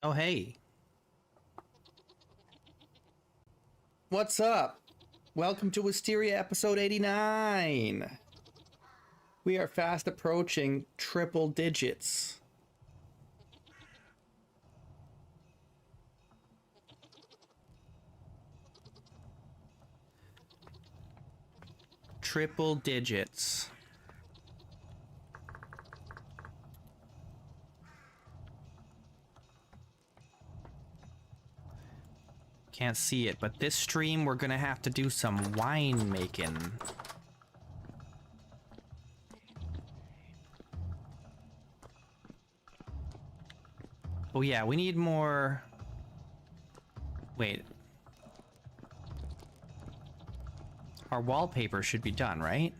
Oh, hey. What's up? Welcome to Wisteria episode 89. We are fast approaching triple digits. Triple digits. Can't see it, but this stream we're gonna have to do some wine making. Oh yeah, we need more... Wait. Our wallpaper should be done, right?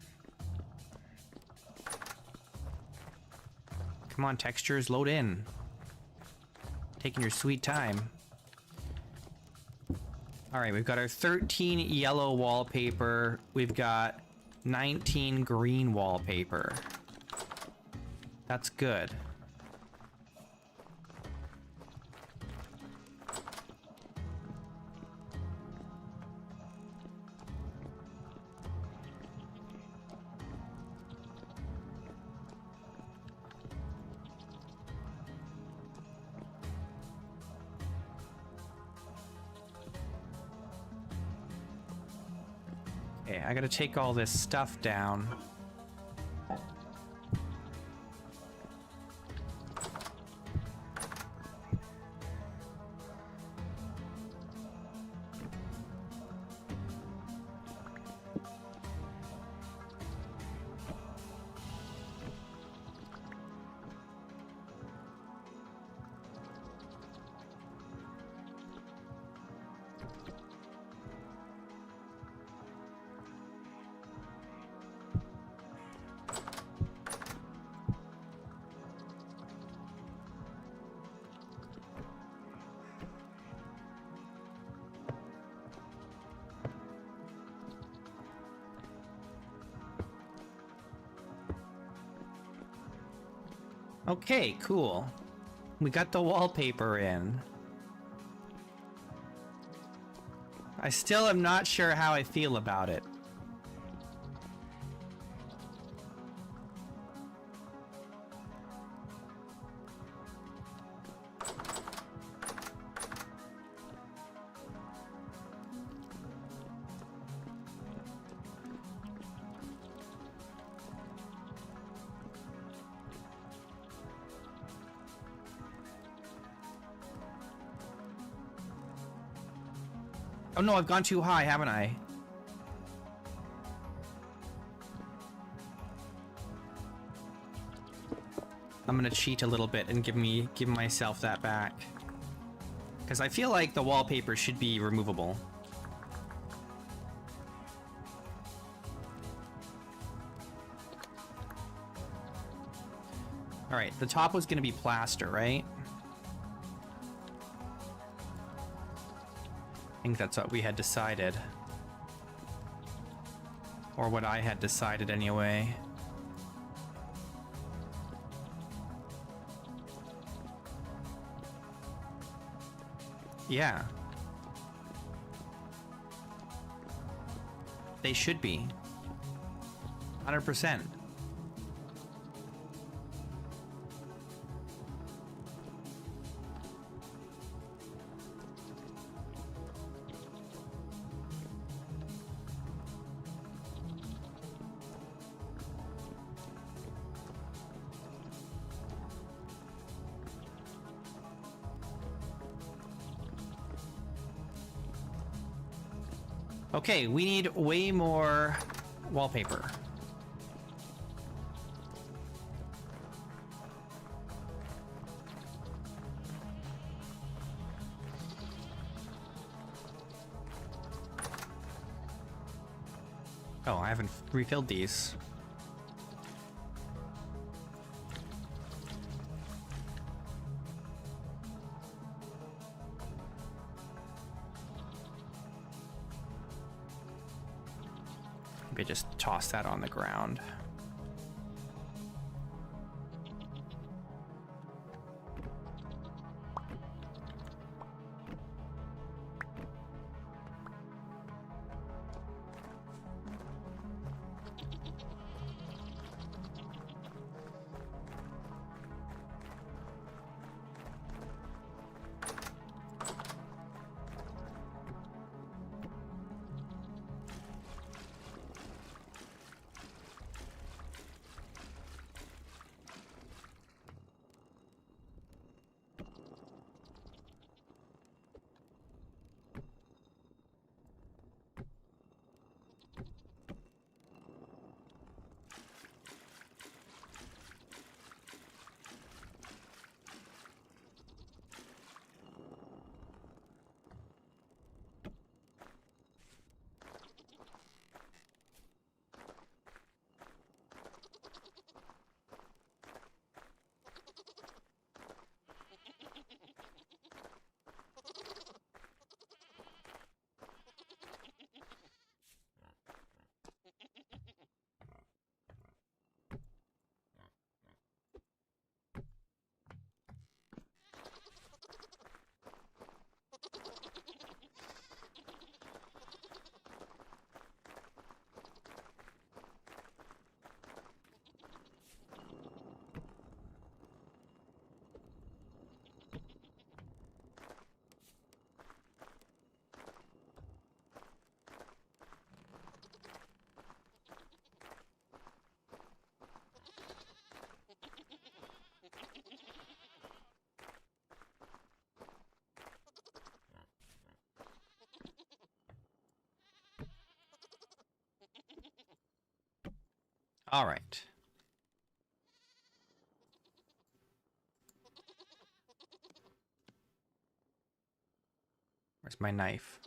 Come on, textures, load in. Taking your sweet time. Alright, we've got our 13 yellow wallpaper. We've got 19 green wallpaper. That's good. Okay, I gotta take all this stuff down. Okay, cool. We got the wallpaper in. I still am not sure how I feel about it. Oh no, I've gone too high, haven't I? I'm gonna cheat a little bit and give myself that back. Because I feel like the wallpaper should be removable. Alright, the top was gonna be plaster, right? I think that's what we had decided. Or what I had decided anyway. Yeah. They should be. 100%. Okay, we need way more wallpaper. Oh, I haven't refilled these. Maybe just toss that on the ground. All right. Where's my knife?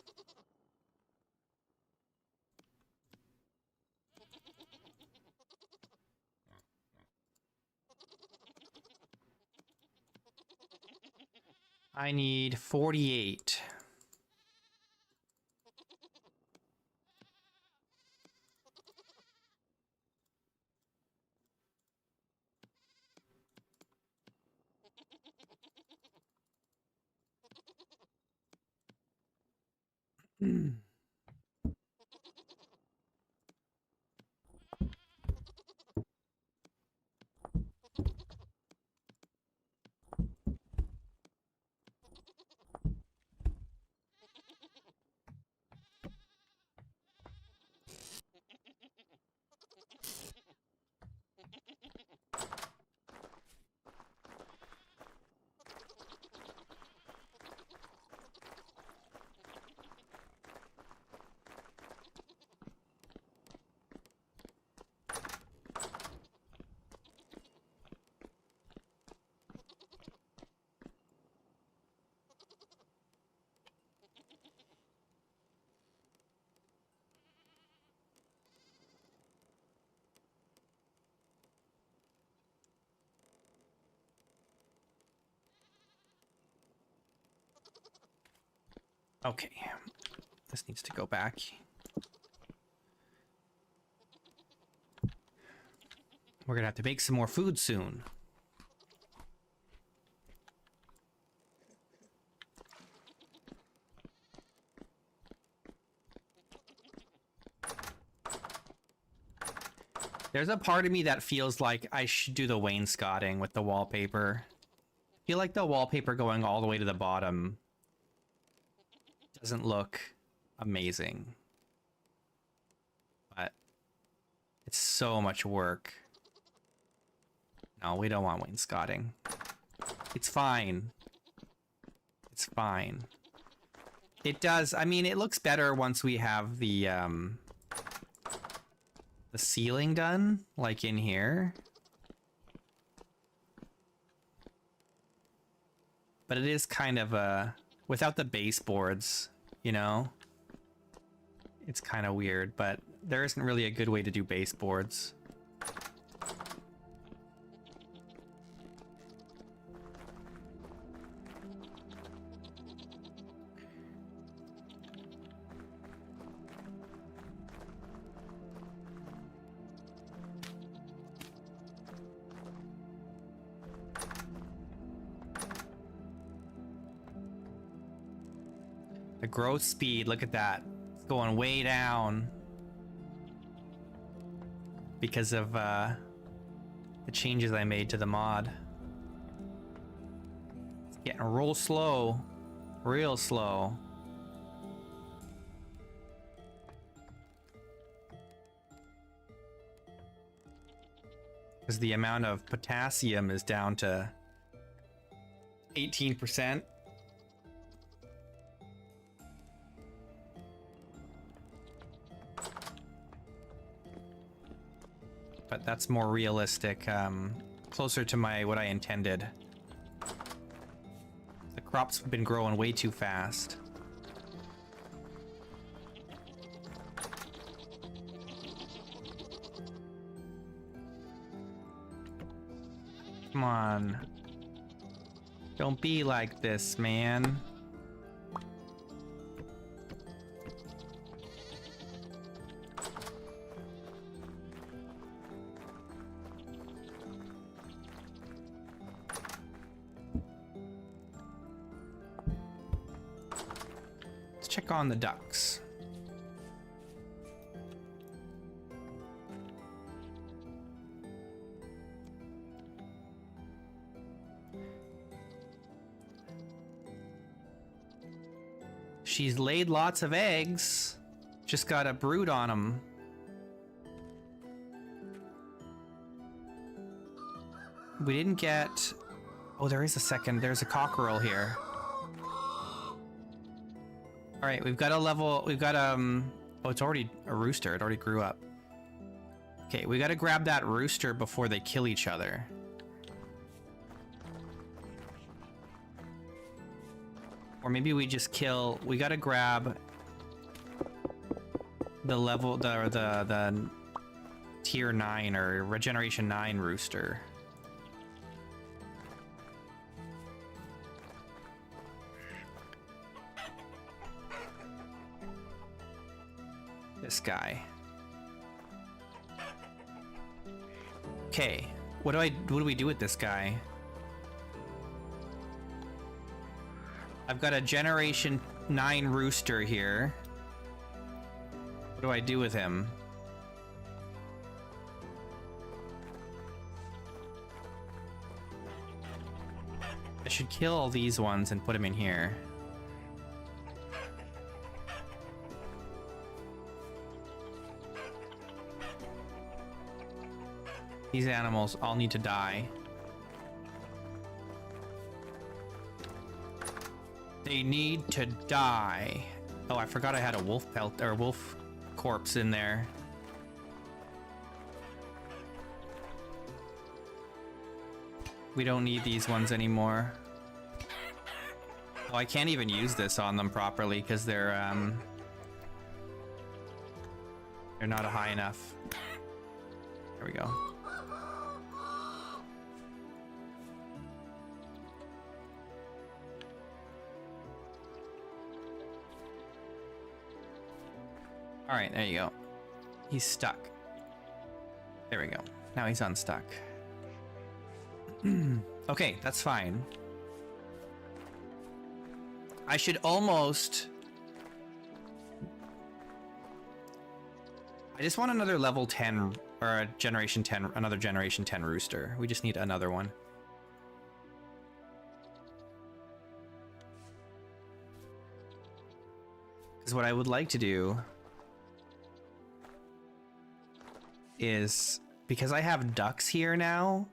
I need 48. Okay, this needs to go back. We're gonna have to make some more food soon. There's a part of me that feels like I should do the wainscoting with the wallpaper. I feel like the wallpaper going all the way to the bottom doesn't look amazing. But it's so much work. No, we don't want wainscoting. It's fine. It's fine. It does, I mean, it looks better once we have the ceiling done, like in here. But it is kind of a, without the baseboards, you know? It's kind of weird, but there isn't really a good way to do baseboards. The growth speed, look at that. It's going way down. Because of the changes I made to the mod. It's getting real slow. Real slow. Because the amount of potassium is down to 18%. But that's more realistic, closer to what I intended. The crop's been growing way too fast. Come on. Don't be like this, man. Check on the ducks. She's laid lots of eggs. Just got a brood on them. We didn't get... Oh, there is a second. There's a cockerel here. All right, we've got a level, we've got, oh, it's already a rooster. It already grew up. Okay, we gotta grab that rooster before they kill each other. Or maybe we just kill... We gotta grab the level... the tier 9 or regeneration 9 rooster. This guy. Okay, what do we do with this guy? I've got a generation 9 rooster here. What do I do with him? I should kill all these ones and put him in here. These animals all need to die. They need to die. Oh, I forgot I had a wolf pelt or wolf corpse in there. We don't need these ones anymore. Oh, I can't even use this on them properly because they're not high enough. There we go. All right, there you go. He's stuck. There we go. Now he's unstuck. Okay, that's fine. I should almost... I just want another level 10 or a generation 10, another generation 10 rooster. We just need another one. Because what I would like to do is, because I have ducks here now,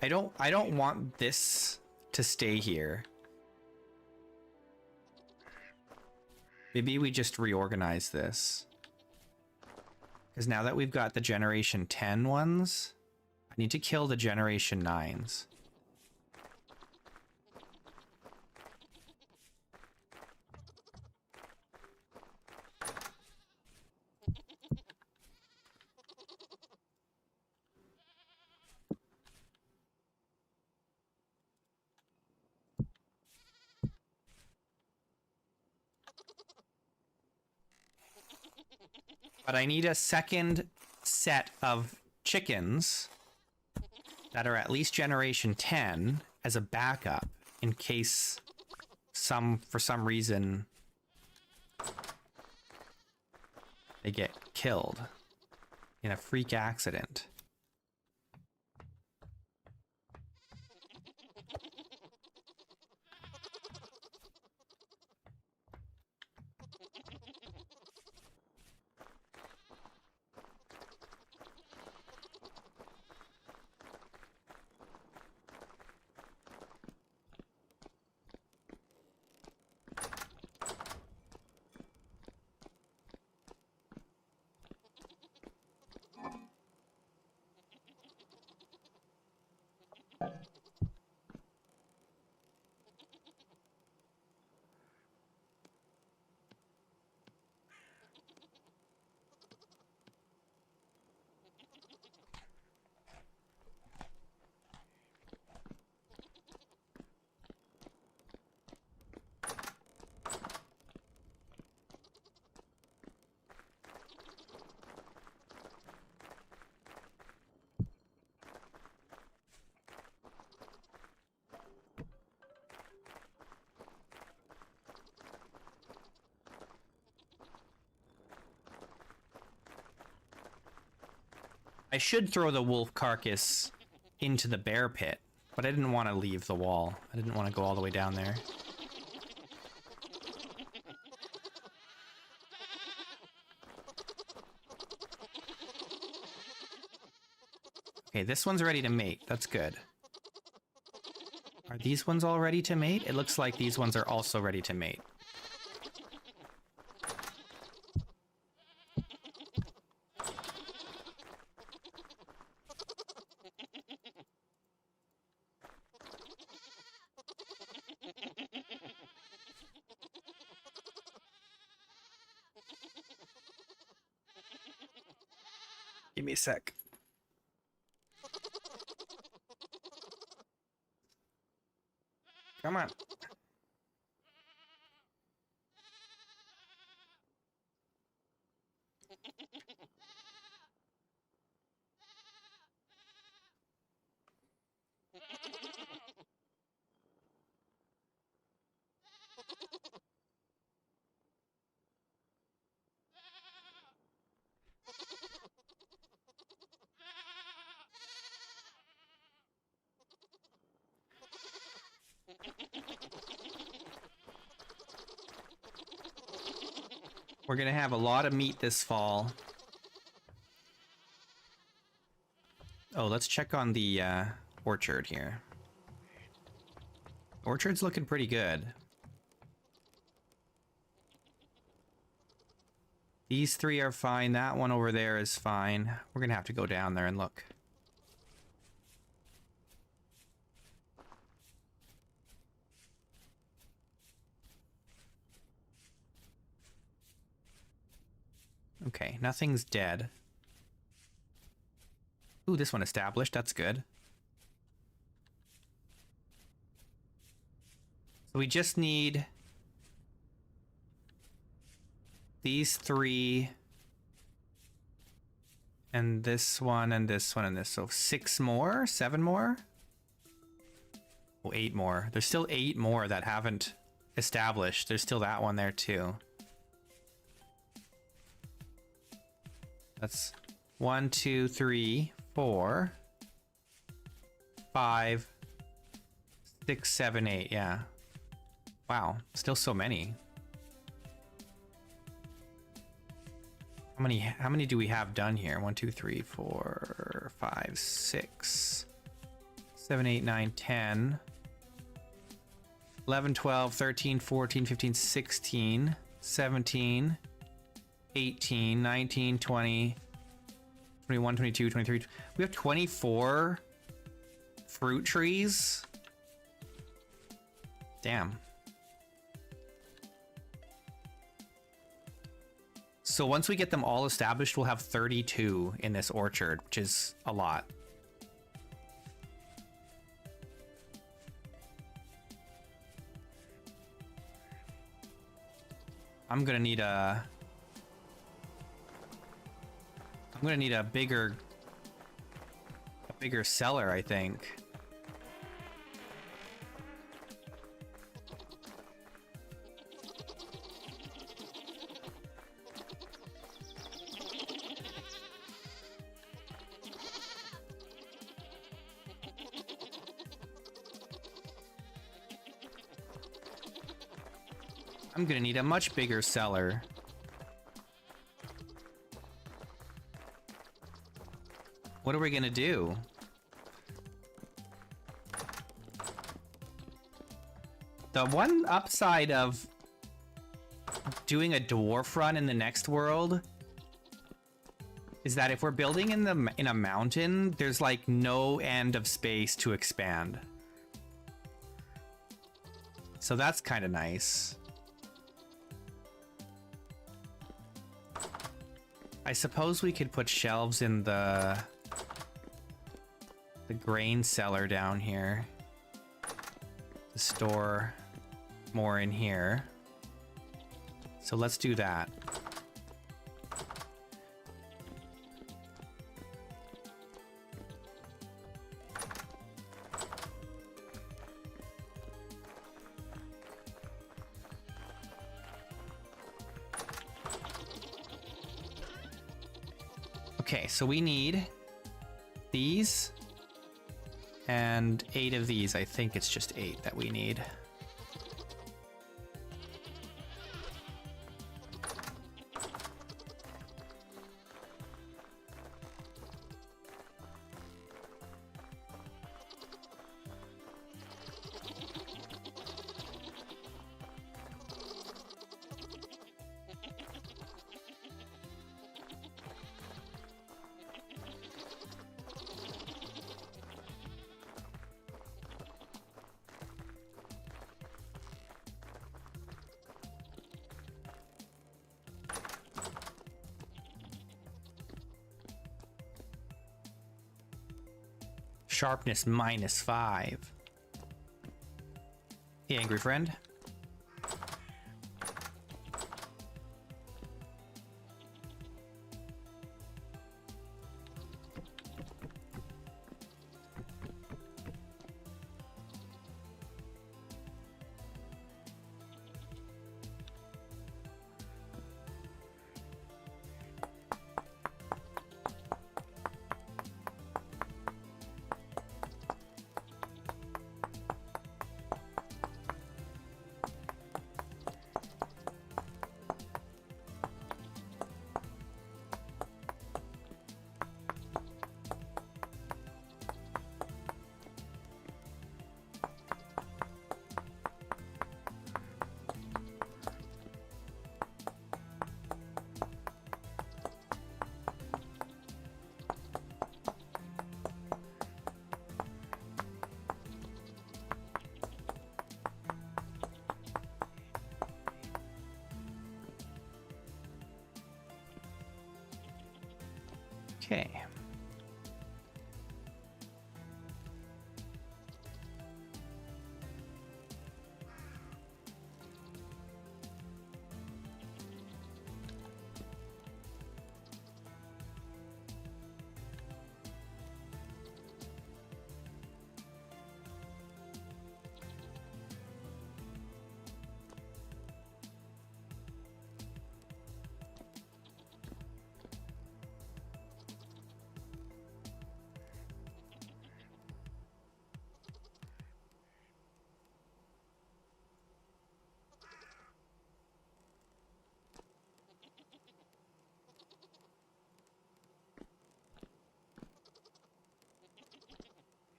I don't want this to stay here. Maybe we just reorganize this. Because now that we've got the generation 10 ones, I need to kill the generation 9s. But I need a second set of chickens that are at least generation 10 as a backup in case for some reason they get killed in a freak accident. I should throw the wolf carcass into the bear pit, but I didn't want to leave the wall. I didn't want to go all the way down there. Okay, this one's ready to mate. That's good. Are these ones all ready to mate? It looks like these ones are also ready to mate. Give me a sec. Come on. We're gonna have a lot of meat this fall. Oh, let's check on the orchard here. Orchard's looking pretty good. These three are fine. That one over there is fine. We're gonna have to go down there and look. Okay, nothing's dead. Ooh, this one established. That's good. So we just need these three and this one and this one and this. So 6 more? 7 more? Oh, 8 more. There's still 8 more that haven't established. There's still that one there too. That's 1, 2, 3, 4, 5, 6, 7, 8. Yeah. Wow. Still so many. How many do we have done here? 1, 2, 3, 4, 5, 6, 7, 8, 9, 10, 11, 12, 13, 14, 15, 16, 17, 18, 19, 20, 21, 22, 23. We have 24 fruit trees. Damn. So once we get them all established, we'll have 32 in this orchard, which is a lot. I'm gonna need a bigger cellar, I think. I'm gonna need a much bigger cellar. What are we gonna do? The one upside of doing a dwarf run in the next world is that if we're building in a mountain, there's like no end of space to expand. So that's kind of nice. I suppose we could put shelves in the grain cellar down here to store more in here. So let's do that. Okay, so we need these and 8 of these. I think it's just 8 that we need. Sharpness -5. Hey, angry friend. Okay.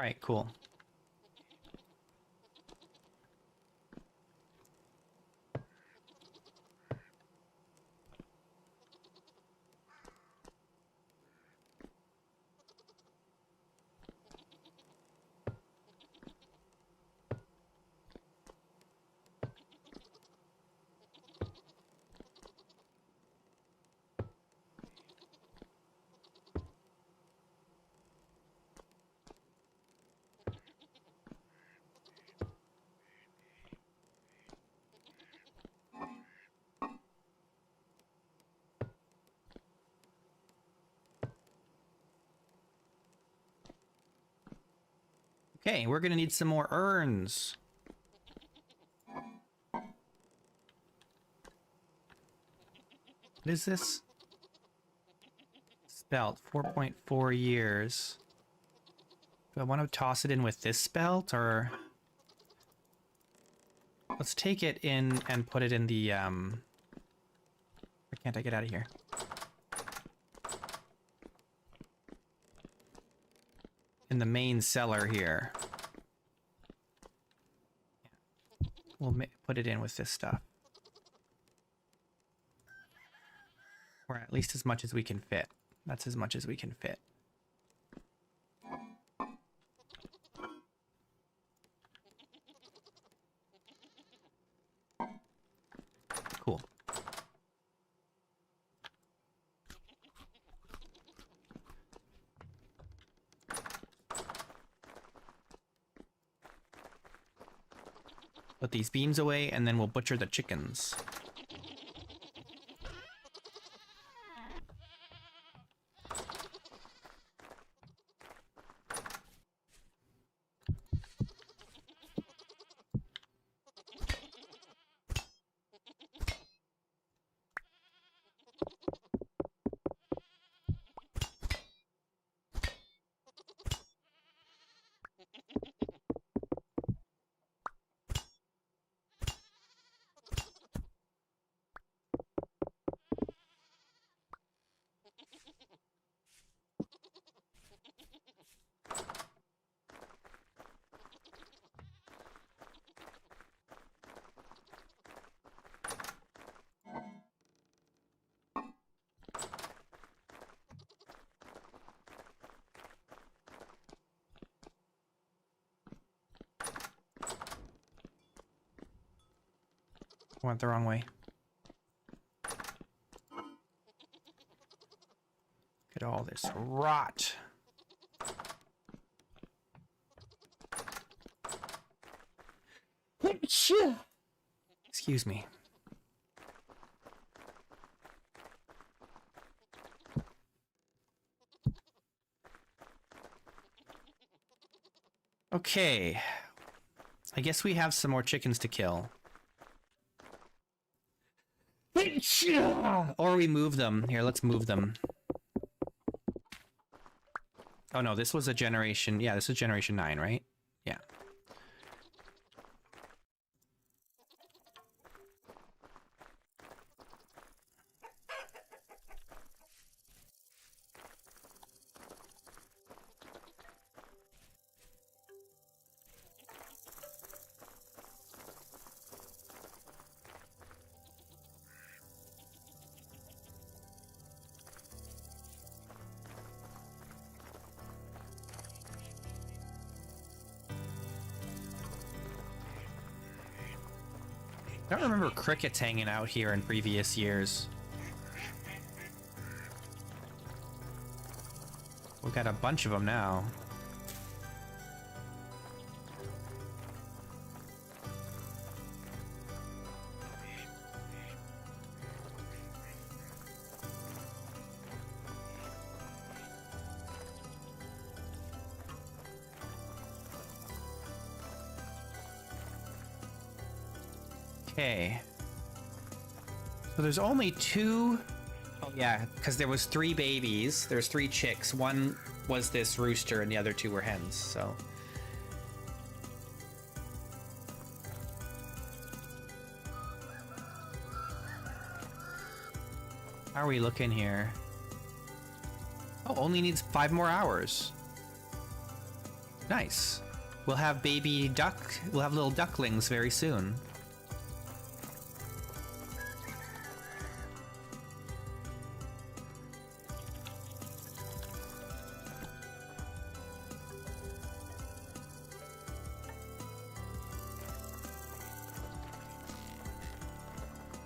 All right, cool. Okay, we're gonna need some more urns. What is this? Spelt, 4.4 years. Do I want to toss it in with this spelt, or... Let's take it in and put it in the, Why can't I get out of here? In the main cellar here. We'll put it in with this stuff. Or at least as much as we can fit. That's as much as we can fit. Cool. Put these beams away, and then we'll butcher the chickens. Went the wrong way. Look at all this rot. Excuse me. Okay. I guess we have some more chickens to kill. Or we move them. Here, let's move them. Oh no, this was a generation... Yeah, this is generation 9, right? Yeah. I don't remember crickets hanging out here in previous years. We've got a bunch of them now. Okay. So there's only 2... Oh yeah, because there was 3 babies. There's 3 chicks. One was this rooster and the other 2 were hens, so... How are we looking here? Oh, only needs 5 more hours. Nice. We'll have baby duck... We'll have little ducklings very soon.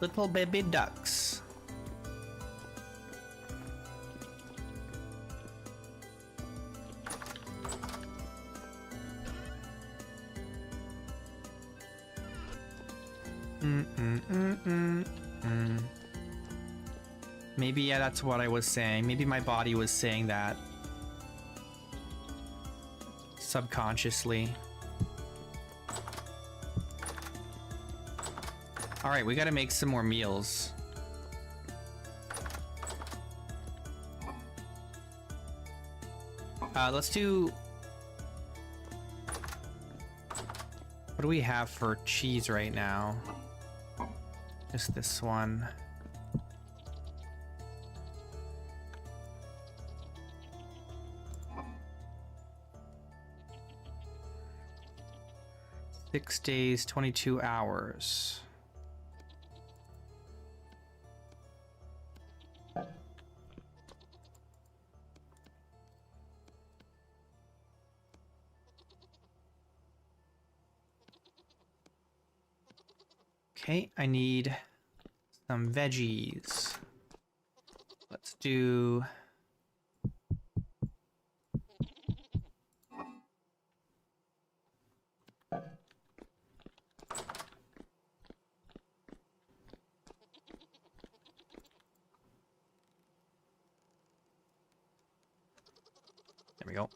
Little baby ducks. Maybe, yeah, that's what I was saying. Maybe my body was saying that subconsciously. Alright, we gotta make some more meals. Let's do... What do we have for cheese right now? Just this one. Six days, 22 hours. Okay, I need some veggies. Let's do... There we go.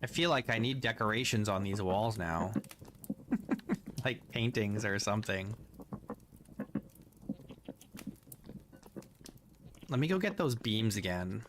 I feel like I need decorations on these walls now. Like paintings or something. Let me go get those beams again.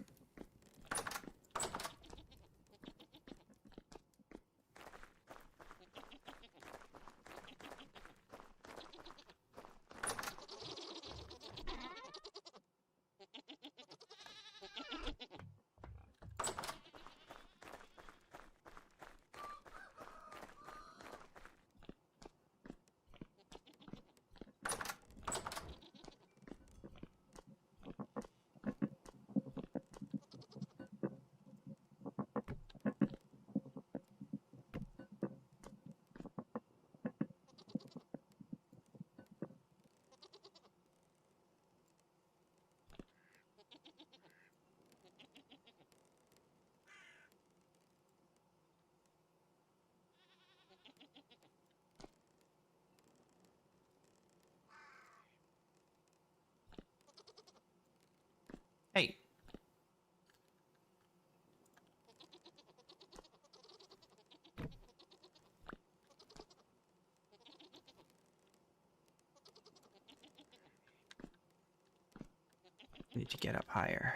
Need to get up higher.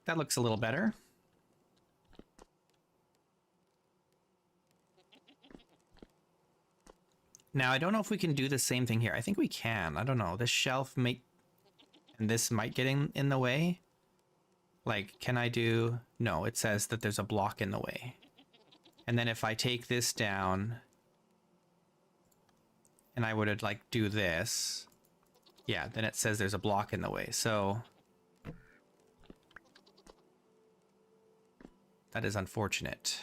That looks a little better. Now, I don't know if we can do the same thing here. I think we can. I don't know. This shelf and this might get in the way. Like, can I do... No, it says that there's a block in the way. And then if I take this down and I would like do this, yeah, then it says there's a block in the way. So that is unfortunate.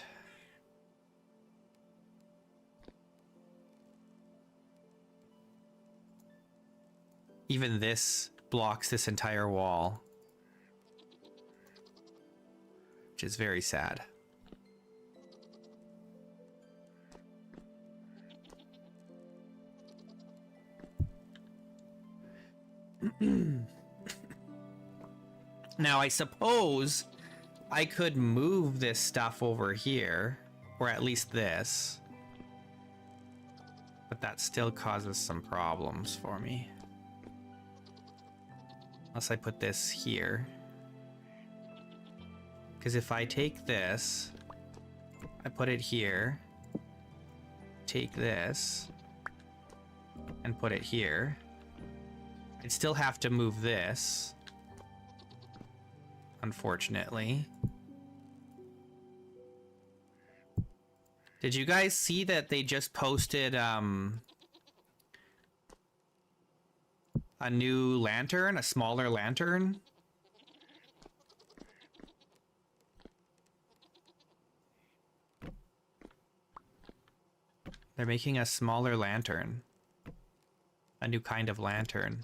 Even this blocks this entire wall, which is very sad. Now, I suppose I could move this stuff over here, or at least this, but that still causes some problems for me. Unless I put this here. Because if I take this, I put it here, take this, and put it here, I'd still have to move this, unfortunately. Did you guys see that they just posted a new lantern, a smaller lantern? They're making a smaller lantern. A new kind of lantern.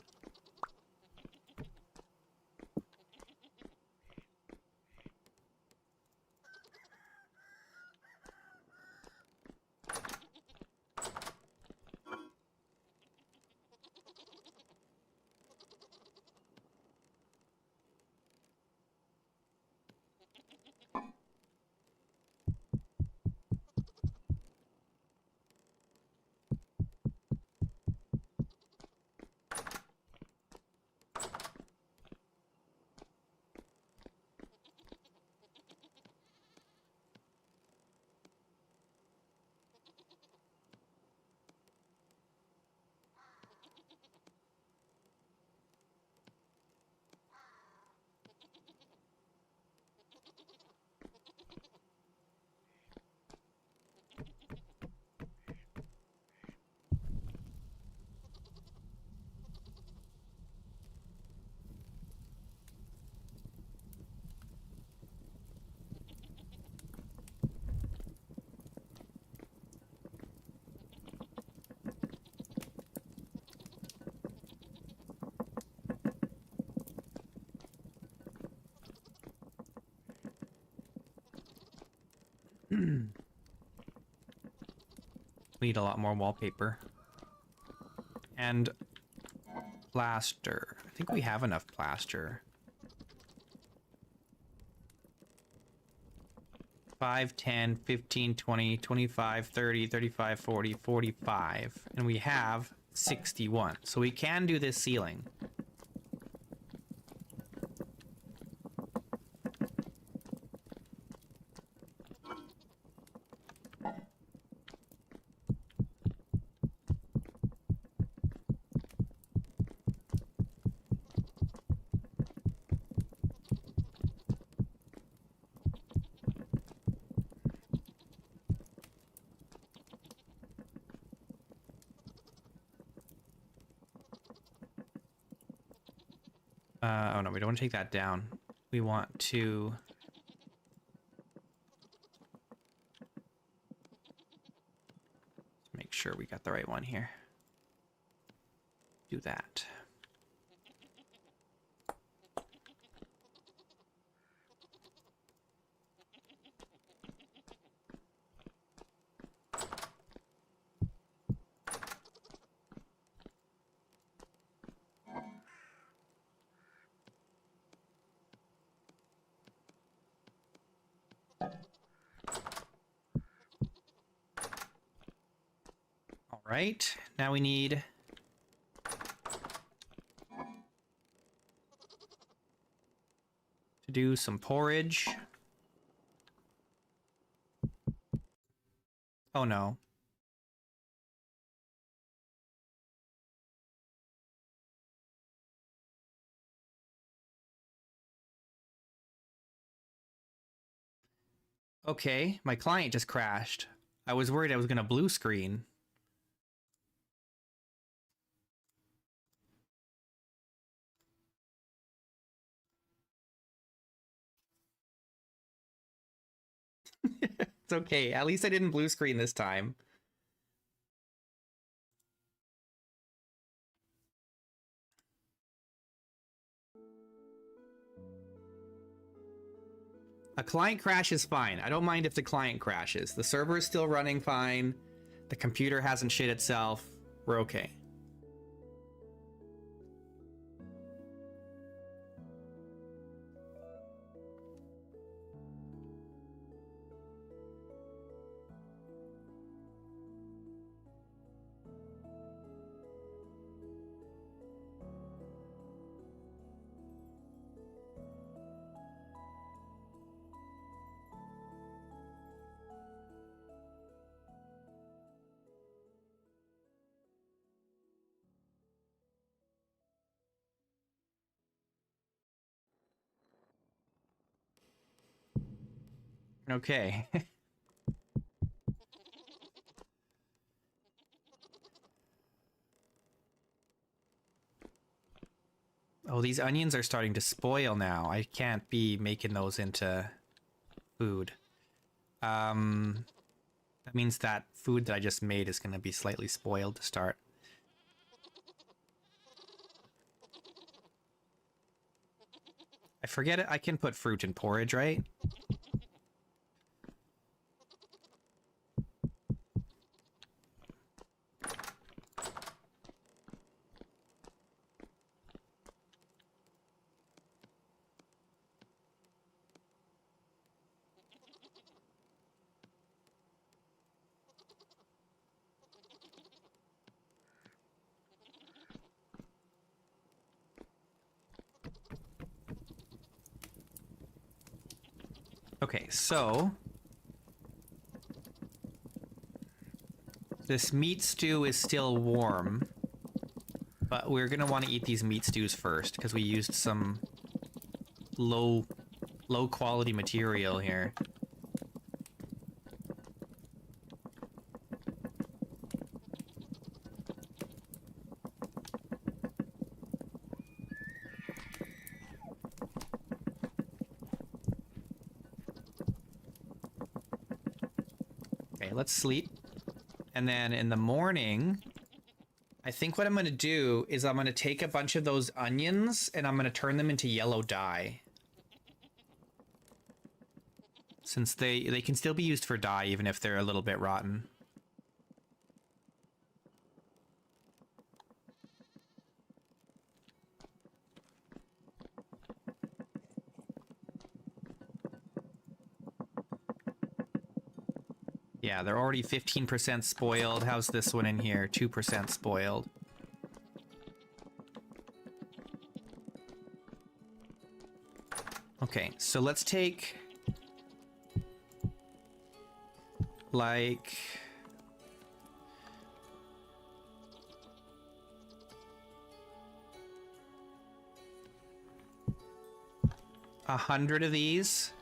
We need a lot more wallpaper. And plaster. I think we have enough plaster. 5, 10, 15, 20, 25, 30, 35, 40, 45. And we have 61. So we can do this ceiling. Oh no, we don't want to take that down. We want to... make sure we got the right one here. Do that. All right, now we need to do some porridge. Oh no. Okay, my client just crashed. I was worried I was gonna blue screen. It's okay. At least I didn't blue screen this time. A client crash is fine. I don't mind if the client crashes. The server is still running fine. The computer hasn't shit itself. We're okay. Okay. Oh, these onions are starting to spoil now. I can't be making those into food. That means that food that I just made is going to be slightly spoiled to start. I forget it. I can put fruit in porridge, right? Okay, so this meat stew is still warm, but we're gonna want to eat these meat stews first because we used some low quality material here. Okay, let's sleep. And then in the morning, I think what I'm going to do is I'm going to take a bunch of those onions and I'm going to turn them into yellow dye. Since they can still be used for dye even if they're a little bit rotten. Yeah, they're already 15% spoiled. How's this one in here? 2% spoiled. Okay, so let's take like 100 of these.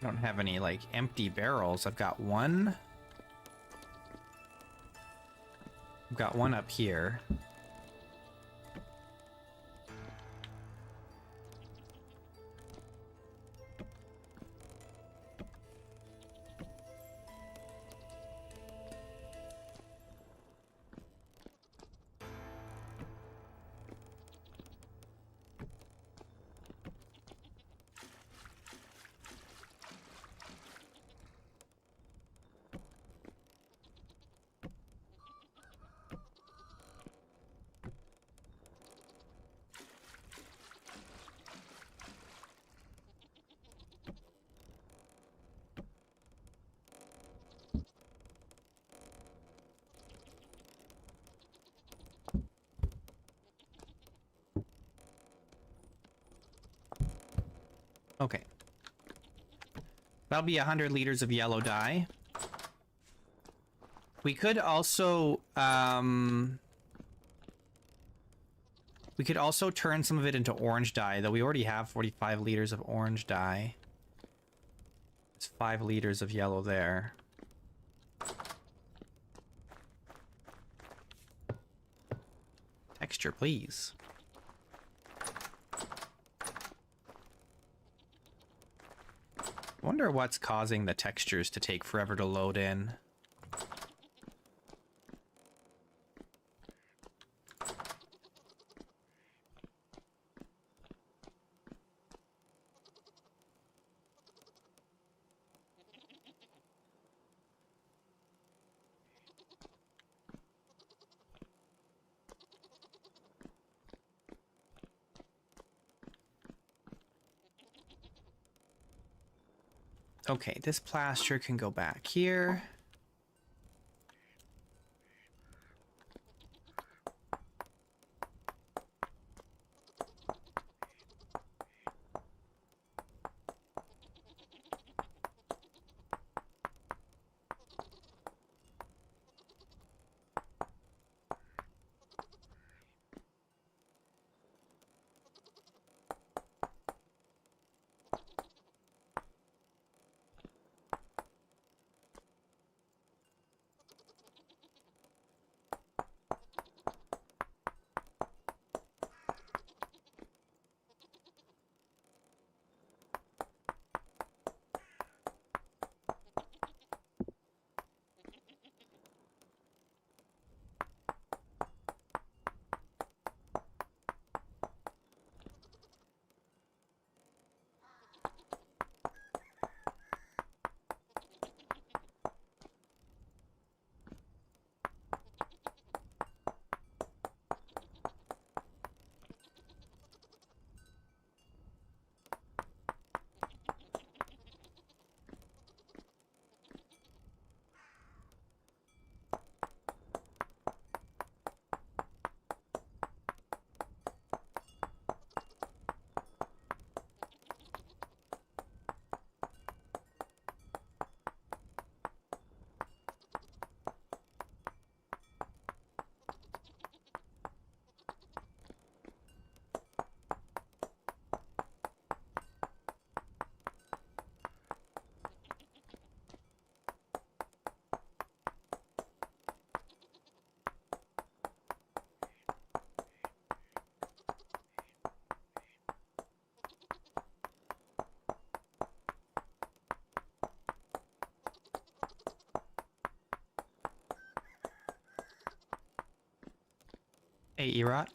I don't have any, like, empty barrels. I've got one. I've got one up here. Okay. That'll be 100 liters of yellow dye. We could also, turn some of it into orange dye, though we already have 45 liters of orange dye. It's 5 liters of yellow there. Texture, please. I wonder what's causing the textures to take forever to load in. Okay, this plaster can go back here. Hey, Erot.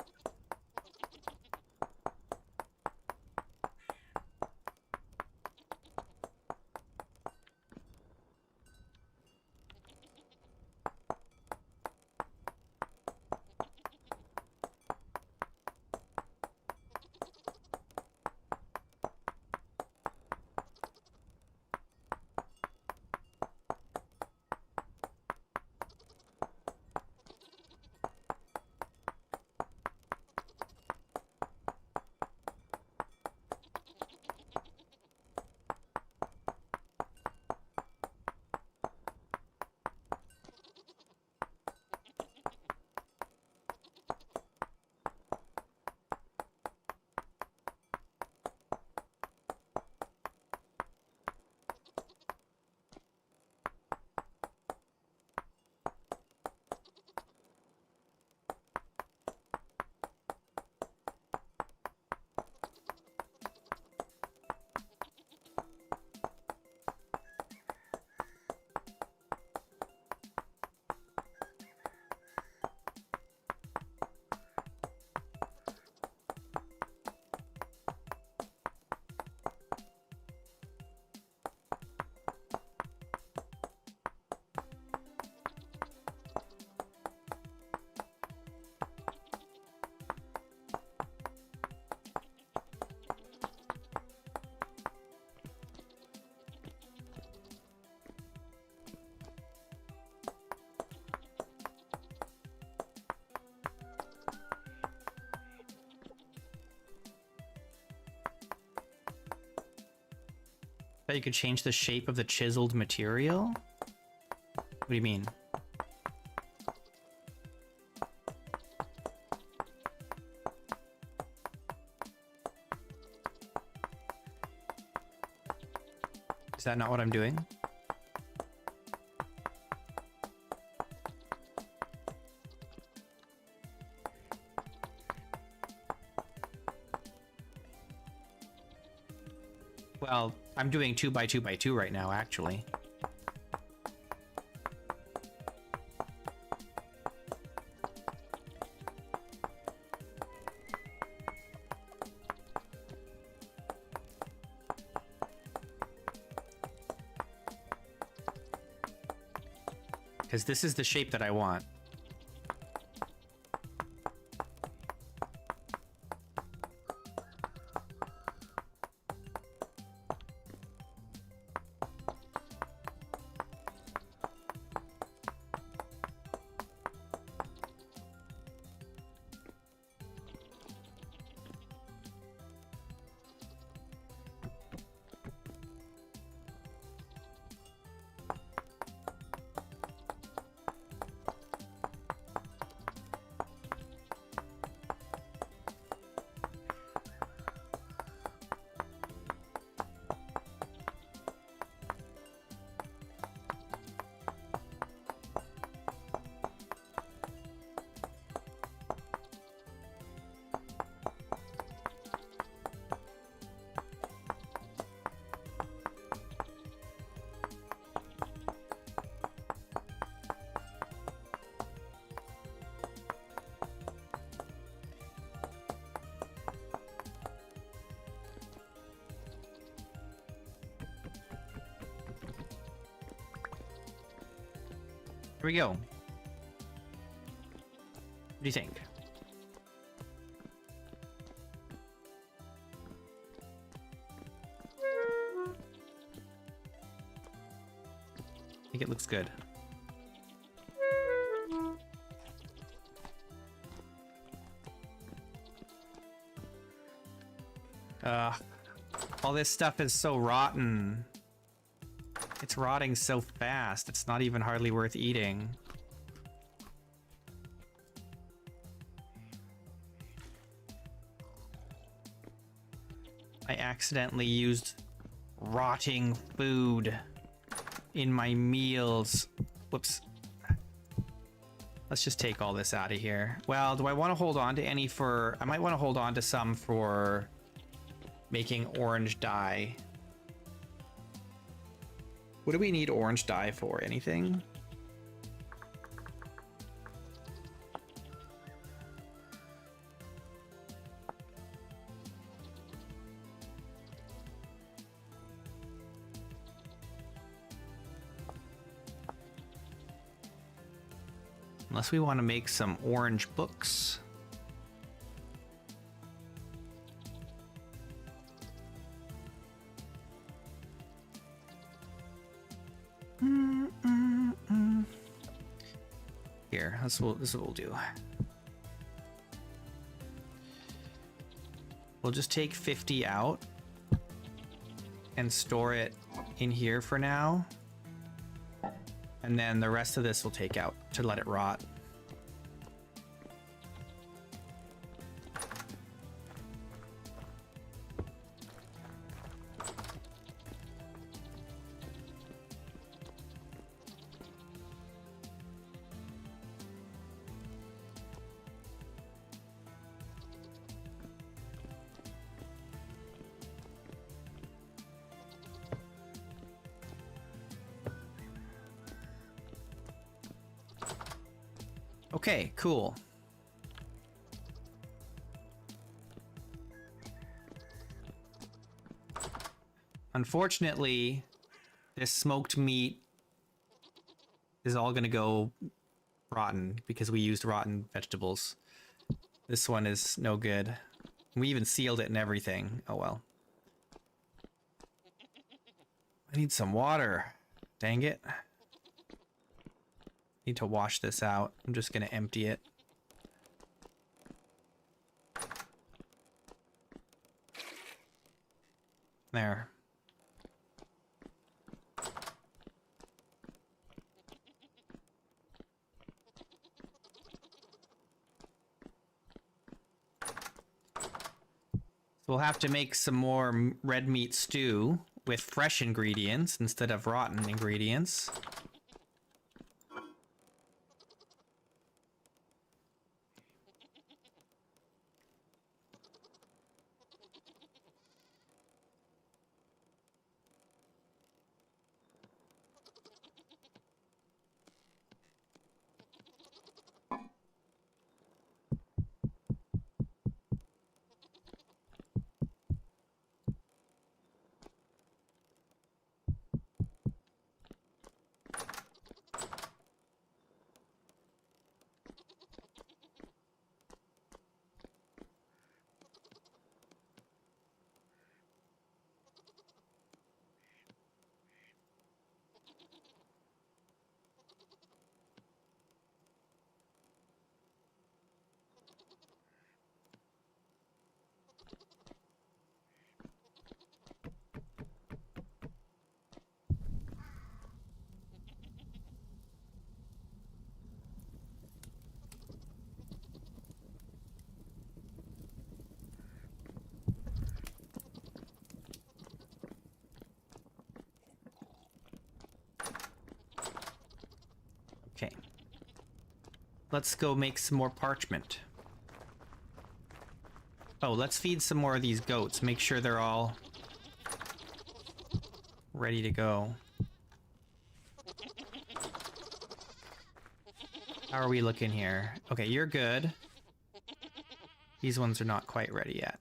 That you could change the shape of the chiseled material? What do you mean? Is that not what I'm doing? Well, I'm doing 2 by 2 by 2 right now, actually. Because this is the shape that I want. Here we go. What do you think? I think it looks good. All this stuff is so rotten. It's rotting so fast, it's not even hardly worth eating. I accidentally used rotting food in my meals. Whoops. Let's just take all this out of here. Well, do I want to hold on to any for... I might want to hold on to some for making orange dye. What do we need orange dye for? Anything? Unless we want to make some orange books. Here, this is what we'll do. We'll just take 50 out and store it in here for now. And then the rest of this we'll take out to let it rot. Okay, cool. Unfortunately, this smoked meat is all gonna go rotten because we used rotten vegetables. This one is no good. We even sealed it and everything. Oh well. I need some water. Dang it. Need to wash this out. I'm just gonna empty it. There. we'll have to make some more red meat stew with fresh ingredients instead of rotten ingredients. Okay. Let's go make some more parchment. Oh, let's feed some more of these goats. Make sure they're all ready to go. How are we looking here? Okay, you're good. These ones are not quite ready yet.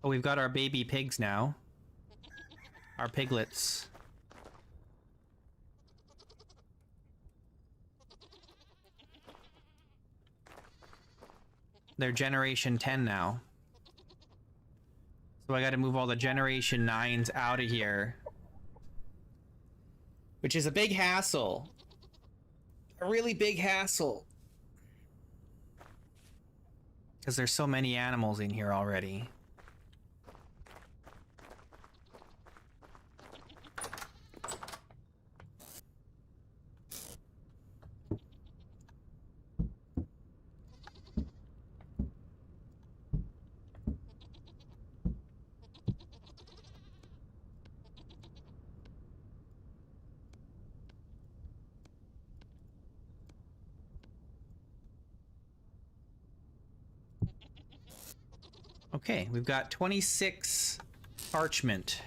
Oh, we've got our baby pigs now. Our piglets. They're generation 10 now. So I gotta move all the generation 9s out of here. Which is a big hassle. A really big hassle. Because there's so many animals in here already. Okay, we've got 26 parchment.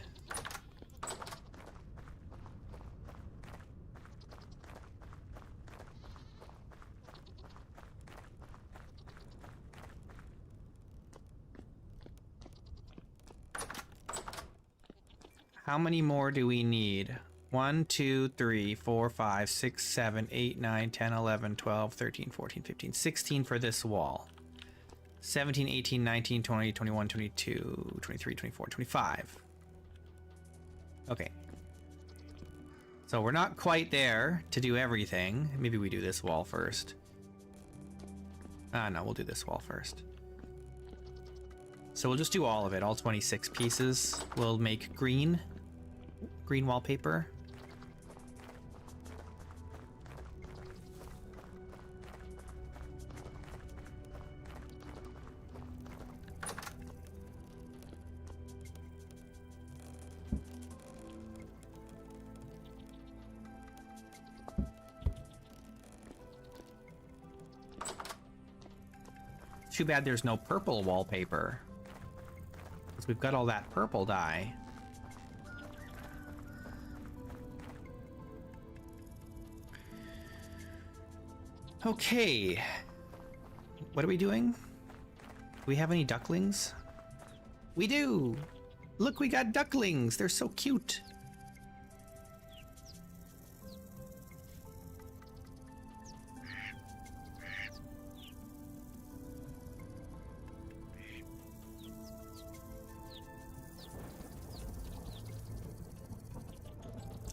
How many more do we need? 1, 2, 3, 4, 5, 6, 7, 8, 9, 10, 11, 12, 13, 14, 15, 16 for this wall. 17, 18, 19, 20, 21, 22, 23, 24, 25. Okay. So we're not quite there to do everything. Maybe we do this wall first. No, we'll do this wall first. So we'll just do all of it, all 26 pieces. We'll make green wallpaper. Too bad there's no purple wallpaper. Because we've got all that purple dye. Okay. What are we doing? Do we have any ducklings? We do! Look, we got ducklings! They're so cute!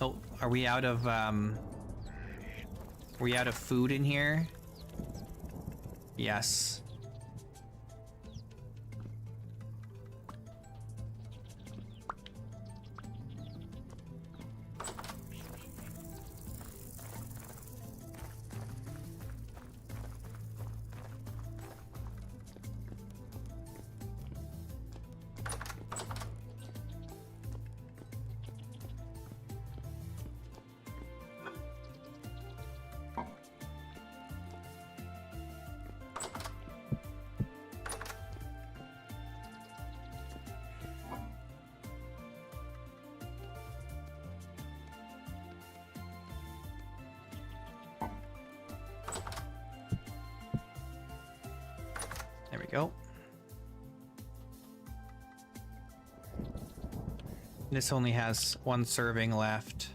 Oh, are we out of, food in here? Yes. we go. This only has one serving left.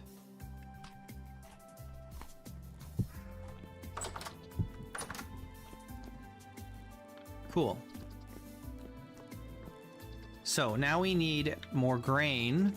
Cool. So now we need more grain.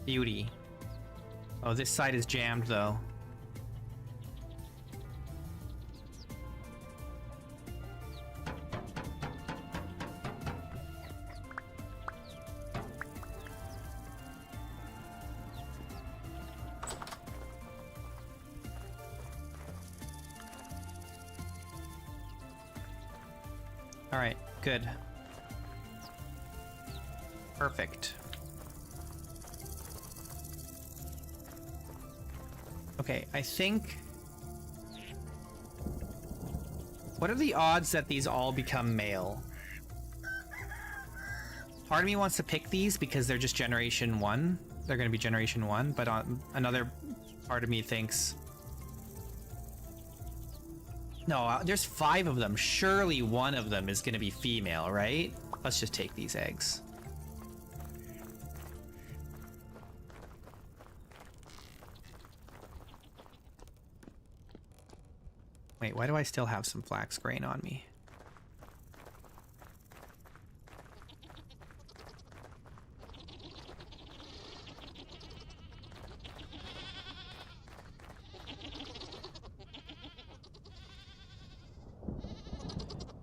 Beauty. Oh, this side is jammed though. All right, good. Perfect. Okay, I think... What are the odds that these all become male? Part of me wants to pick these because they're just generation 1. They're going to be generation 1, but another part of me thinks... No, there's 5 of them. Surely one of them is going to be female, right? Let's just take these eggs. Wait, why do I still have some flax grain on me?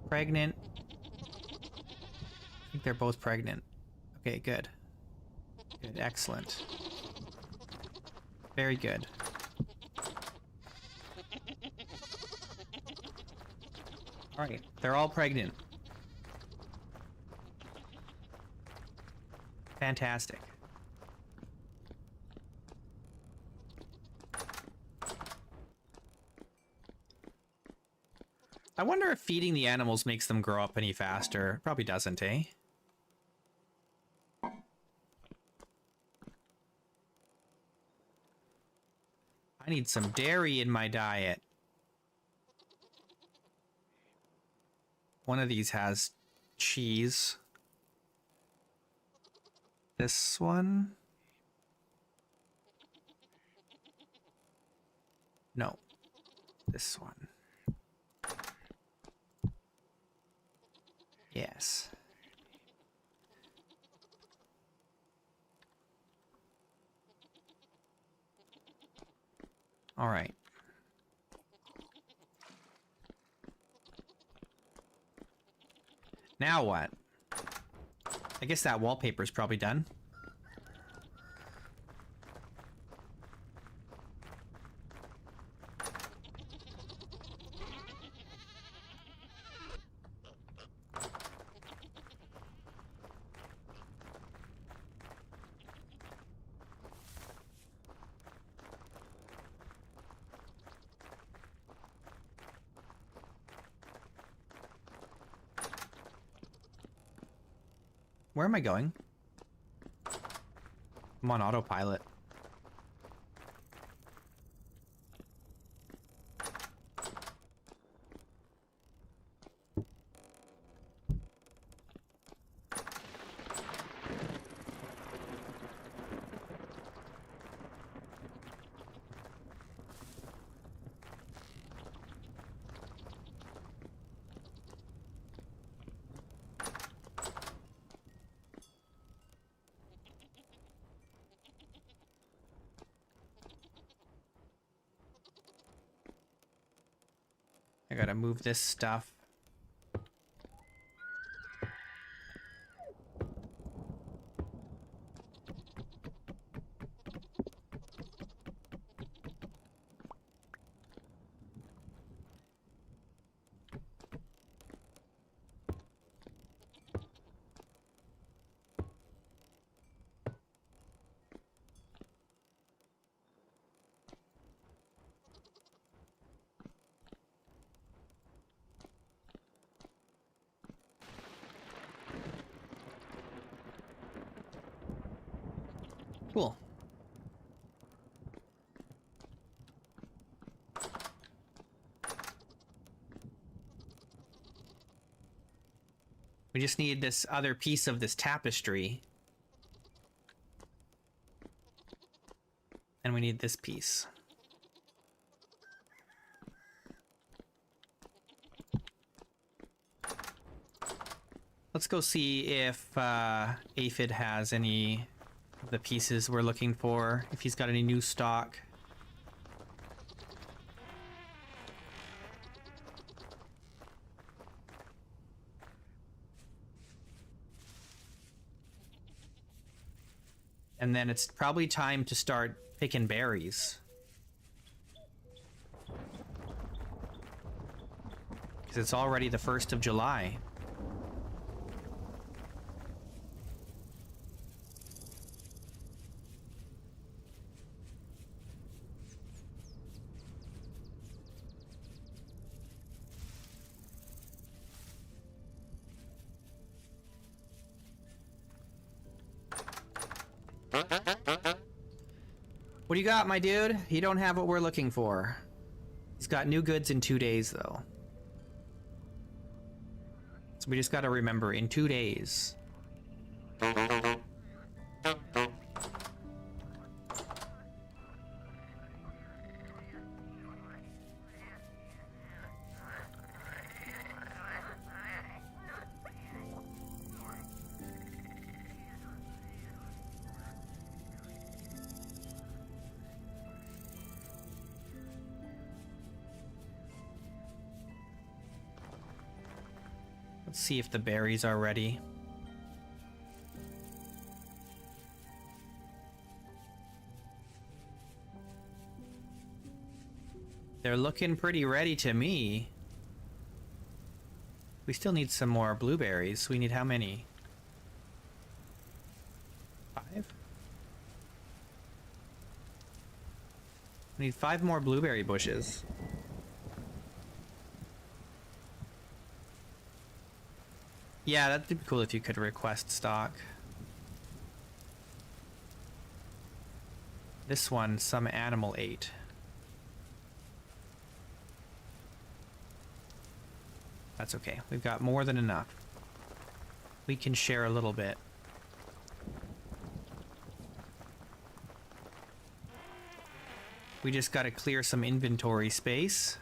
Pregnant. I think they're both pregnant. Okay, good. Good, excellent. Very good. Alright, they're all pregnant. Fantastic. I wonder if feeding the animals makes them grow up any faster. Probably doesn't, eh? I need some dairy in my diet. One of these has cheese. This one? No. This one. Yes. All right. Now what? I guess that wallpaper's probably done. Where am I going? I'm on autopilot. I gotta move this stuff. Cool. We just need this other piece of this tapestry. And we need this piece. Let's go see if Aphid has any of the pieces we're looking for, if he's got any new stock. And then it's probably time to start picking berries. Because it's already the 1st of July. What do you got, my dude? You don't have what we're looking for. He's got new goods in 2 days, though. So we just gotta remember, in 2 days. Let's see if the berries are ready. They're looking pretty ready to me. We still need some more blueberries. We need how many? 5? We need 5 more blueberry bushes. Yeah, that'd be cool if you could request stock. This one, some animal ate. That's okay. We've got more than enough. We can share a little bit. We just gotta clear some inventory space.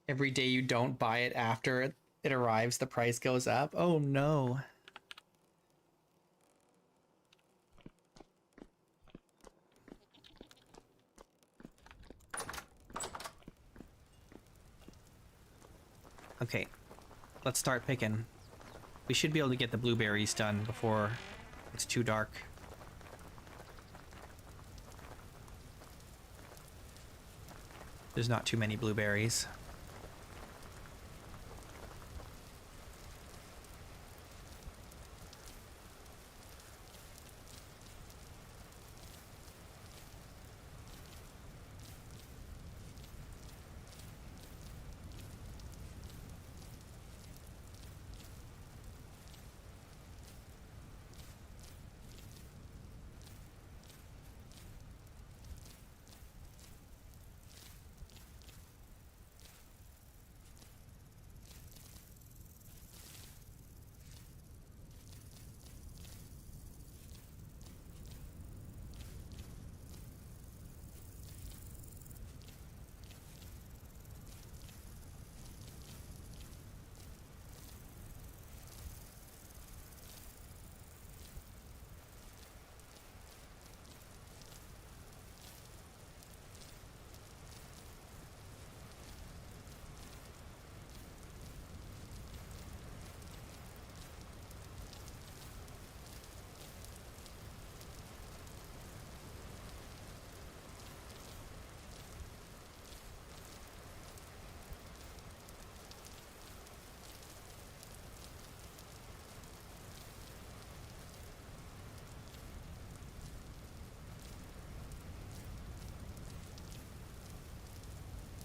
Every day you don't buy it after it arrives, the price goes up. Oh no. Okay, let's start picking. We should be able to get the blueberries done before it's too dark. There's not too many blueberries.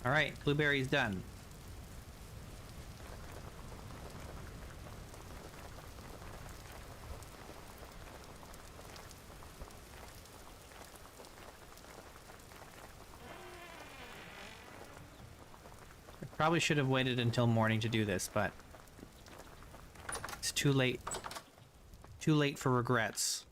All right, blueberries done. I probably should have waited until morning to do this, but it's too late. Too late for regrets.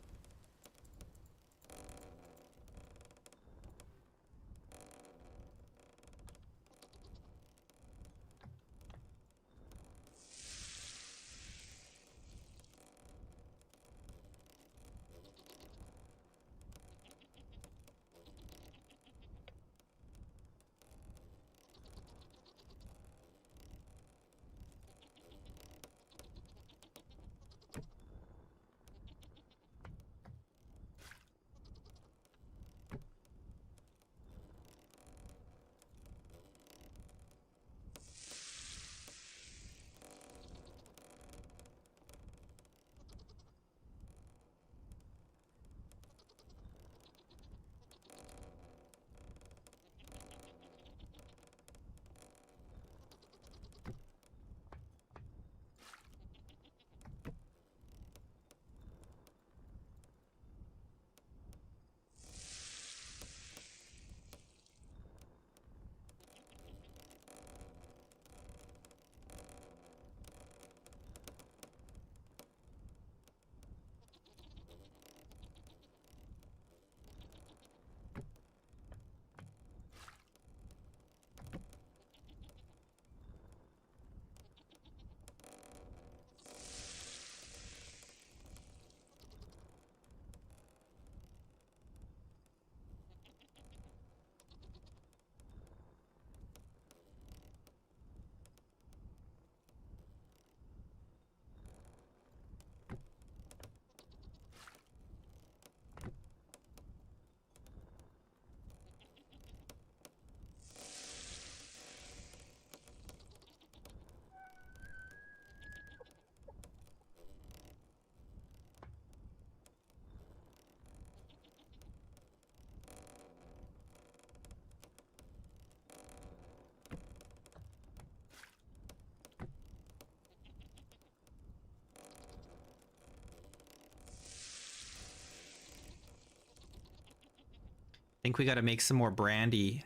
Think we got to make some more brandy.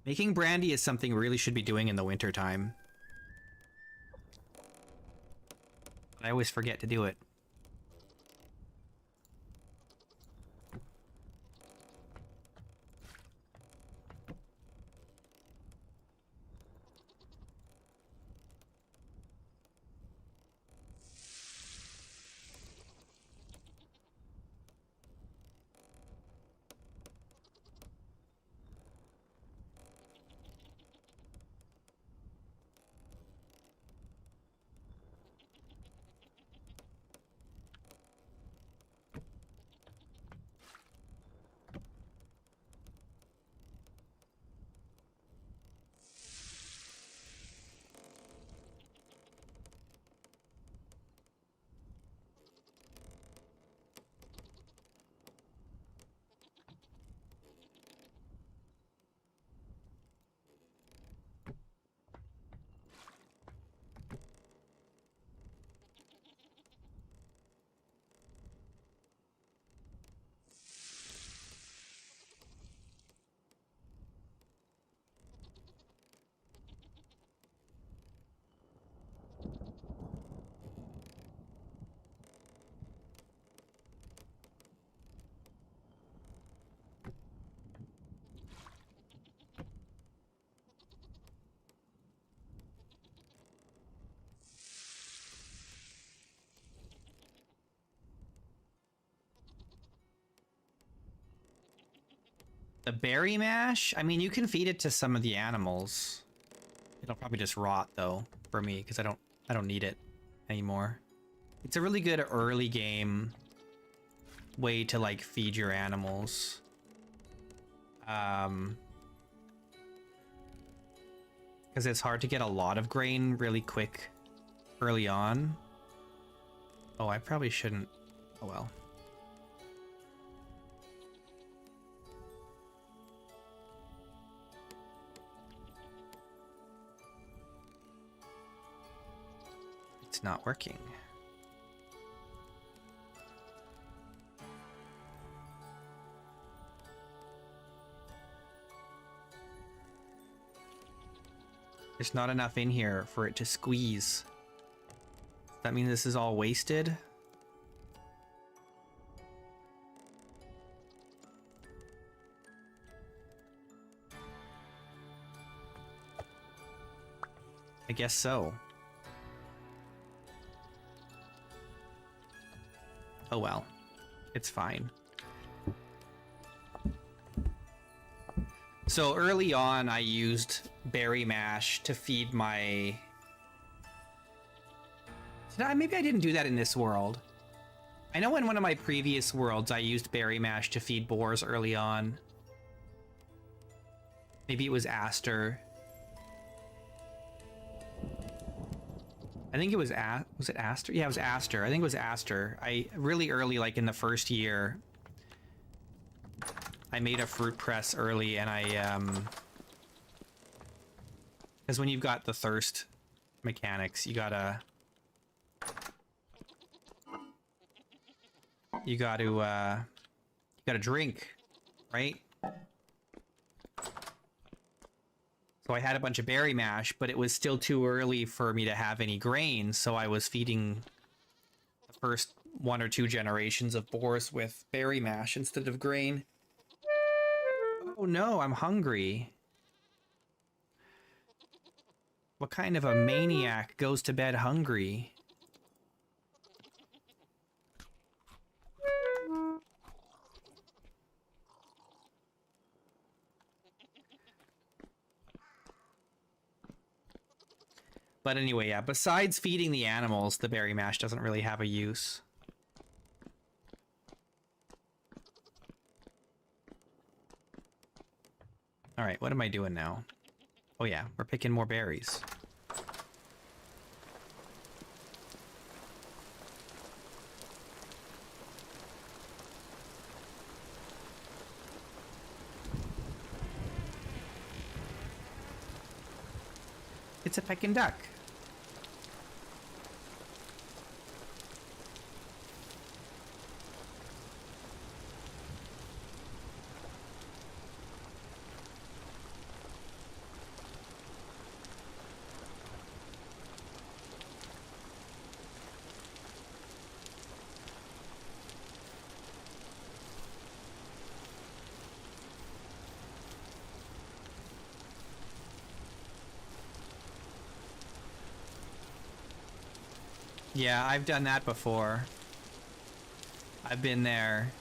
Making brandy is something we really should be doing in the wintertime. I always forget to do it. The berry mash? I mean, you can feed it to some of the animals. It'll probably just rot though for me because I don't need it anymore. It's a really good early game way to like feed your animals. Because it's hard to get a lot of grain really quick early on. Oh, I probably shouldn't. Oh well. It's not working. There's not enough in here for it to squeeze. Does that mean this is all wasted? I guess so. Oh well, it's fine. So early on, I used berry mash to feed my... Maybe I didn't do that in this world. I know in one of my previous worlds, I used berry mash to feed boars early on. Maybe it was Aster. I think it was was it Aster? Yeah, it was Aster. I think it was Aster. Really early, like in the first year, I made a fruit press early, and because when you've got the thirst mechanics, you gotta drink, right? So I had a bunch of berry mash, but it was still too early for me to have any grain, so I was feeding the first 1 or 2 generations of boars with berry mash instead of grain. Oh no, I'm hungry. What kind of a maniac goes to bed hungry? But anyway, yeah, besides feeding the animals, the berry mash doesn't really have a use. Alright, what am I doing now? Oh yeah, we're picking more berries. It's a Peking duck. Yeah, I've done that before. I've been there.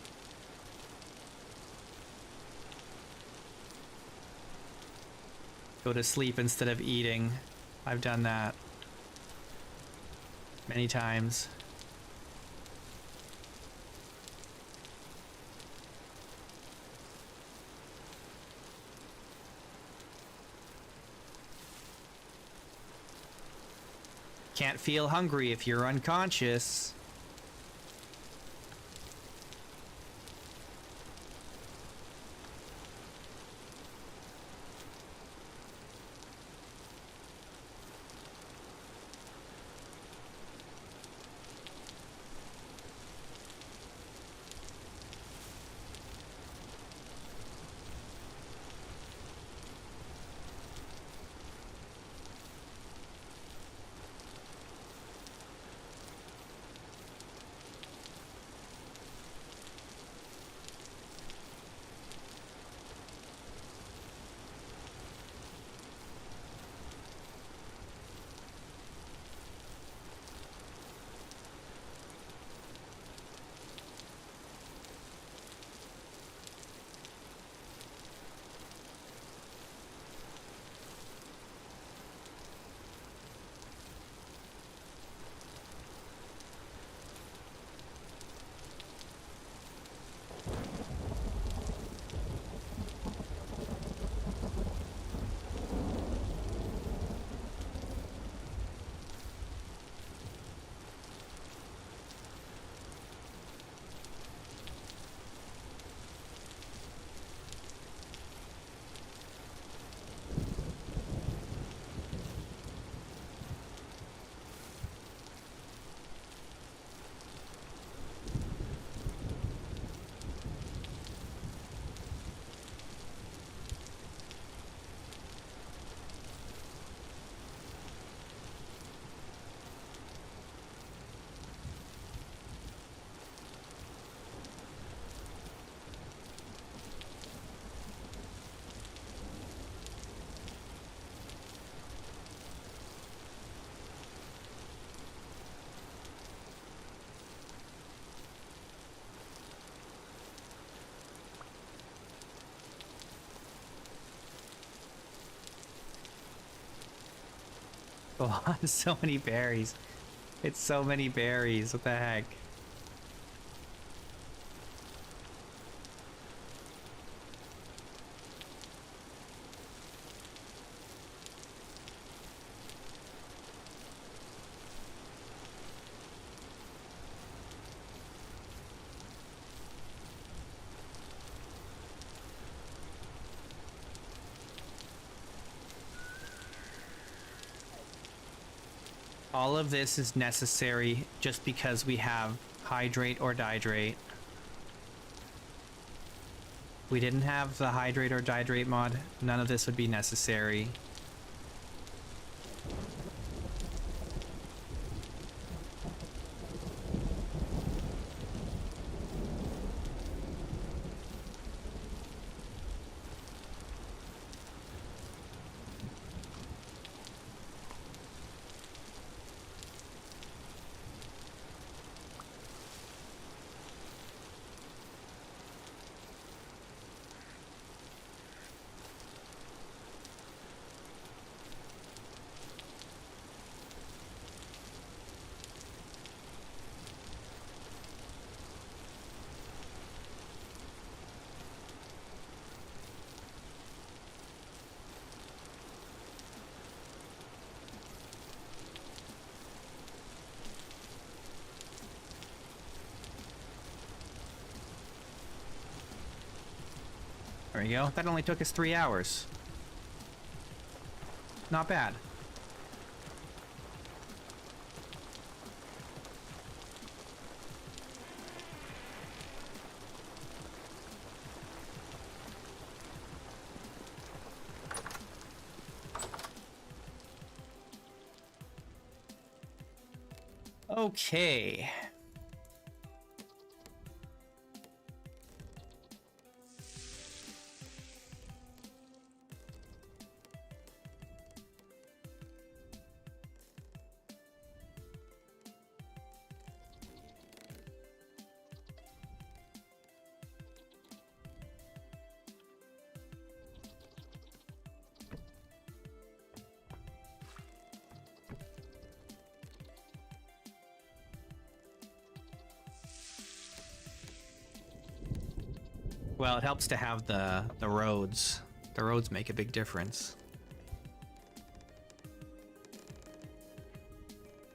Go to sleep instead of eating. I've done that many times. Can't feel hungry if you're unconscious. Oh, so many berries. It's so many berries. What the heck? All of this is necessary just because we have hydrate or dihydrate. If we didn't have the hydrate or dihydrate mod, none of this would be necessary. There we go. That only took us 3 hours. Not bad. Okay. Well, it helps to have the roads. The roads make a big difference.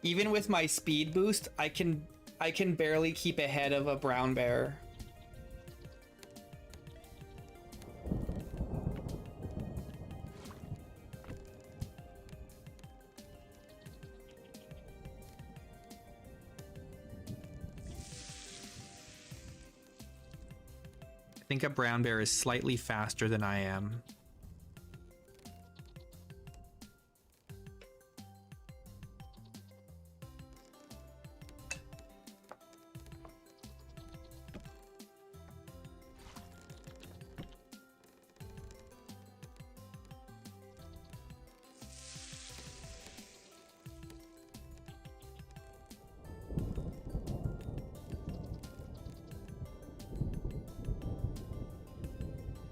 Even with my speed boost, I can barely keep ahead of a brown bear. I think a brown bear is slightly faster than I am.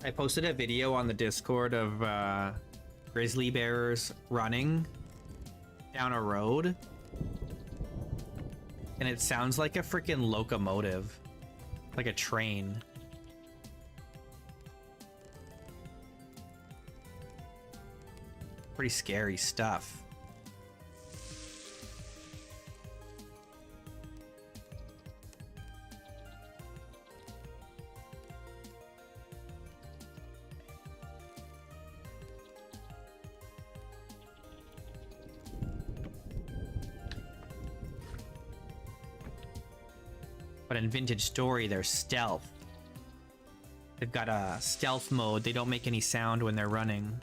I posted a video on the Discord of grizzly bears running down a road, and it sounds like a freaking locomotive, like a train. Pretty scary stuff. But in Vintage Story, they're stealth. They've got a stealth mode. They don't make any sound when they're running.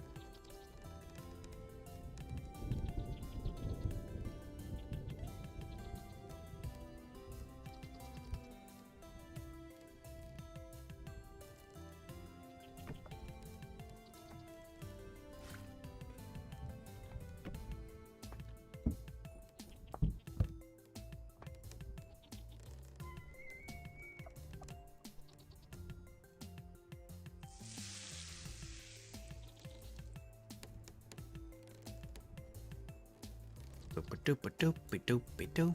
Boop-a-doop-a-doop-a-doop-a-doo.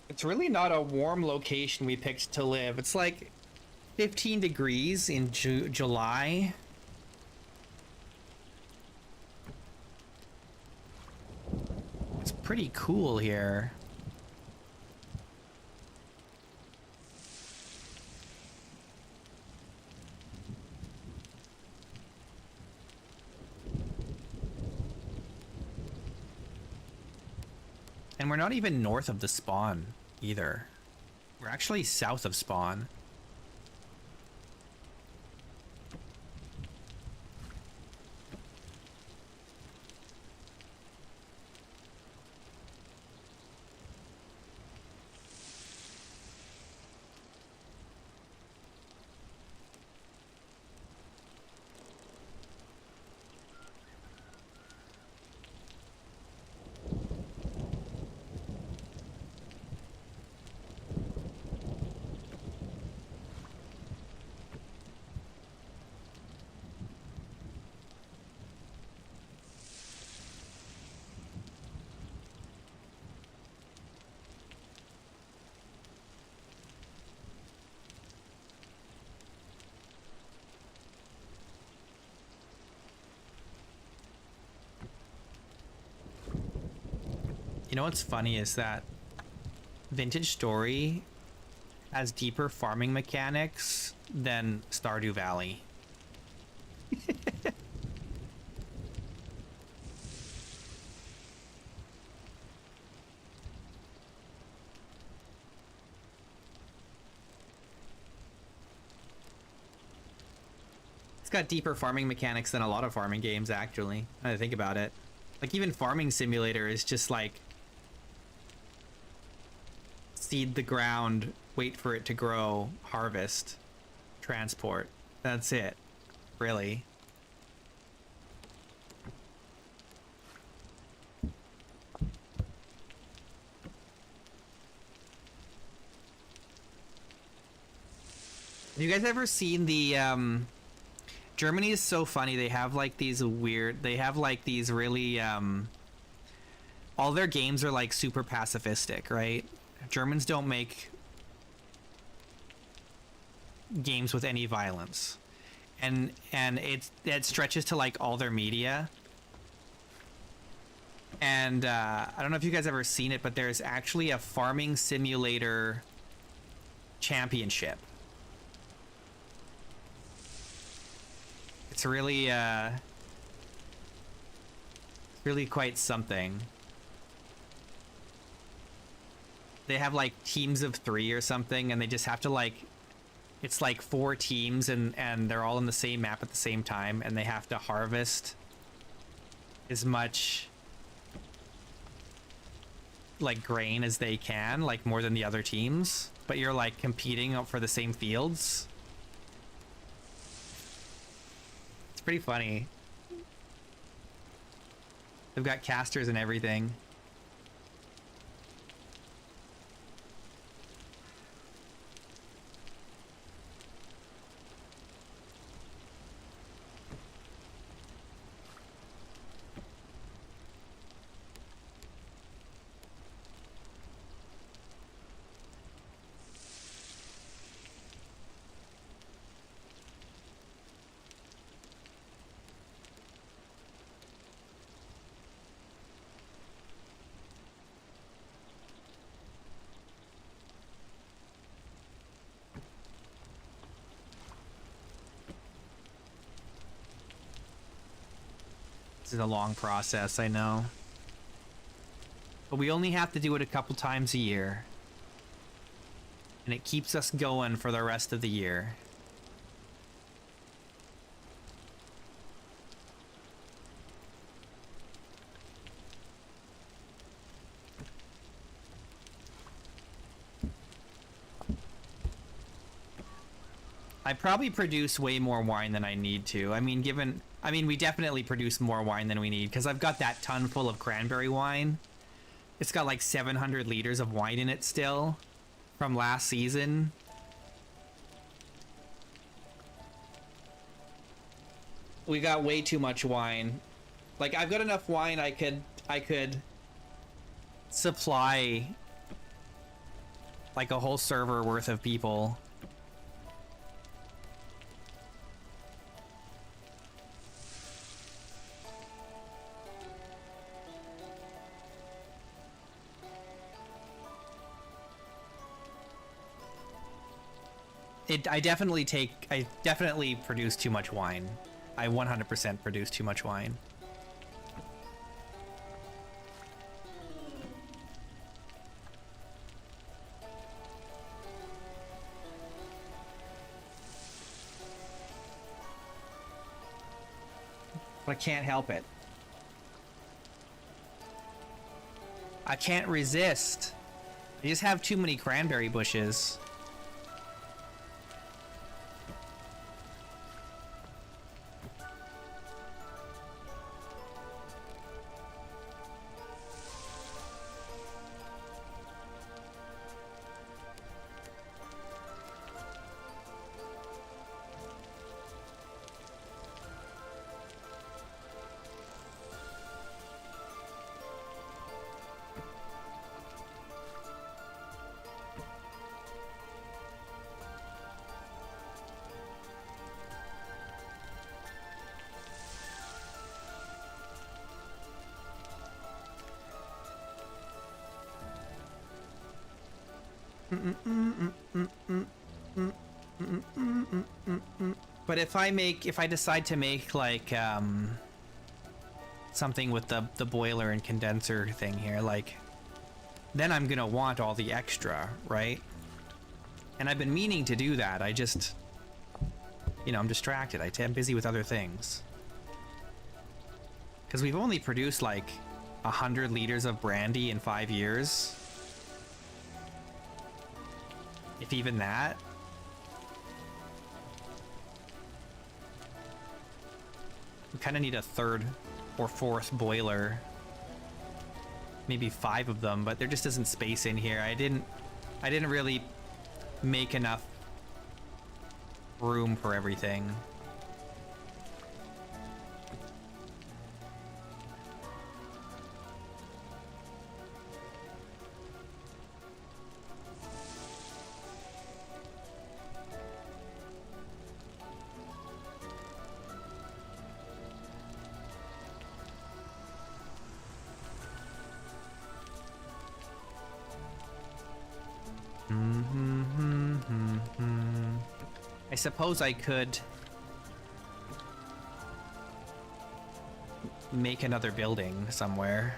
It's really not a warm location we picked to live. It's like 15 degrees in July. It's pretty cool here. And we're not even north of the spawn either. We're actually south of spawn. You know what's funny is that Vintage Story has deeper farming mechanics than Stardew Valley. It's got deeper farming mechanics than a lot of farming games, actually. Now that I think about it. Like, even Farming Simulator is just like seed the ground, wait for it to grow, harvest, transport. That's it, really. Have you guys ever seen the Germany is so funny. They have like these weird, they have like these really all their games are like super pacifistic, right? Germans don't make games with any violence, and it stretches to like all their media. And I don't know if you guys ever seen it, but there's actually a farming simulator championship. It's really quite something. They have like teams of 3 or something, and they just have to like it's like 4 teams and they're all in the same map at the same time, and they have to harvest as much like grain as they can, like more than the other teams, but you're like competing for the same fields. It's pretty funny. They've got casters and everything. This is a long process, I know. But we only have to do it a couple times a year. And it keeps us going for the rest of the year. I probably produce way more wine than I need to. I mean, we definitely produce more wine than we need, because I've got that ton full of cranberry wine. It's got like 700 liters of wine in it still from last season. We got way too much wine. Like, I've got enough wine I could supply like a whole server worth of people. I definitely produce too much wine. I 100% produce too much wine. But I can't help it. I can't resist. I just have too many cranberry bushes. But if I decide to make like something with the boiler and condenser thing here, like, then I'm gonna want all the extra, right? And I've been meaning to do that. I just, you know, I'm distracted. I'm busy with other things. Because we've only produced like 100 liters of brandy in 5 years. If even that. We kind of need a 3rd or 4th boiler. Maybe 5 of them, but there just isn't space in here. I didn't really make enough room for everything. I suppose I could make another building somewhere.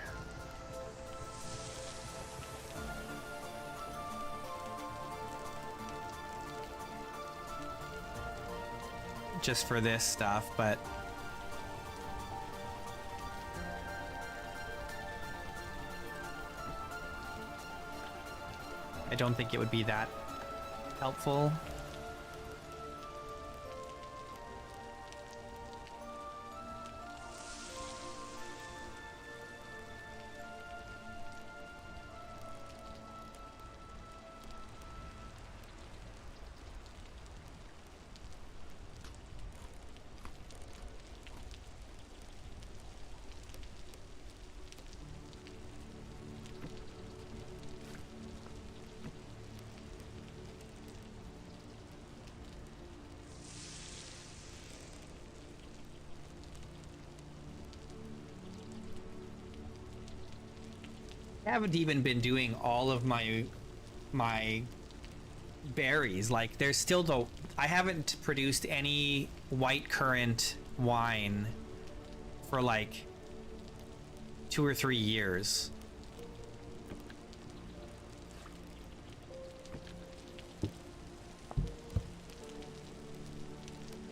just for this stuff, but I don't think it would be that helpful. I haven't even been doing all of my berries. Like, there's still I haven't produced any white currant wine for like 2 or 3 years.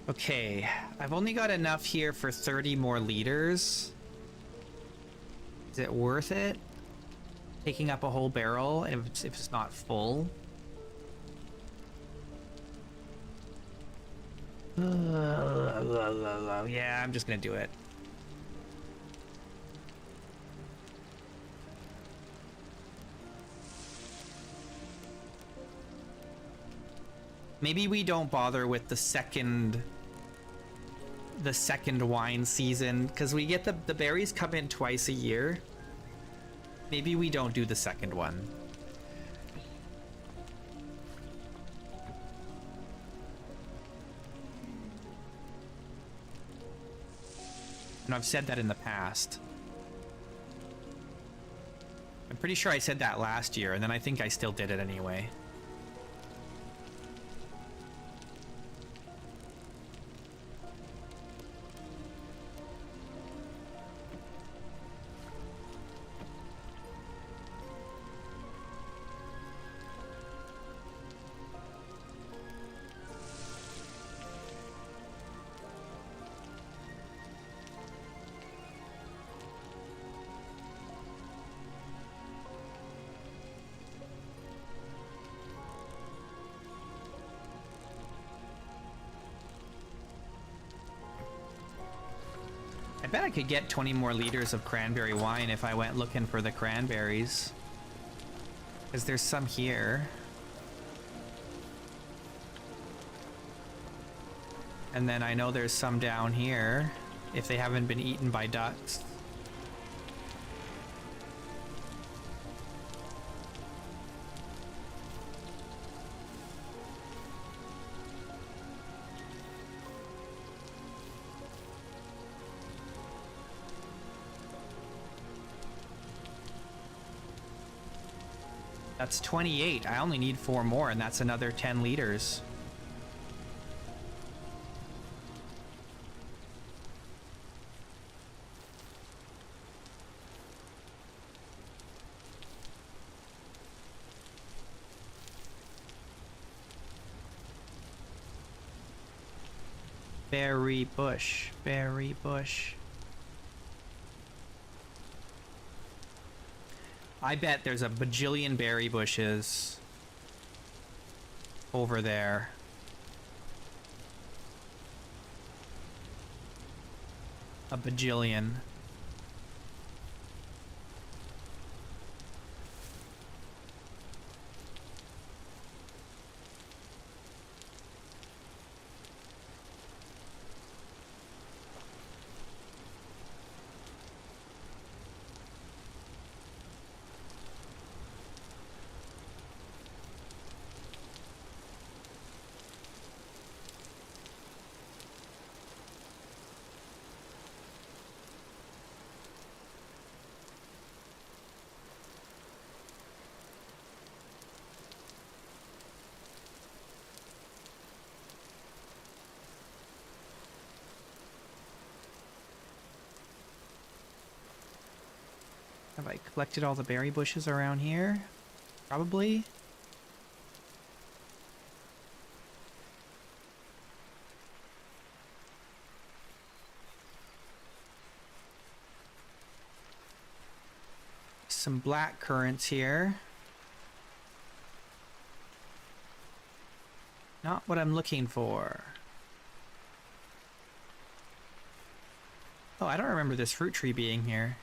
Okay, I've only got enough here for 30 more liters. Is it worth it? Taking up a whole barrel if it's not full. Yeah, I'm just gonna do it. Maybe we don't bother with the second wine season, because we get the berries come in twice a year. Maybe we don't do the second one. And I've said that in the past. I'm pretty sure I said that last year, and then I think I still did it anyway. I bet I could get 20 more liters of cranberry wine if I went looking for the cranberries. Because there's some here. And then I know there's some down here, if they haven't been eaten by ducks. That's 28. I only need 4 more, and that's another 10 liters. Berry bush, berry bush. I bet there's a bajillion berry bushes over there. A bajillion. Have I collected all the berry bushes around here? Probably. some black currants here. Not what I'm looking for. Oh, I don't remember this fruit tree being here.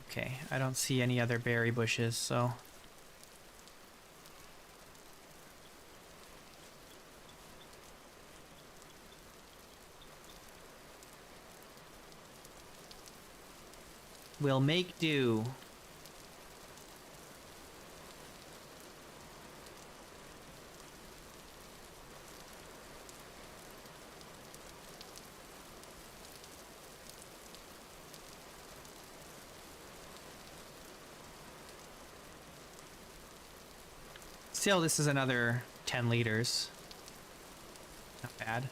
Okay, I don't see any other berry bushes, so... we'll make do. Still, this is another 10 liters. Not bad.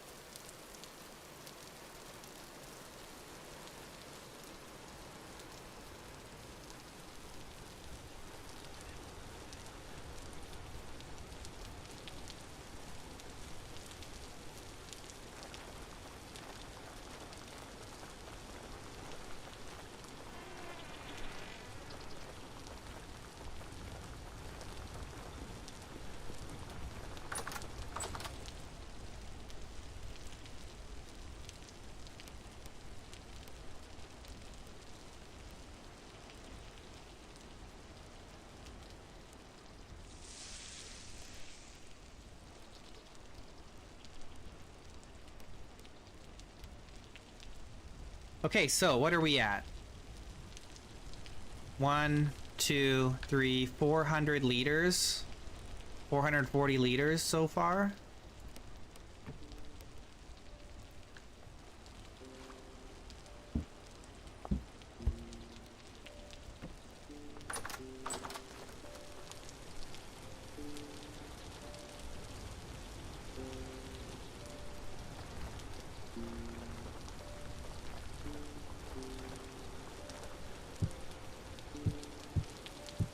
Okay, so what are we at? 1, 2, 3, 400 liters. 440 liters so far.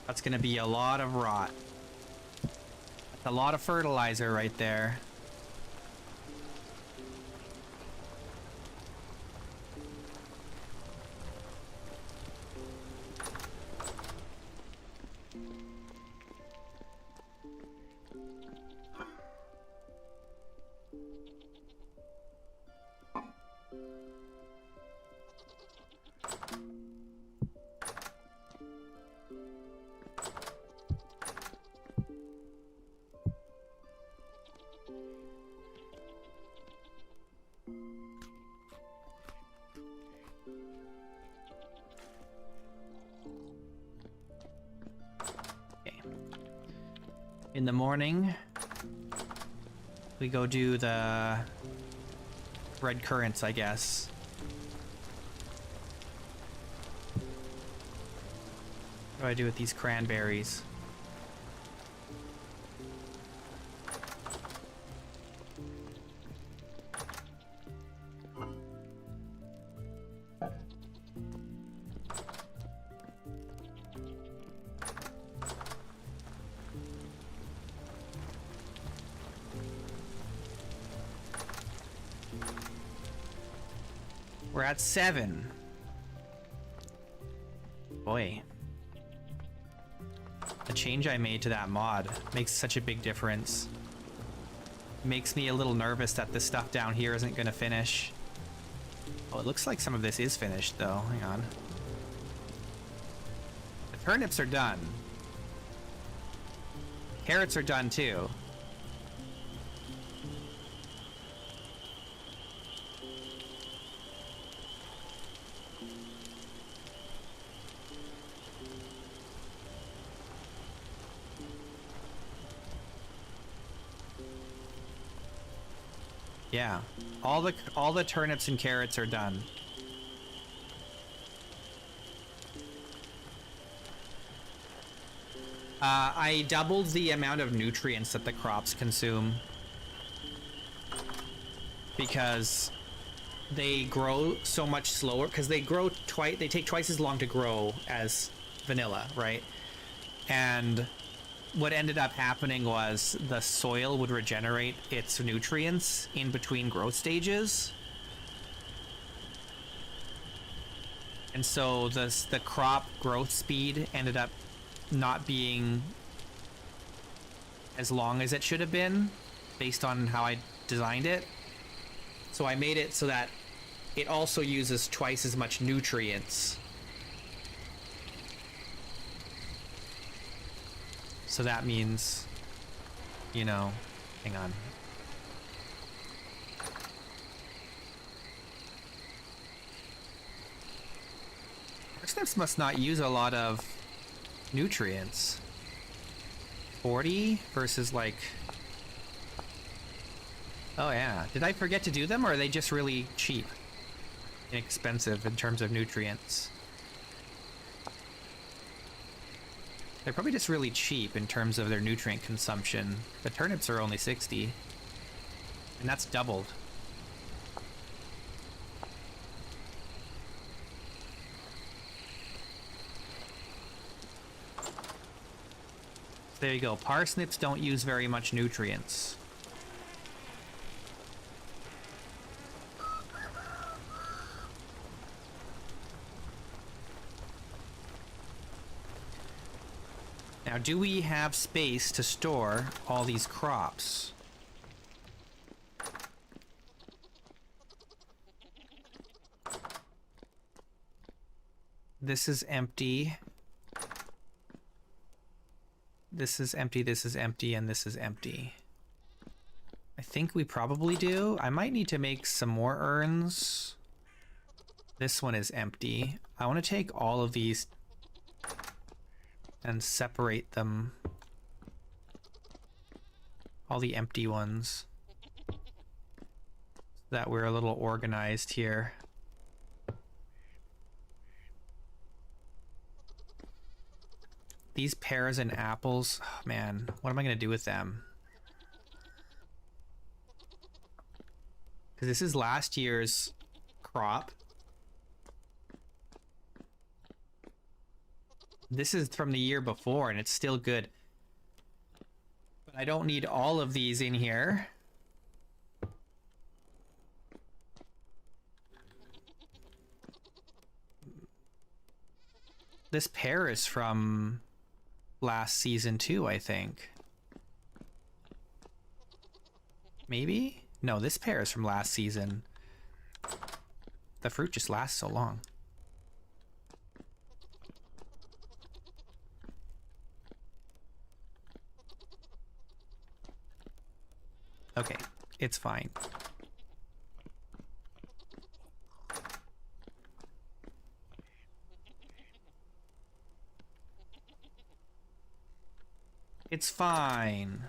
That's gonna be a lot of rot. That's a lot of fertilizer right there. In the morning, we go do the red currants, I guess. What do I do with these cranberries? We're at 7. Boy. The change I made to that mod makes such a big difference. Makes me a little nervous that this stuff down here isn't gonna finish. Oh, it looks like some of this is finished though. Hang on. The turnips are done. Carrots are done too. Yeah, all the turnips and carrots are done. I doubled the amount of nutrients that the crops consume because they grow so much slower. Because they grow they take twice as long to grow as vanilla, right? And what ended up happening was the soil would regenerate its nutrients in between growth stages. And so the crop growth speed ended up not being as long as it should have been based on how I designed it. So I made it so that it also uses twice as much nutrients. So that means, you know, hang on. Parsnips must not use a lot of nutrients. 40 versus like... Oh yeah. Did I forget to do them, or are they just really cheap? Inexpensive in terms of nutrients? They're probably just really cheap in terms of their nutrient consumption. The turnips are only 60. And that's doubled. There you go. Parsnips don't use very much nutrients. Now, do we have space to store all these crops? This is empty. This is empty, this is empty, and this is empty. I think we probably do. I might need to make some more urns. This one is empty. I want to take all of these and separate them. All the empty ones. So that we're a little organized here. These pears and apples, oh man, what am I gonna do with them? Because this is last year's crop. This is from the year before and it's still good. But I don't need all of these in here. This pear is from last season too, I think. Maybe? No, this pear is from last season. The fruit just lasts so long. Okay, it's fine. It's fine.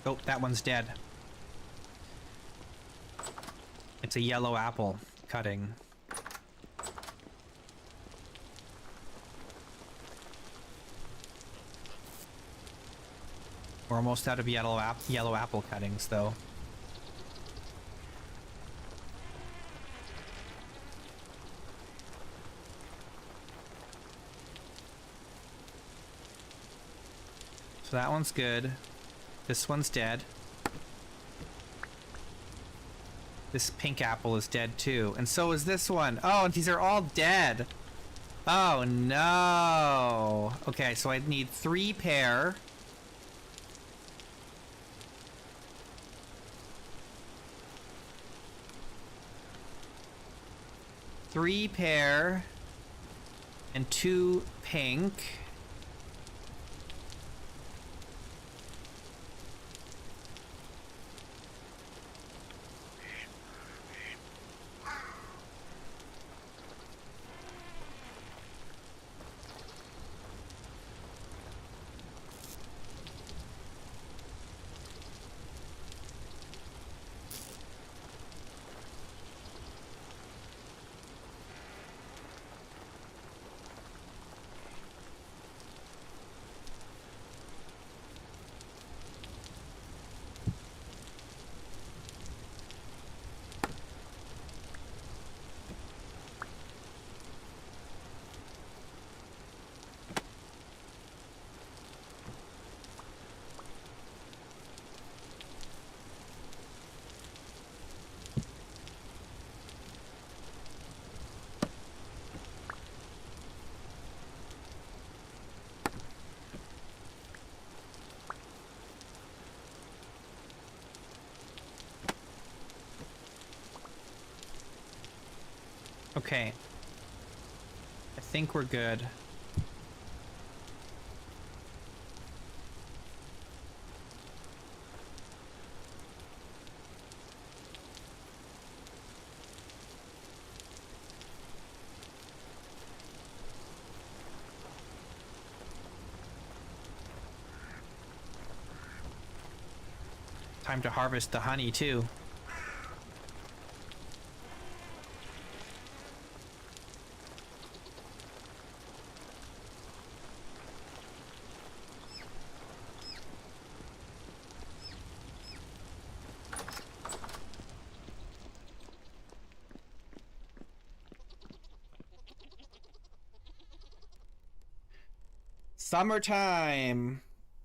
Oh, that one's dead. It's a yellow apple cutting. We're almost out of yellow apple cuttings, though. So that one's good. This one's dead. This pink apple is dead too. And so is this one. Oh, and these are all dead. Oh no. Okay, so I need 3 pear. Three pear and 2 pink. Okay. I think we're good. Time to harvest the honey too. Summertime.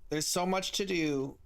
There's so much to do.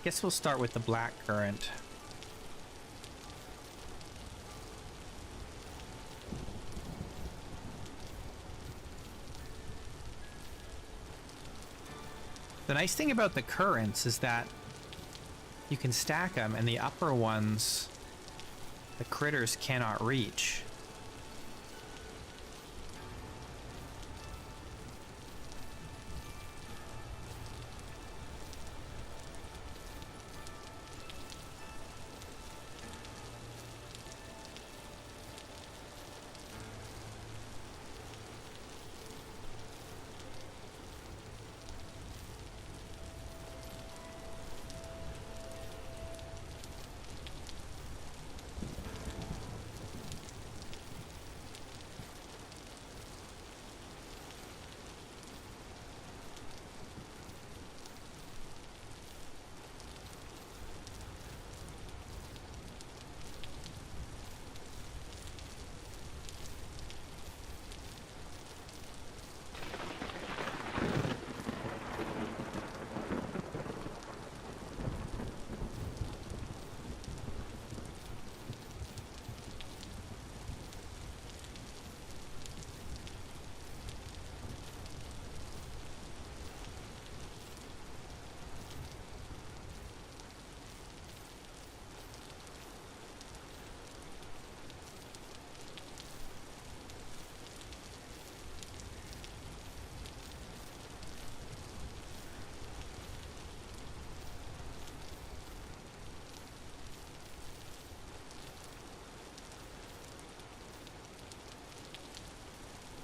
Guess we'll start with the black currant. The nice thing about the currants is that you can stack them, and the upper ones the critters cannot reach.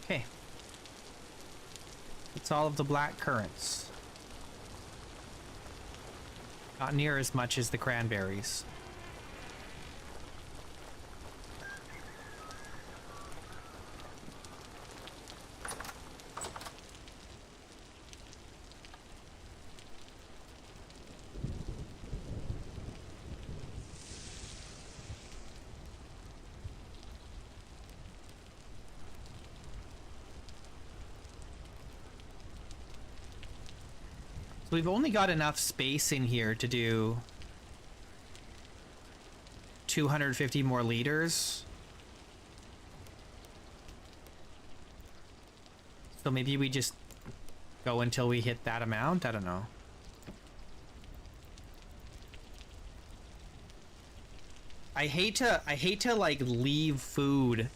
Okay. It's all of the black currants. Not near as much as the cranberries. So we've only got enough space in here to do 250 more liters. So maybe we just go until we hit that amount? I don't know. I hate to like leave food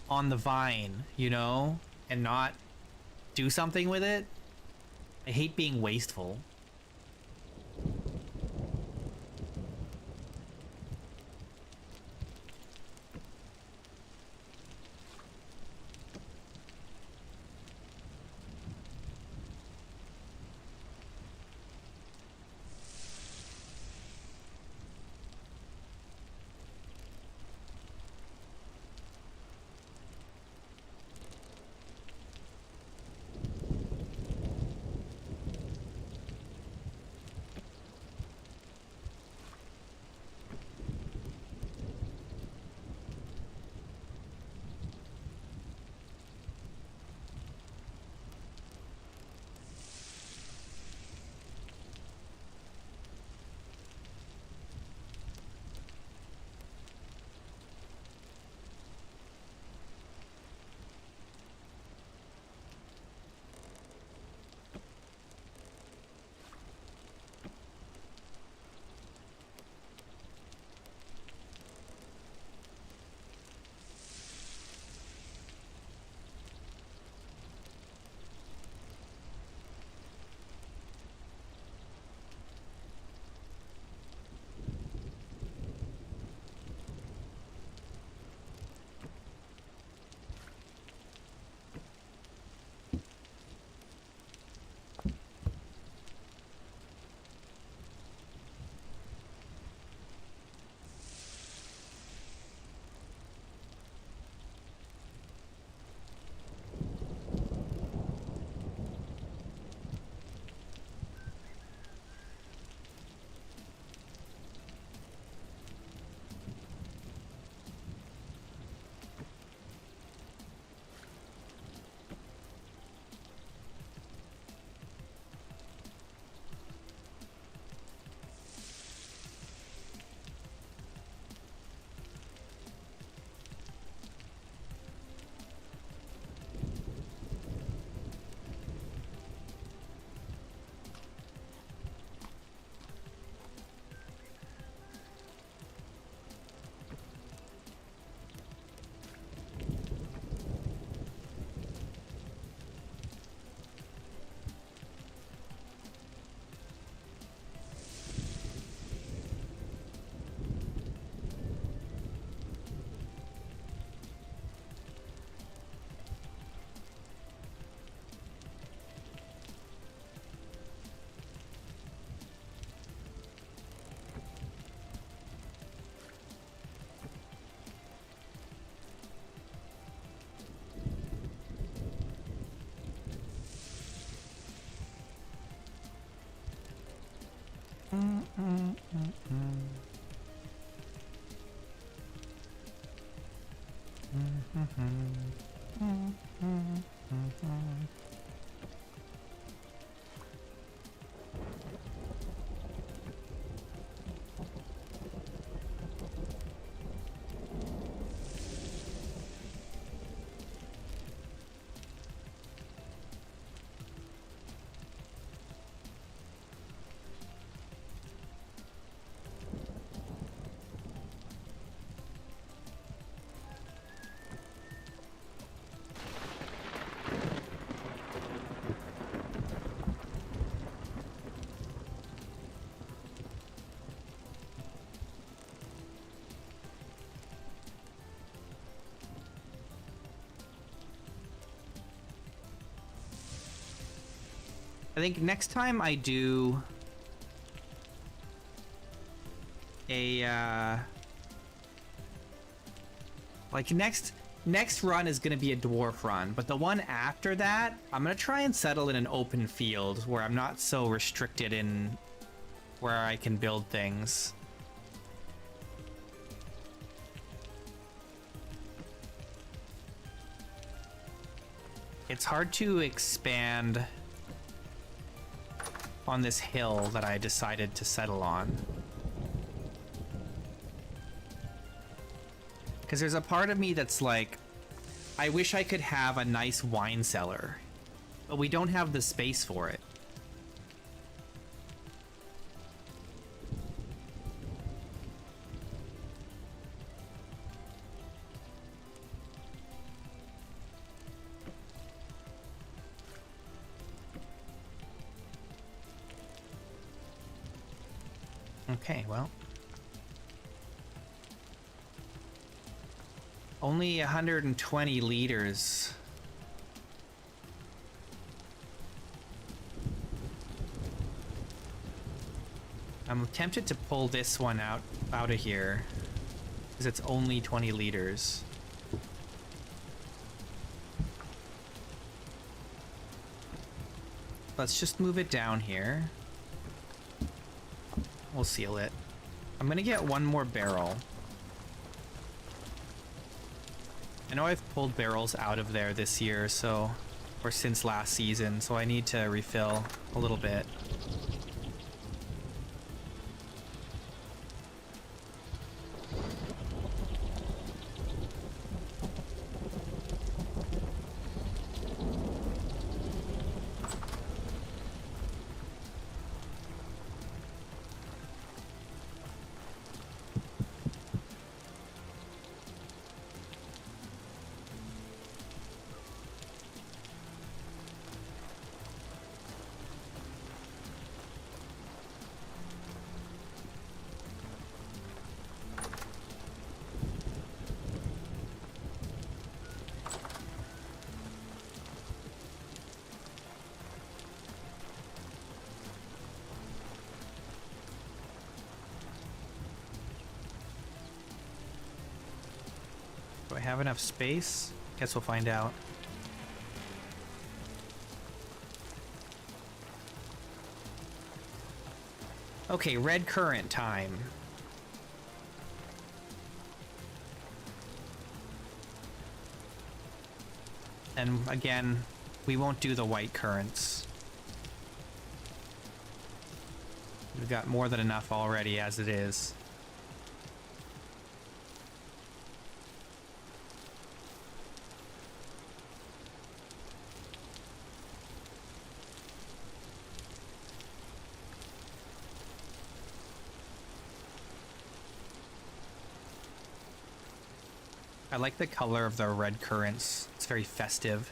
on the vine, you know, and not do something with it. I hate being wasteful. I think next time I do a like next run is gonna be a dwarf run, but the one after that I'm gonna try and settle in an open field where I'm not so restricted in where I can build things. It's hard to expand on this hill that I decided to settle on. Because there's a part of me that's like, I wish I could have a nice wine cellar, but we don't have the space for it. Okay, well. Only 120 liters. I'm tempted to pull this one out of here, because it's only 20 liters. Let's just move it down here. We'll seal it. I'm gonna get one more barrel. I know I've pulled barrels out of there this year, so, or since last season, so I need to refill a little bit. Do I have enough space? Guess we'll find out. Okay, red currant time. And again, we won't do the white currants. We've got more than enough already as it is. I like the color of the red currants. It's very festive.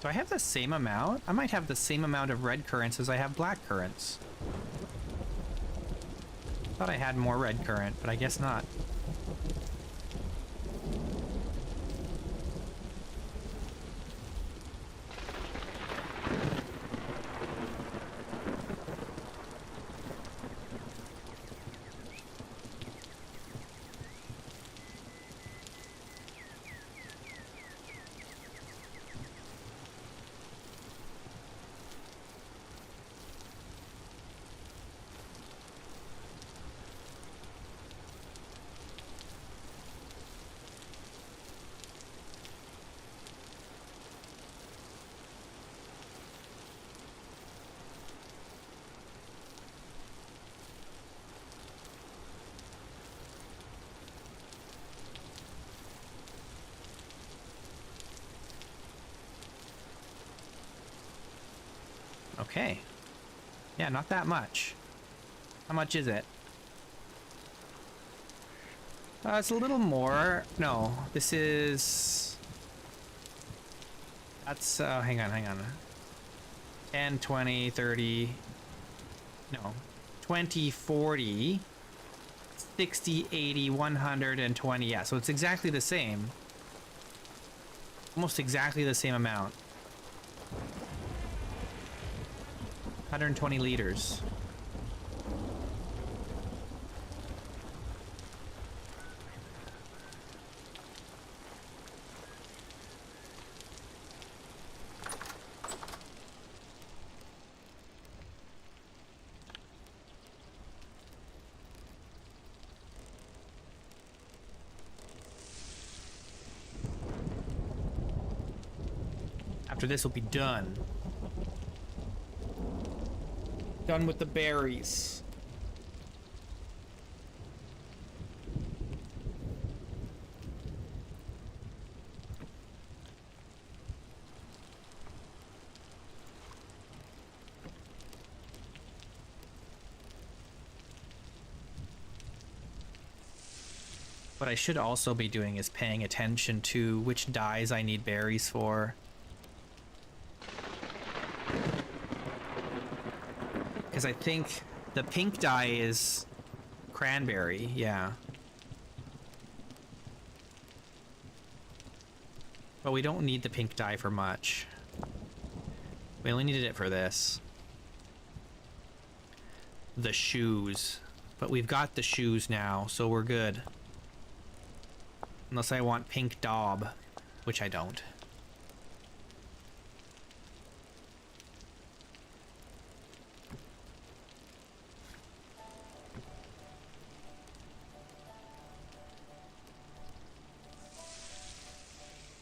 Do I have the same amount? I might have the same amount of red currants as I have black currants. Thought I had more red current, but I guess not. Okay. Yeah, not that much. How much is it? It's a little more. No, this is... That's, hang on. 10, 20, 30... No. 20, 40... 60, 80, 120. Yeah, so it's exactly the same. Almost exactly the same amount. 120 liters. After this, will be done. Done with the berries. What I should also be doing is paying attention to which dyes I need berries for. Because I think the pink dye is cranberry, yeah. But we don't need the pink dye for much. We only needed it for this. The shoes. But we've got the shoes now, so we're good. Unless I want pink daub, which I don't.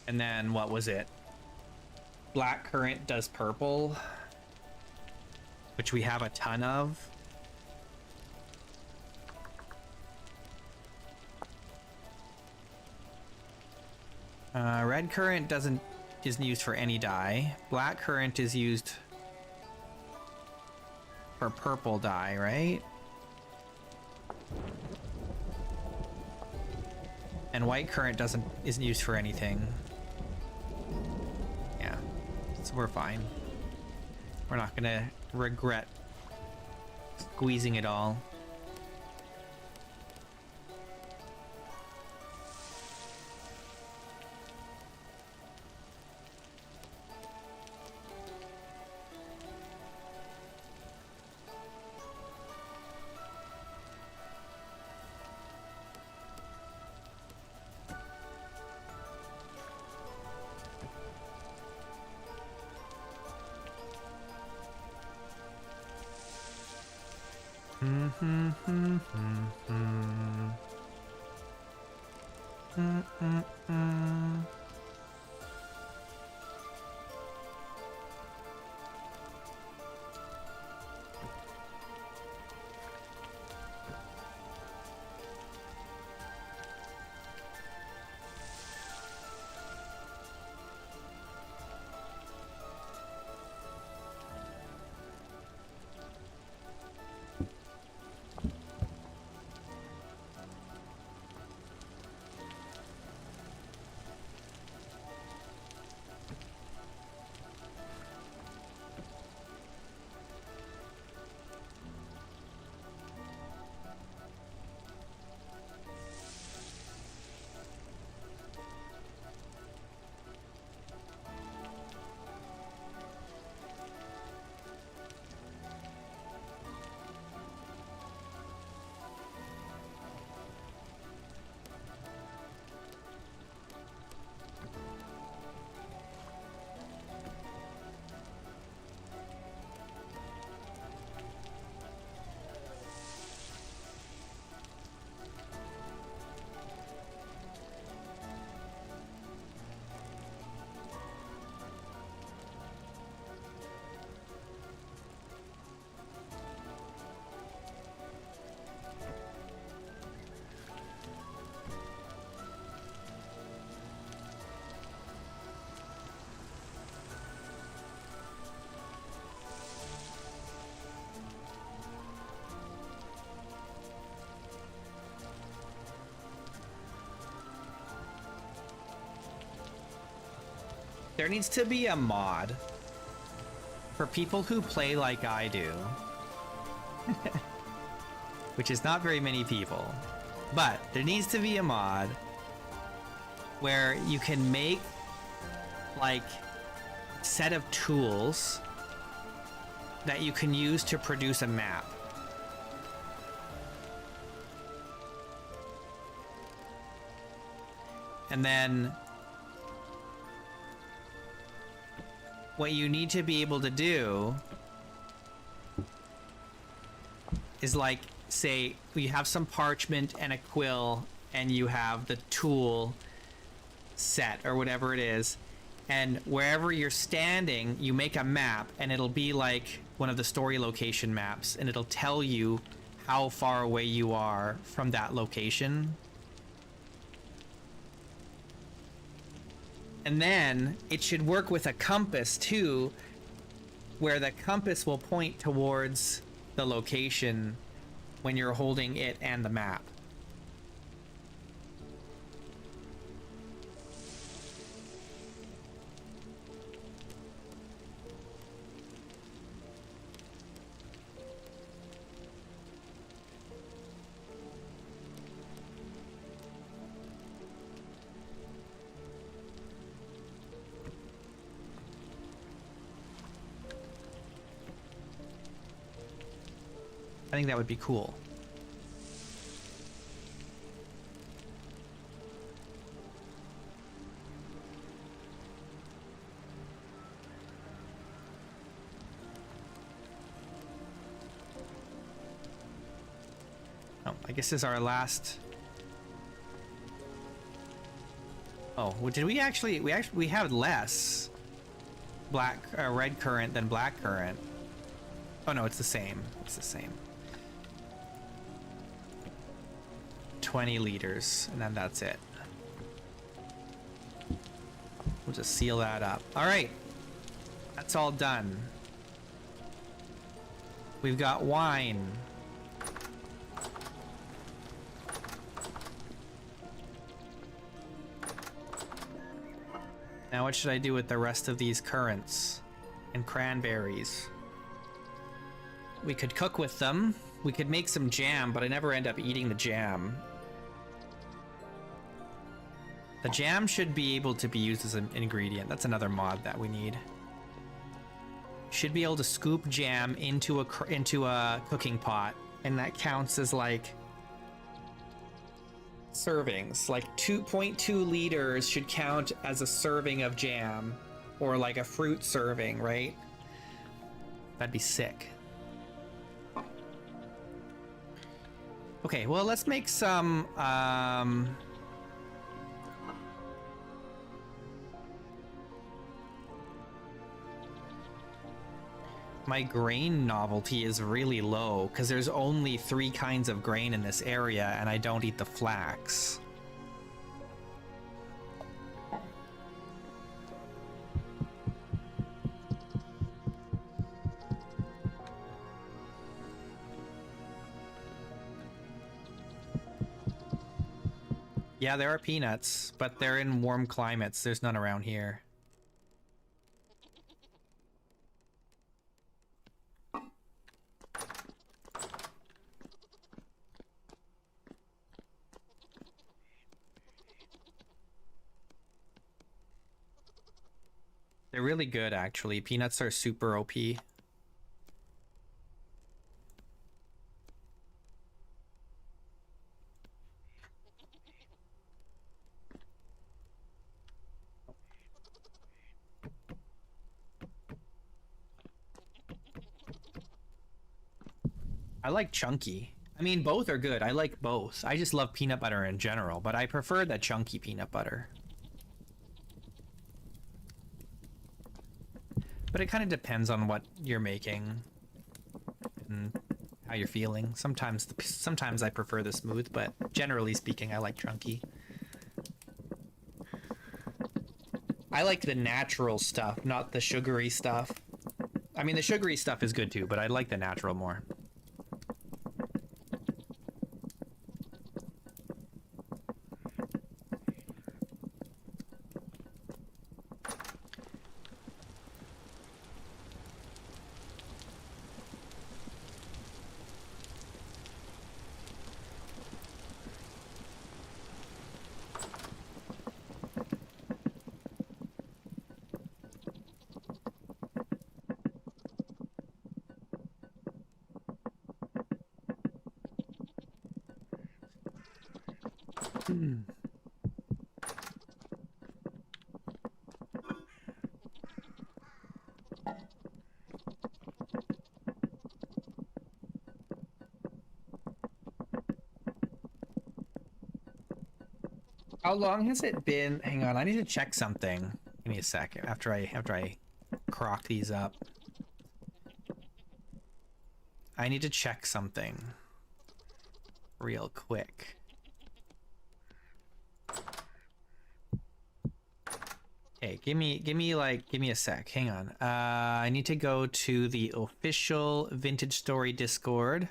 And then what was it? Black currant does purple, which we have a ton of. Red currant isn't used for any dye. Black currant is used for purple dye, right? And white currant isn't used for anything. Yeah, so we're fine. We're not gonna regret squeezing it all. There needs to be a mod for people who play like I do, which is not very many people, but there needs to be a mod where you can make like a set of tools that you can use to produce a map. And then what you need to be able to do is, like, say you have some parchment and a quill and you have the tool set or whatever it is, and wherever you're standing you make a map, and it'll be like one of the story location maps, and it'll tell you how far away you are from that location. And then it should work with a compass too, where the compass will point towards the location when you're holding it and the map. I think that would be cool. Oh, I guess this is our last. Oh, well, did we actually? We have less red current than black current. Oh no, it's the same. It's the same. 20 liters, and then that's it. We'll just seal that up. All right, that's all done. We've got wine. Now what should I do with the rest of these currants and cranberries? We could cook with them. We could make some jam, but I never end up eating the jam. The jam should be able to be used as an ingredient. That's another mod that we need. Should be able to scoop jam into a cooking pot, and that counts as like servings. Like 2.2 liters should count as a serving of jam, or like a fruit serving, right? That'd be sick. Okay, well, let's make some my grain novelty is really low because there's only 3 kinds of grain in this area, and I don't eat the flax. Yeah, there are peanuts, but they're in warm climates. There's none around here. They're really good, actually. Peanuts are super OP. I like chunky. I mean, both are good. I like both. I just love peanut butter in general, but I prefer the chunky peanut butter. But it kind of depends on what you're making and how you're feeling. Sometimes I prefer the smooth, but generally speaking, I like chunky. I like the natural stuff, not the sugary stuff. I mean, the sugary stuff is good too, but I like the natural more. How long has it been? Hang on, I need to check something. Give me a second after I crock these up. I need to check something real quick. Okay, give me a sec. Hang on. I need to go to the official Vintage Story Discord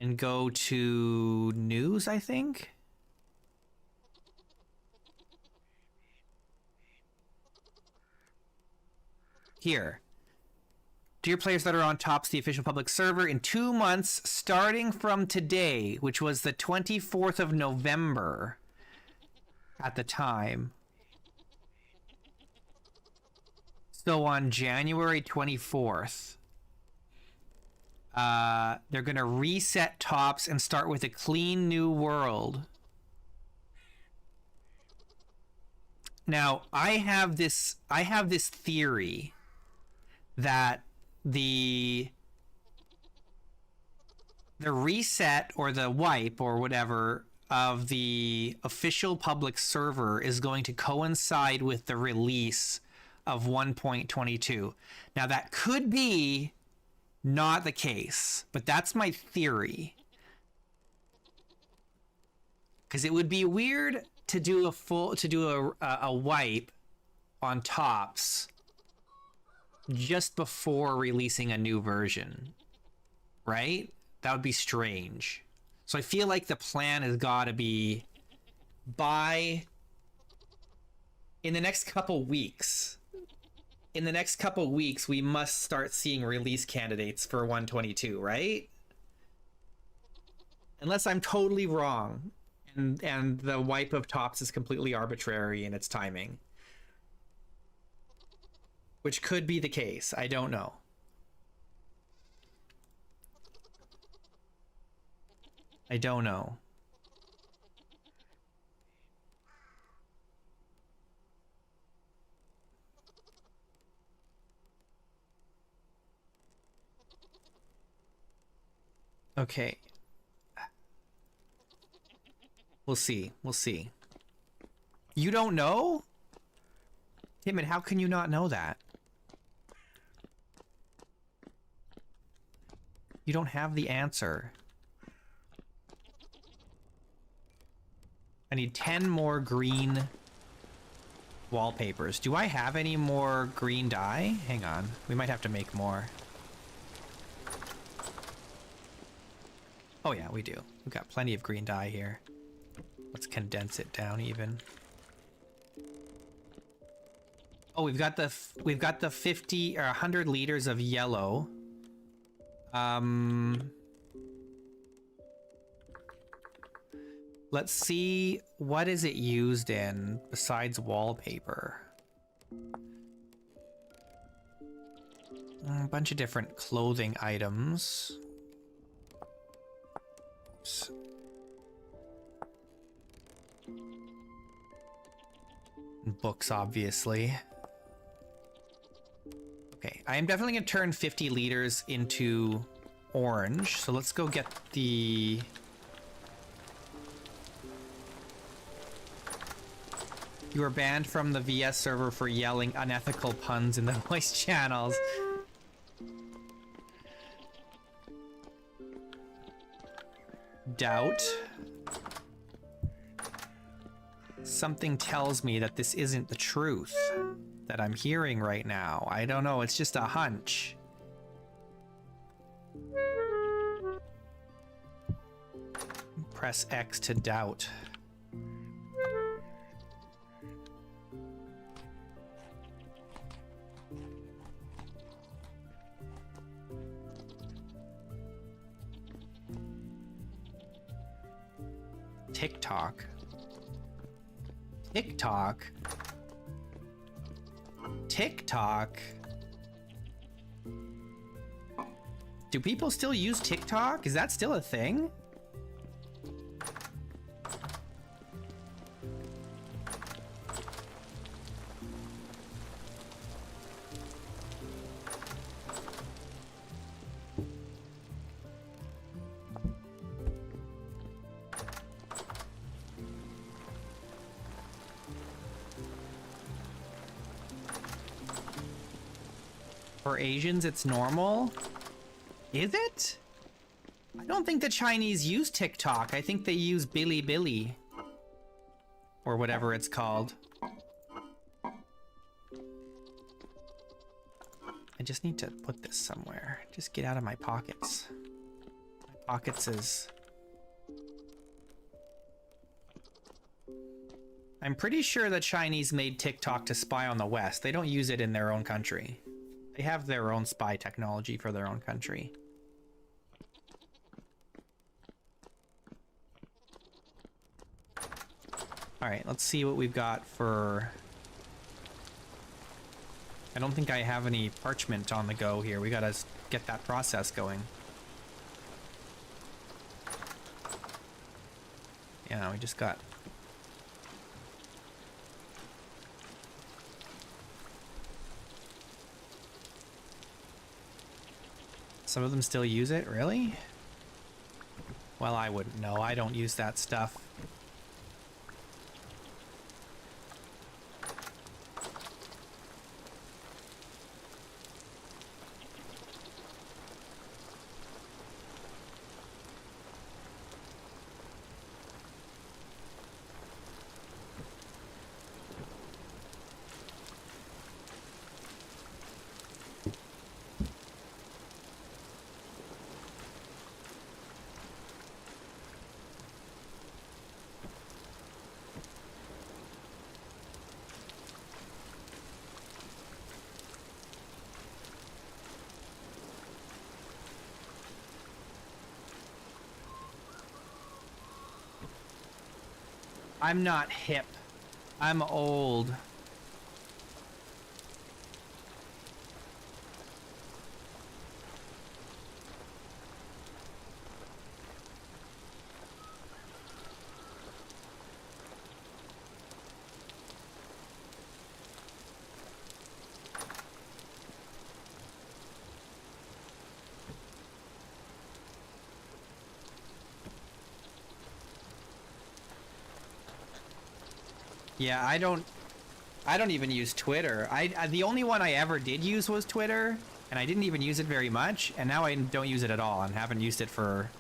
and go to news, I think. Here. Dear players that are on Tops, the official public server, in 2 months, starting from today, which was the 24th of November at the time. So on January 24th, they're going to reset Tops and start with a clean new world. Now, I have this theory that the reset or the wipe or whatever of the official public server is going to coincide with the release of 1.22. Now that could be not the case, but that's my theory. Because it would be weird to do a wipe on Tops just before releasing a new version, right? That would be strange. So I feel like the plan has got to be in the next couple weeks. In the next couple weeks, we must start seeing release candidates for 122, right? Unless I'm totally wrong, and the wipe of Tops is completely arbitrary in its timing. Which could be the case. I don't know. I don't know. Okay. We'll see. We'll see. You don't know? Timid, how can you not know that? You don't have the answer. I need 10 more green wallpapers. Do I have any more green dye? Hang on. We might have to make more. Oh yeah, we do. We've got plenty of green dye here. Let's condense it down even. Oh, we've got the 50 or 100 liters of yellow. Let's see, what is it used in besides wallpaper? A bunch of different clothing items. Books, obviously. Okay, I am definitely gonna turn 50 liters into orange, so let's go get the... You were banned from the VS server for yelling unethical puns in the voice channels. Doubt. Something tells me that this isn't the truth that I'm hearing right now. I don't know, it's just a hunch. Press X to doubt. TikTok. TikTok. TikTok. Do people still use TikTok? Is that still a thing? For Asians, it's normal. Is it? I don't think the Chinese use TikTok. I think they use Bilibili. Or whatever it's called. I just need to put this somewhere. Just get out of my pockets. My pockets is... I'm pretty sure the Chinese made TikTok to spy on the West. They don't use it in their own country. They have their own spy technology for their own country. Alright, let's see what we've got for... I don't think I have any parchment on the go here. We gotta get that process going. Yeah, we just got... Some of them still use it? Really? Well, I wouldn't know. I don't use that stuff. I'm not hip. I'm old. Yeah, I don't even use Twitter. The only one I ever did use was Twitter, and I didn't even use it very much, and now I don't use it at all and haven't used it for...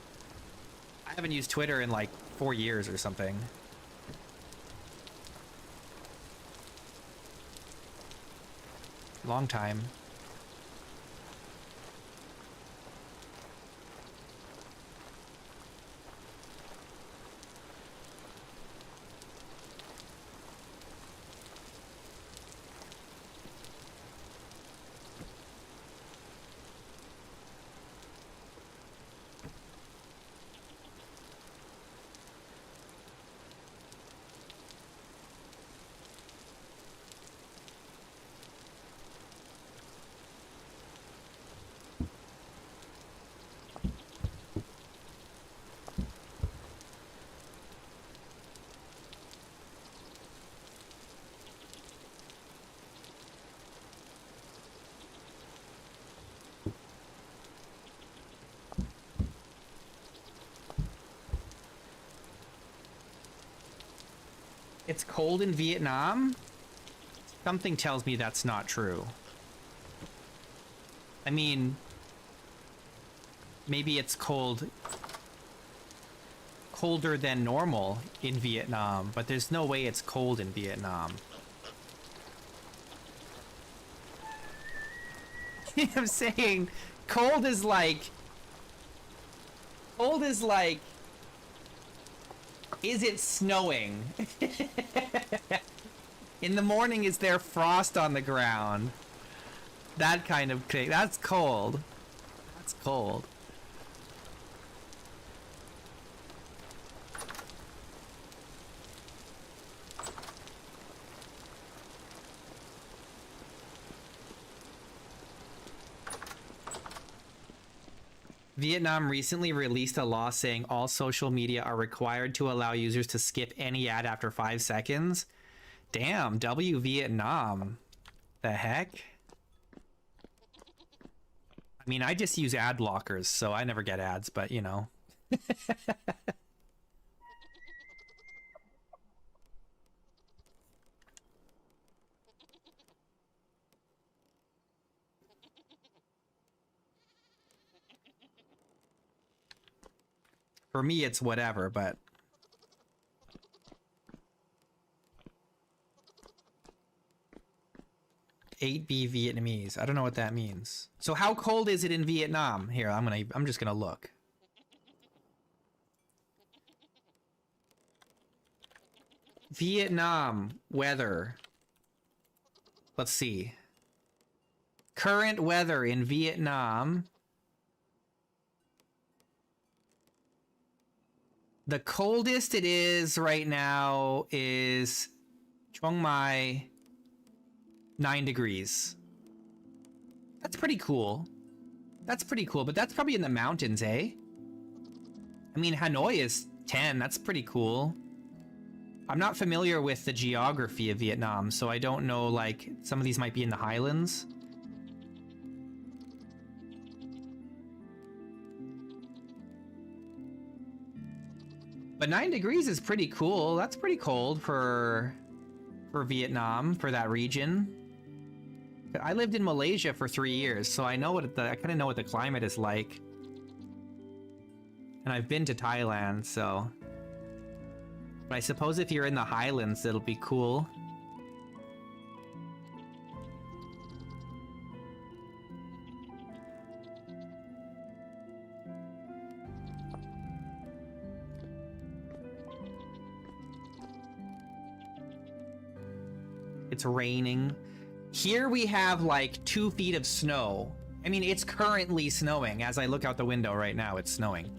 I haven't used Twitter in like 4 years or something. Long time. It's cold in Vietnam? Something tells me that's not true. I mean, maybe it's colder than normal in Vietnam, but there's no way it's cold in Vietnam. I'm saying cold is like, is it snowing? In the morning, is there frost on the ground? That kind of thing. That's cold. That's cold. Vietnam recently released a law saying all social media are required to allow users to skip any ad after 5 seconds. Damn, W Vietnam. The heck? I mean, I just use ad blockers, so I never get ads, but you know. For me, it's whatever, but... $8B Vietnamese. I don't know what that means. So how cold is it in Vietnam? Here, I'm just gonna look. Vietnam weather. Let's see. Current weather in Vietnam. The coldest it is right now is Chiang Mai, 9 degrees. That's pretty cool. That's pretty cool, but that's probably in the mountains, eh? I mean, Hanoi is 10. That's pretty cool. I'm not familiar with the geography of Vietnam, so I don't know, like, some of these might be in the highlands. But 9 degrees is pretty cool. That's pretty cold for Vietnam, for that region. I lived in Malaysia for 3 years, so I know what I kind of know what the climate is like. And I've been to Thailand, so... But I suppose if you're in the highlands, it'll be cool. It's raining. Here we have like 2 feet of snow. I mean, it's currently snowing. As I look out the window right now, it's snowing.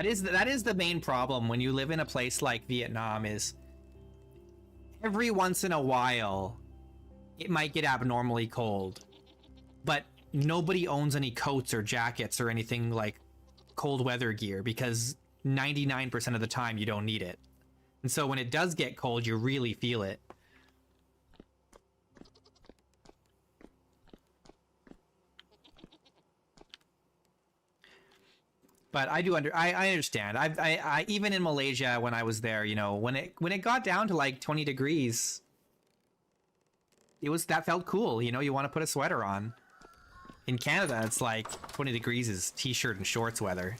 That is the main problem when you live in a place like Vietnam is every once in a while it might get abnormally cold, but nobody owns any coats or jackets or anything like cold weather gear because 99% of the time you don't need it. And so when it does get cold, you really feel it. But I do I understand. I even in Malaysia when I was there, you know, when it got down to like 20 degrees, that felt cool. You know, you want to put a sweater on. In Canada, it's like 20 degrees is t-shirt and shorts weather.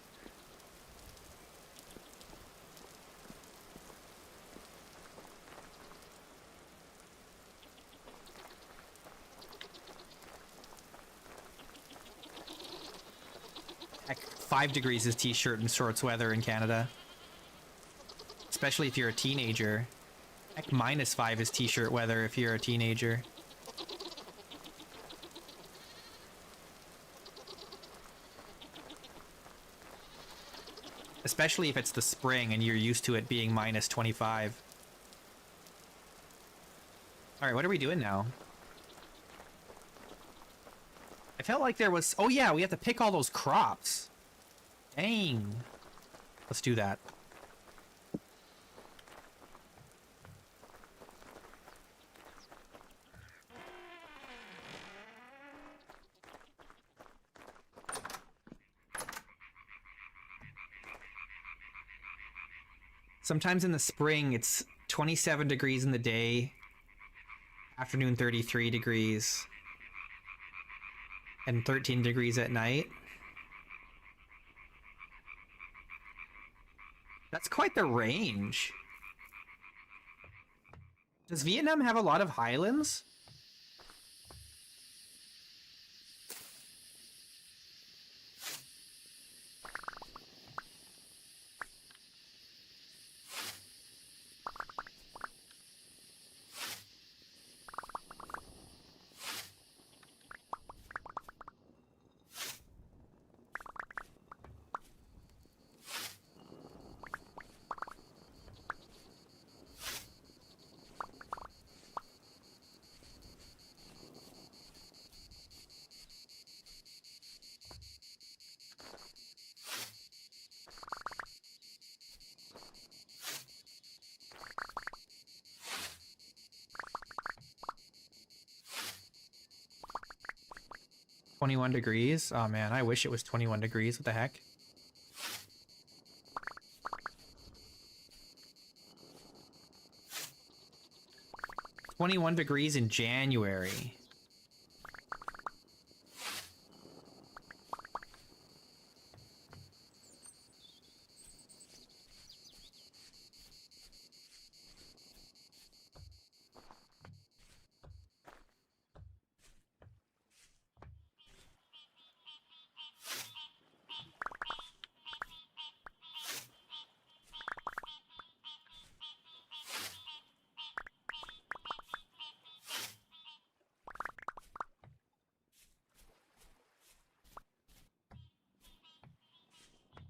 Heck, 5 degrees is t-shirt and shorts weather in Canada. Especially if you're a teenager. Heck, -5 is t-shirt weather if you're a teenager. Especially if it's the spring and you're used to it being -25. Alright, what are we doing now? I felt like there was... Oh yeah, we have to pick all those crops. Dang. Let's do that. Sometimes in the spring, it's 27 degrees in the day, afternoon 33 degrees, and 13 degrees at night. That's quite the range. Does Vietnam have a lot of highlands? 21 degrees? Oh man, I wish it was 21 degrees. What the heck? $21 degrees in January.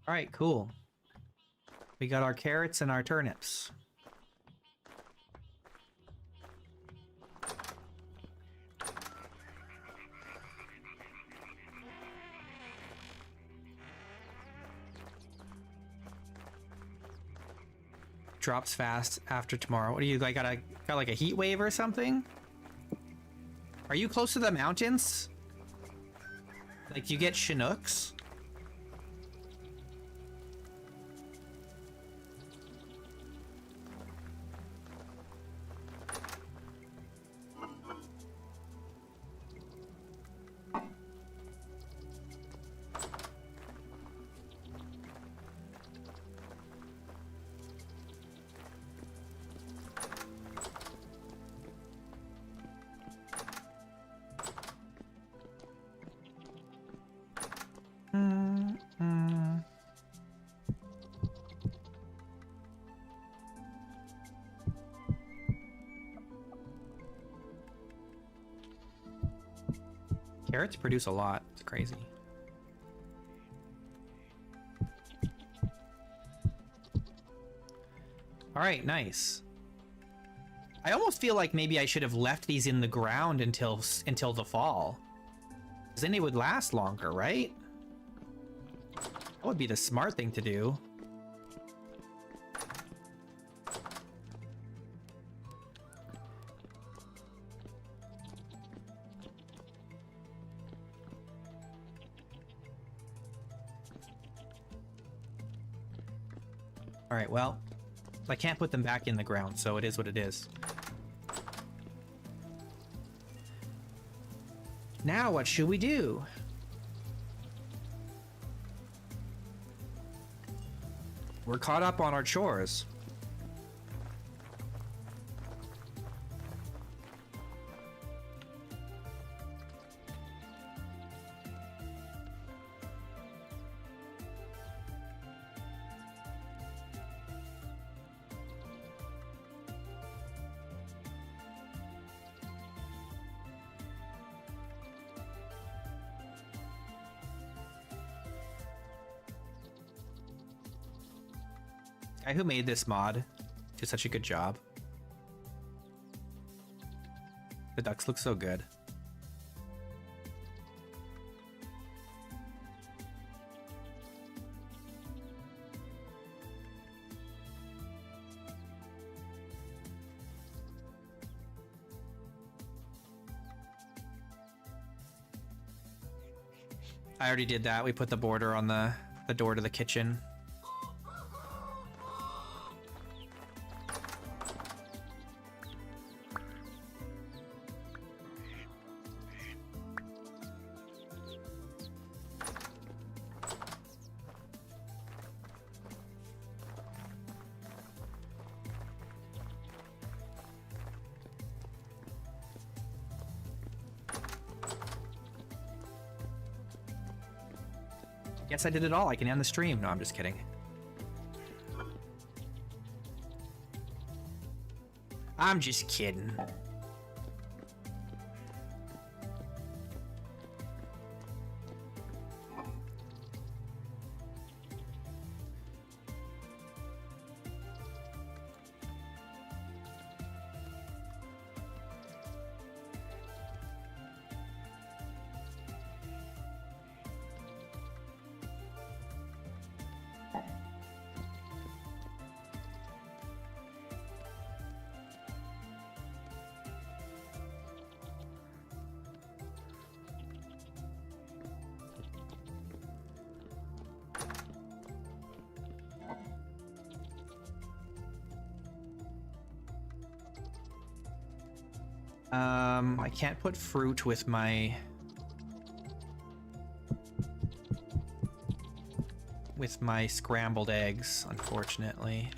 All right, cool. We got our carrots and our turnips. Drops fast after tomorrow. What do you like? Got like a heat wave or something? Are you close to the mountains? Like you get Chinooks? Carrots produce a lot. It's crazy. All right, nice. I almost feel like maybe I should have left these in the ground until the fall. Because then they would last longer, right? That would be the smart thing to do. All right, well, I can't put them back in the ground, so it is what it is. Now what should we do? We're caught up on our chores. Guy who made this mod did such a good job. The ducks look so good. I already did that. We put the border on the door to the kitchen. Guess I did it all. I can end the stream. No, I'm just kidding. I'm just kidding. I can't put fruit with my scrambled eggs, unfortunately.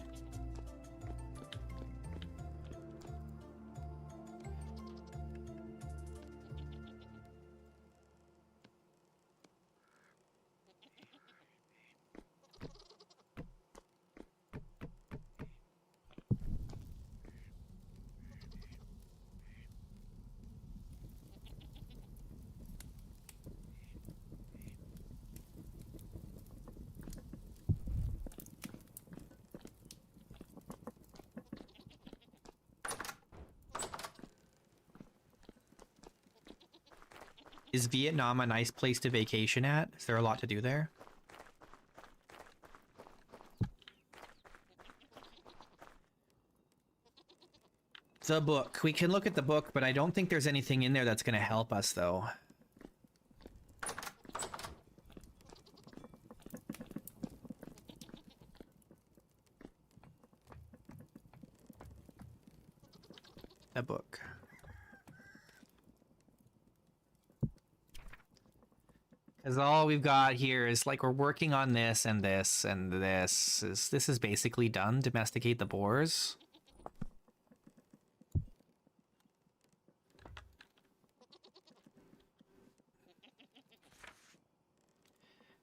Is Vietnam a nice place to vacation at? Is there a lot to do there? The book. We can look at the book, but I don't think there's anything in there that's going to help us, though. The book. Because all we've got here is like we're working on this and this and this. This is basically done. Domesticate the boars.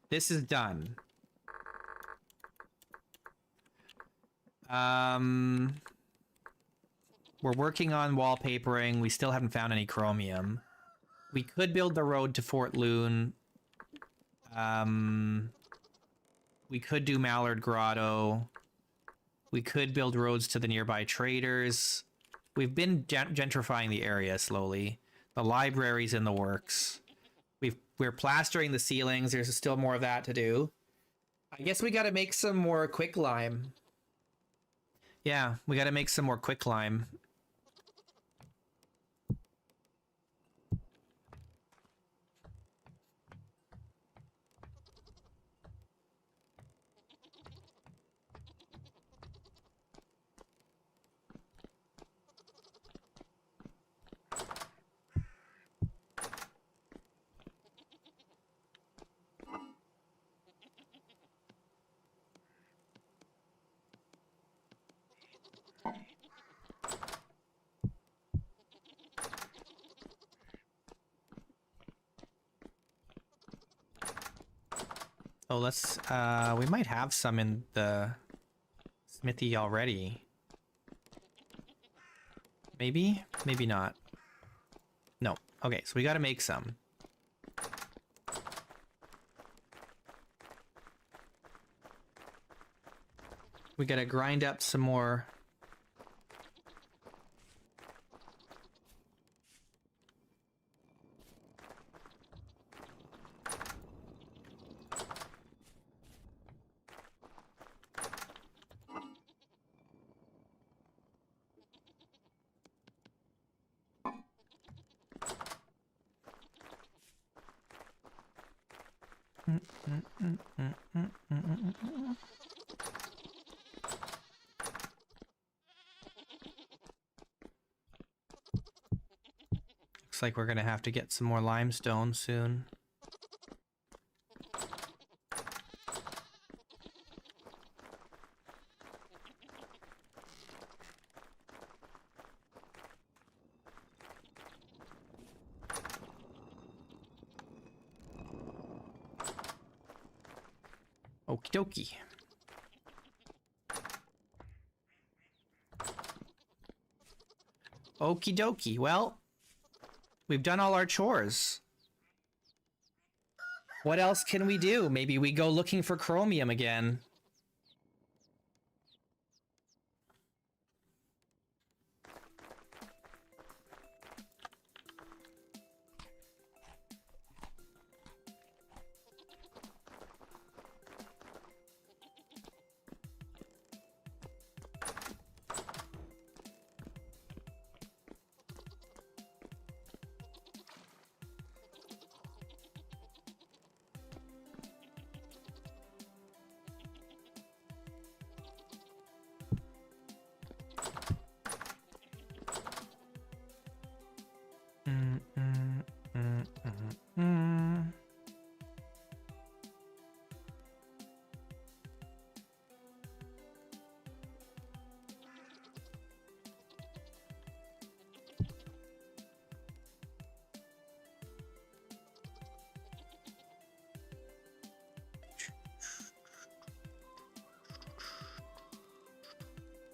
This is done. We're working on wallpapering. We still haven't found any chromium. We could build the road to Fort Loon. We could do Mallard Grotto. We could build roads to the nearby traders. We've been gentrifying the area slowly. The library's in the works. We're plastering the ceilings. There's still more of that to do. I guess we gotta make some more quicklime. Yeah, we gotta make some more quicklime. Oh, let's, we might have some in the smithy already. Maybe? Maybe not. No. Okay, so we gotta make some. We gotta grind up some more. Looks like we're gonna have to get some more limestone soon. Okie dokie. Okie dokie. Well, we've done all our chores. What else can we do? Maybe we go looking for chromium again.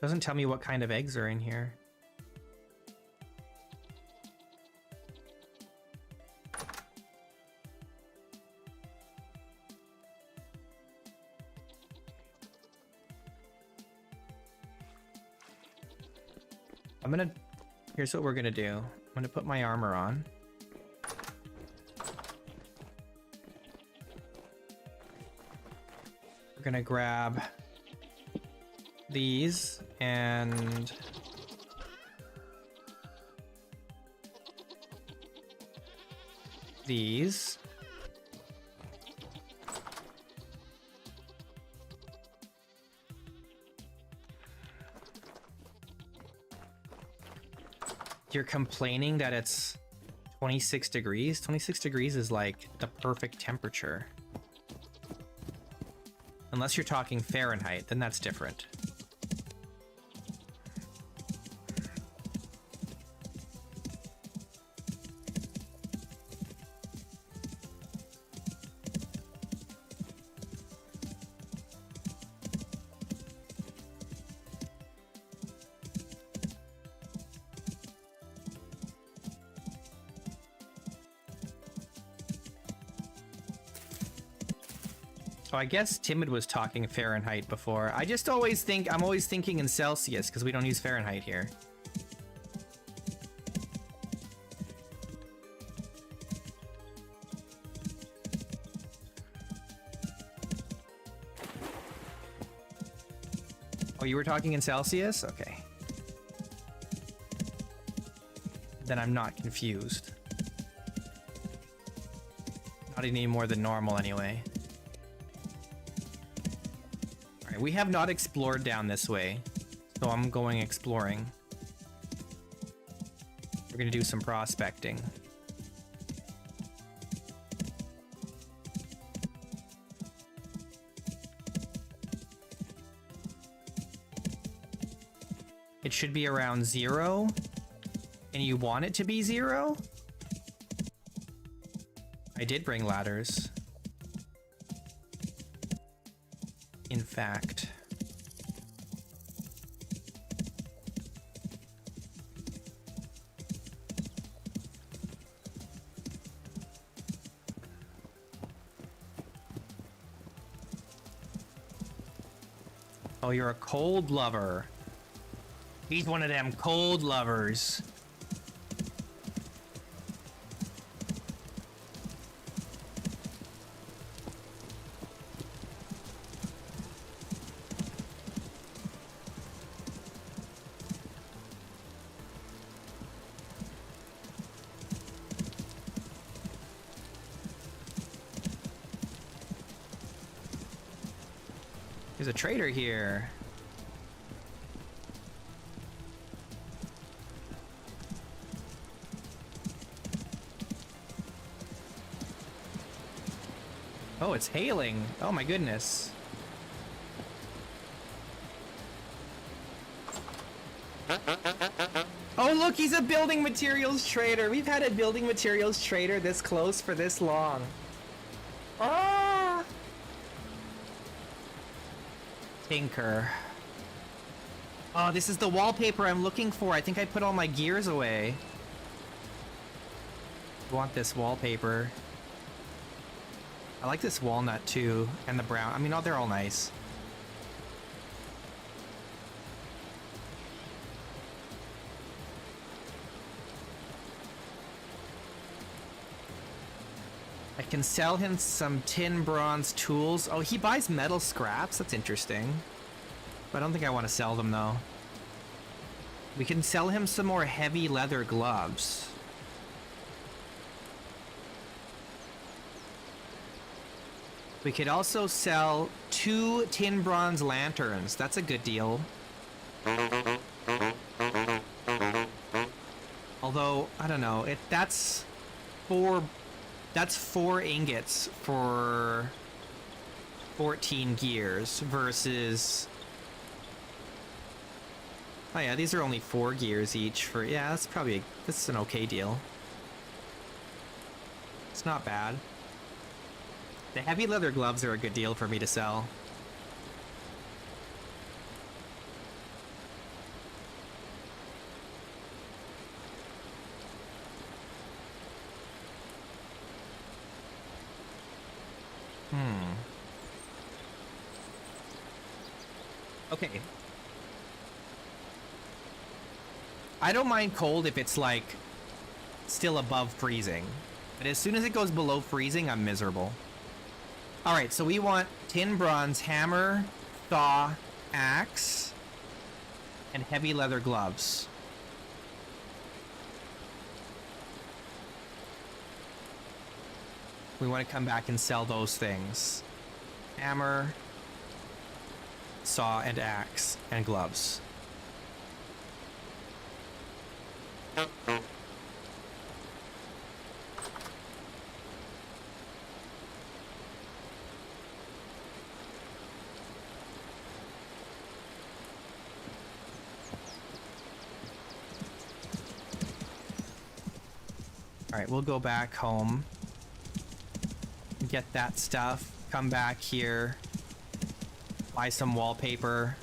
Doesn't tell me what kind of eggs are in here. Here's what we're gonna do. I'm gonna put my armor on. We're gonna grab these and these. You're complaining that it's 26 degrees? 26 degrees is like the perfect temperature. Unless you're talking Fahrenheit, then that's different. So I guess Timid was talking Fahrenheit before. I'm always thinking in Celsius because we don't use Fahrenheit here. Oh, you were talking in Celsius? Okay. Then I'm not confused. Not any more than normal anyway. We have not explored down this way, so I'm going exploring. We're gonna do some prospecting. It should be around 0, and you want it to be 0? I did bring ladders. In fact. Oh, you're a cold lover. He's one of them cold lovers. There's a trader here. Oh, it's hailing. Oh my goodness. Oh look, he's a building materials trader. We've had a building materials trader this close for this long. Ah! Tinker. Oh, this is the wallpaper I'm looking for. I think I put all my gears away. I want this wallpaper. I like this walnut too, and the brown. I mean, oh, they're all nice. I can sell him some tin bronze tools. Oh, he buys metal scraps? That's interesting. But I don't think I want to sell them though. We can sell him some more heavy leather gloves. We could also sell 2 tin bronze lanterns. That's a good deal. Although, I don't know. That's 4 ingots for 14 gears versus... Oh yeah, these are only 4 gears each for... Yeah, that's an okay deal. It's not bad. The heavy leather gloves are a good deal for me to sell. Okay. I don't mind cold if it's like still above freezing. But as soon as it goes below freezing, I'm miserable. Alright, so we want tin, bronze, hammer, saw, axe, and heavy leather gloves. We want to come back and sell those things. Hammer, saw, and axe, and gloves. Alright, we'll go back home. Get that stuff. Come back here. Buy some wallpaper.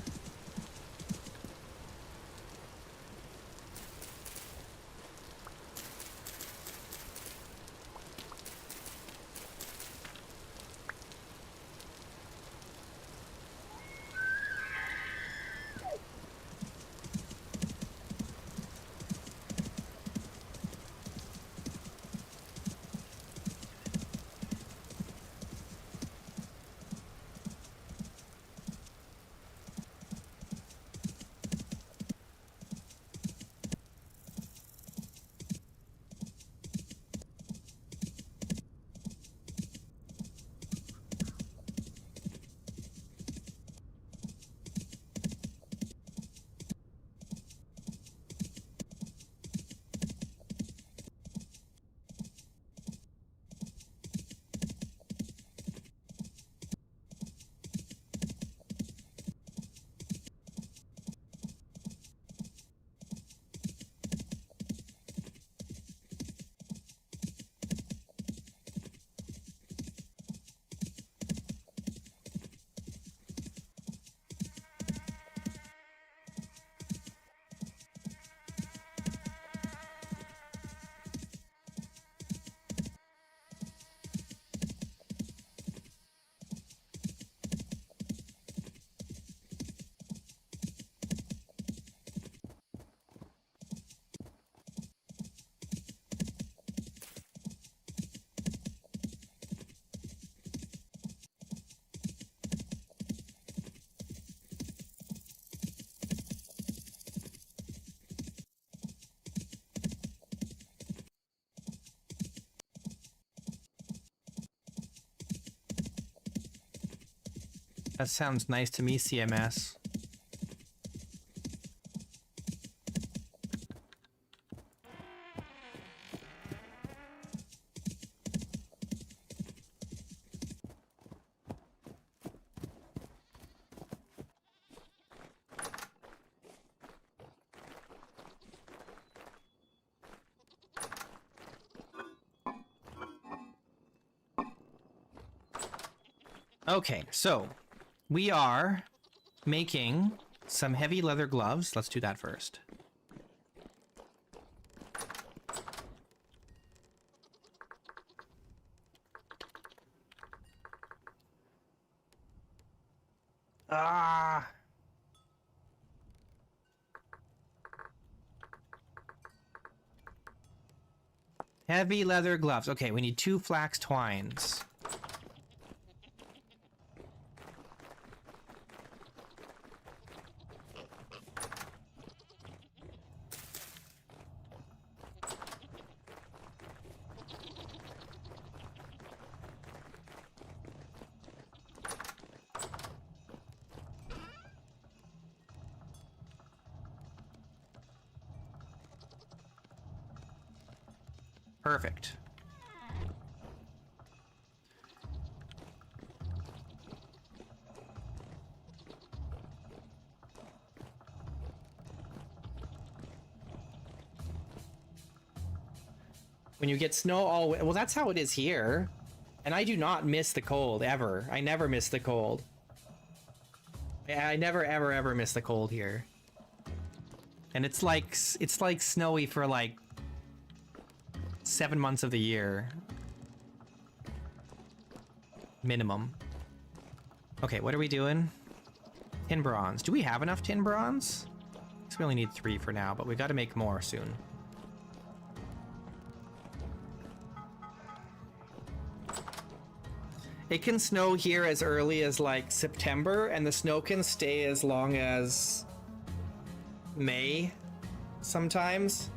That sounds nice to me, CMS. Okay, so we are making some heavy leather gloves. Let's do that first. Ah! Heavy leather gloves. Okay, we need 2 flax twines. Perfect. When you get snow all... Well, that's how it is here. And I do not miss the cold, ever. I never miss the cold. I never, ever, ever miss the cold here. And it's like snowy for like 7 months of the year. Minimum. Okay, what are we doing? Tin bronze. Do we have enough tin bronze? We only need 3 for now, but we got to make more soon. It can snow here as early as like September, and the snow can stay as long as May sometimes.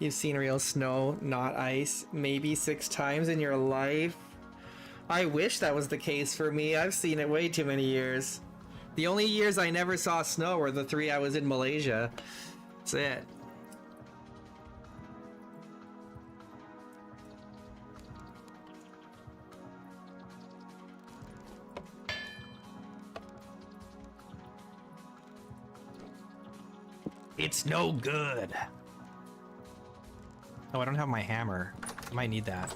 You've seen real snow, not ice, maybe 6 times in your life. I wish that was the case for me. I've seen it way too many years. The only years I never saw snow were the 3 I was in Malaysia. That's it. It's no good. Oh, I don't have my hammer. I might need that.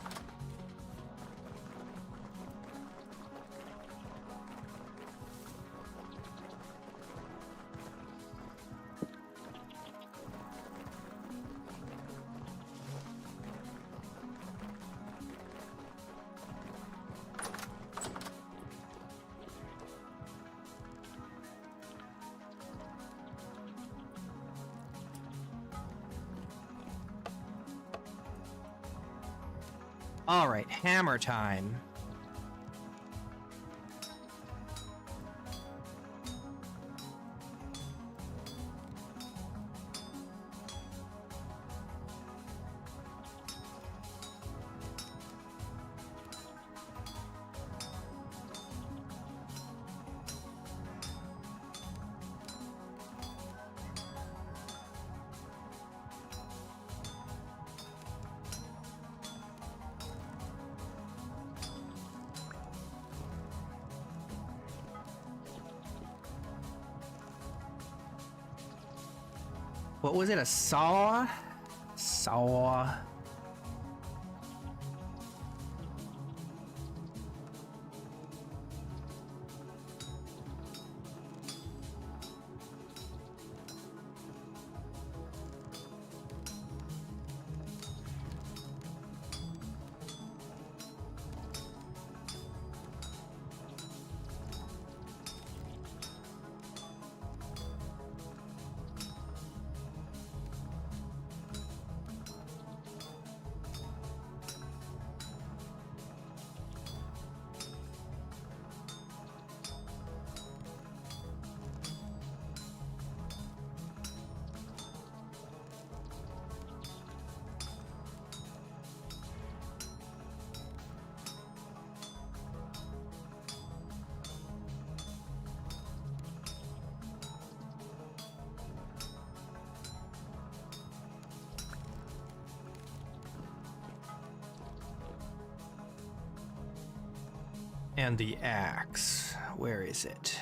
All right, hammer time. What was it? A saw? Saw. And the axe. Where is it?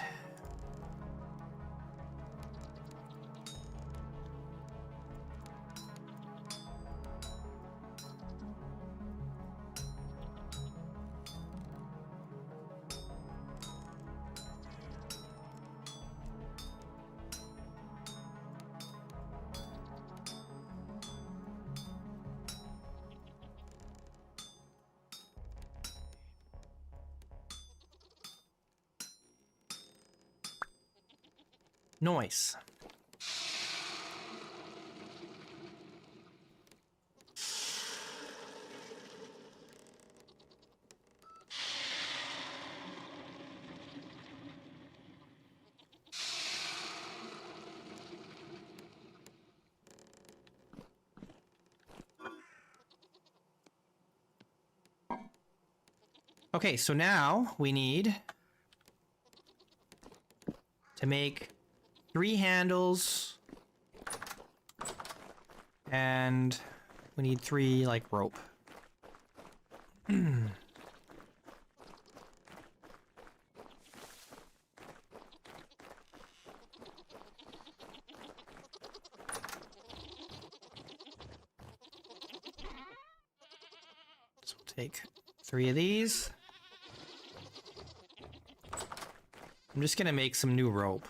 Noise. Okay, so now we need to make 3 handles, and we need 3 like rope. Take 3 of these. I'm just gonna make some new rope.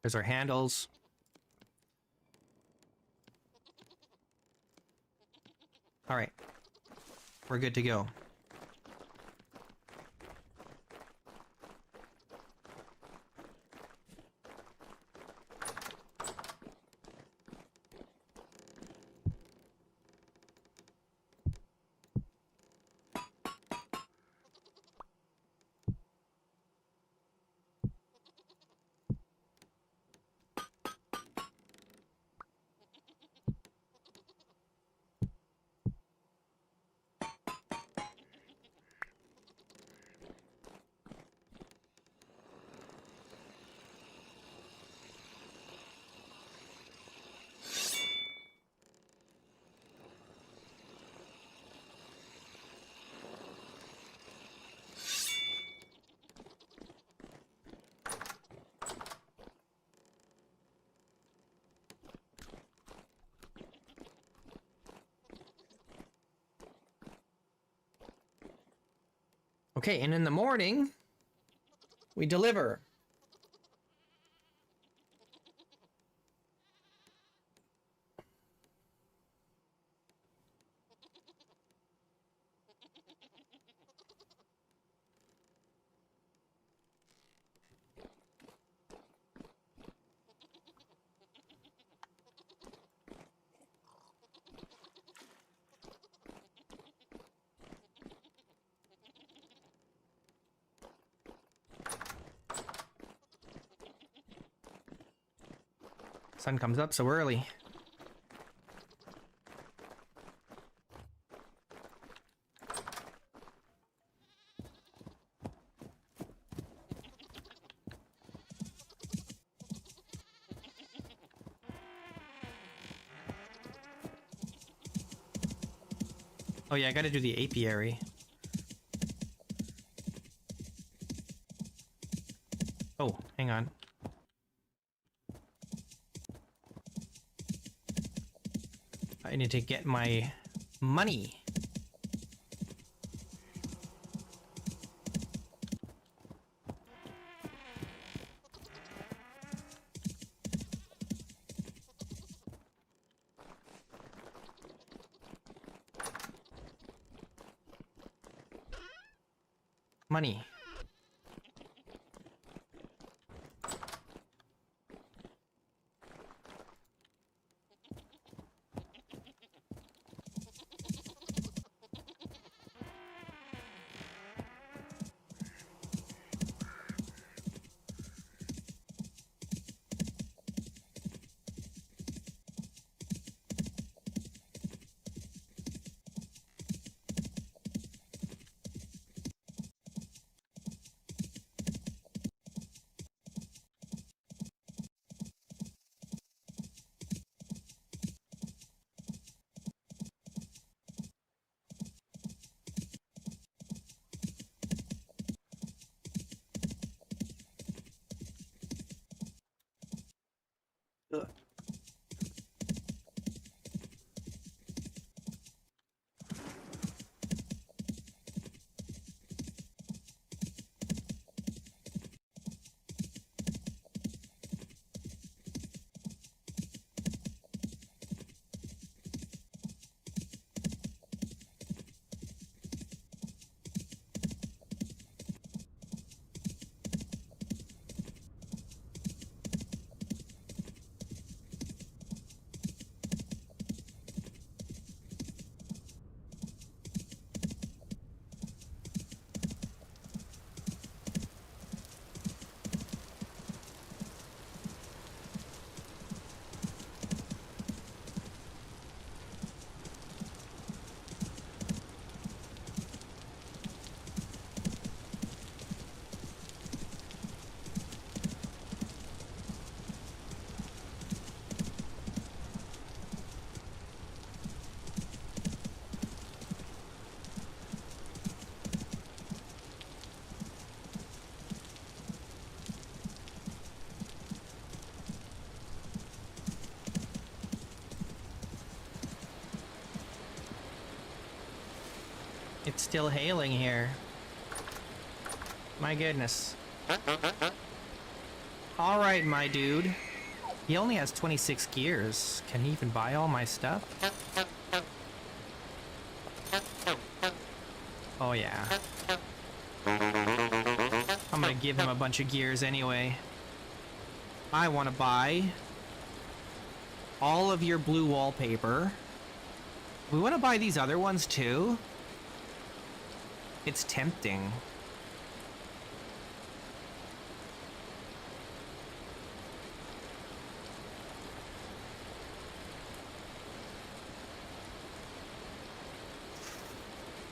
There's our handles. All right, we're good to go. Okay, and in the morning, we deliver. Sun comes up so early. Oh yeah, I gotta do the apiary. Oh, hang on. I need to get my money. Money. Ugh. It's still hailing here. My goodness. Alright, my dude. He only has 26 gears. Can he even buy all my stuff? Oh yeah. I'm gonna give him a bunch of gears anyway. I want to buy all of your blue wallpaper. We want to buy these other ones too. It's tempting.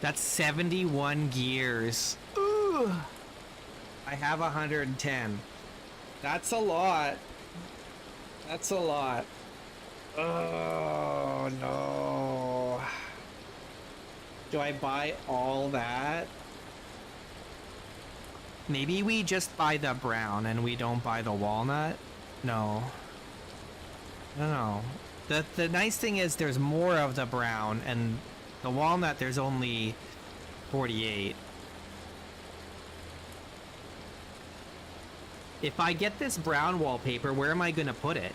That's 71 gears. Ooh. I have 110. That's a lot. That's a lot. Oh, no. Do I buy all that? Maybe we just buy the brown and we don't buy the walnut? No. No. The nice thing is there's more of the brown, and the walnut there's only 48. If I get this brown wallpaper, where am I gonna put it?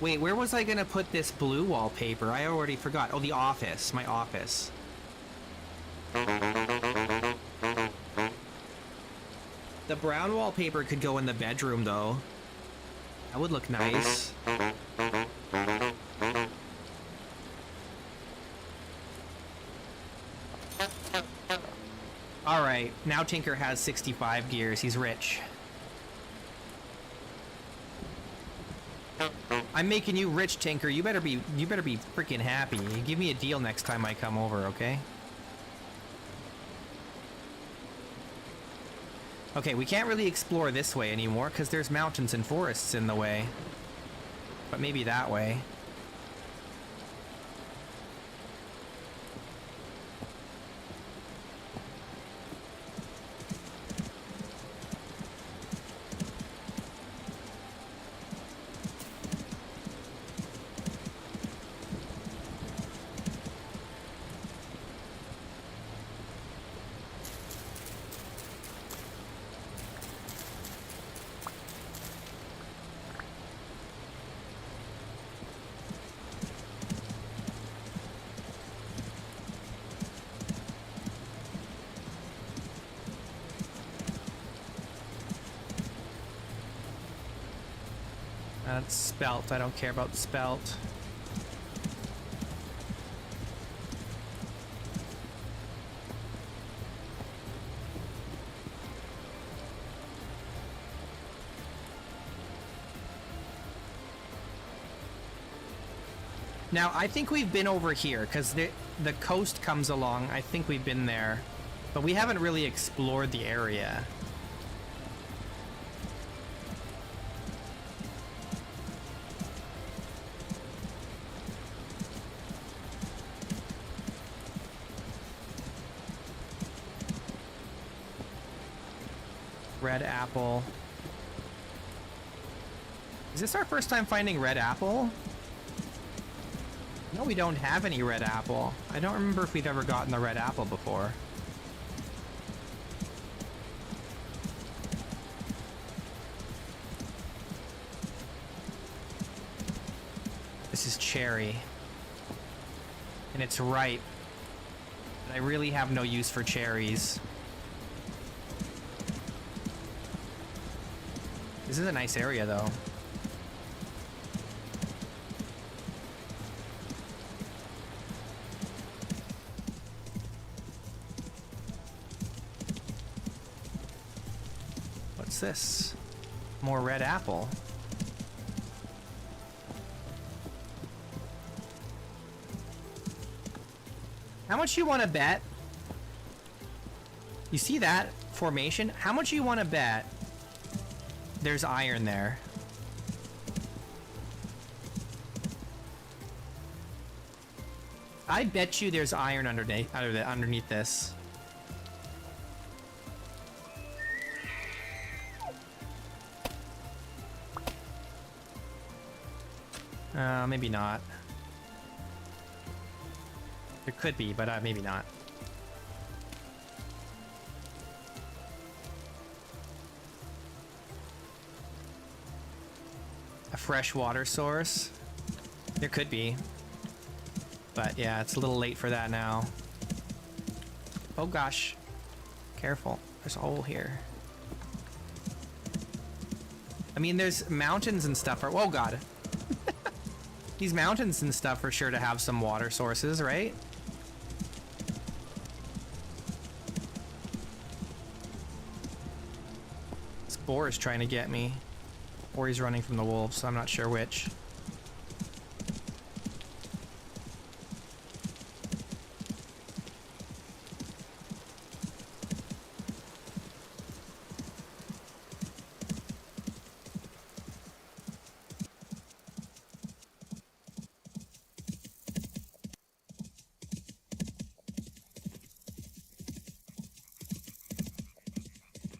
Wait, where was I gonna put this blue wallpaper? I already forgot. Oh, the office. My office. The brown wallpaper could go in the bedroom, though. That would look nice. Alright, now Tinker has 65 gears. He's rich. I'm making you rich, Tinker. You better be freaking happy. Give me a deal next time I come over, okay? Okay, we can't really explore this way anymore because there's mountains and forests in the way. But maybe that way. That's spelt. I don't care about spelt. Now, I think we've been over here, because the coast comes along. I think we've been there. But we haven't really explored the area. Red apple. Is this our first time finding red apple? No, we don't have any red apple. I don't remember if we've ever gotten the red apple before. This is cherry. And it's ripe. But I really have no use for cherries. This is a nice area, though. What's this? More red apple. How much you want to bet? You see that formation? How much you want to bet there's iron there? I bet you there's iron underneath this. Maybe not. There could be, but maybe not. A fresh water source? There could be. But yeah, it's a little late for that now. Oh gosh. Careful. There's a hole here. I mean, there's mountains and stuff. Oh god. These mountains and stuff are sure to have some water sources, right? This boar is trying to get me. Or he's running from the wolves, so I'm not sure which.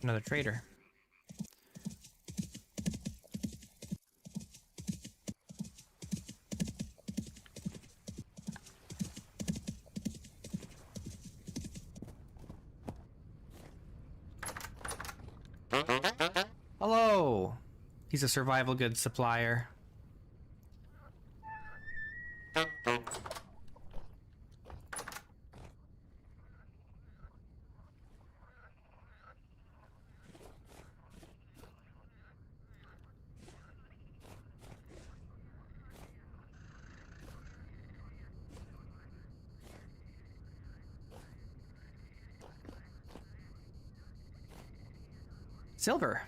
Another trader. Hello! He's a survival goods supplier. Silver.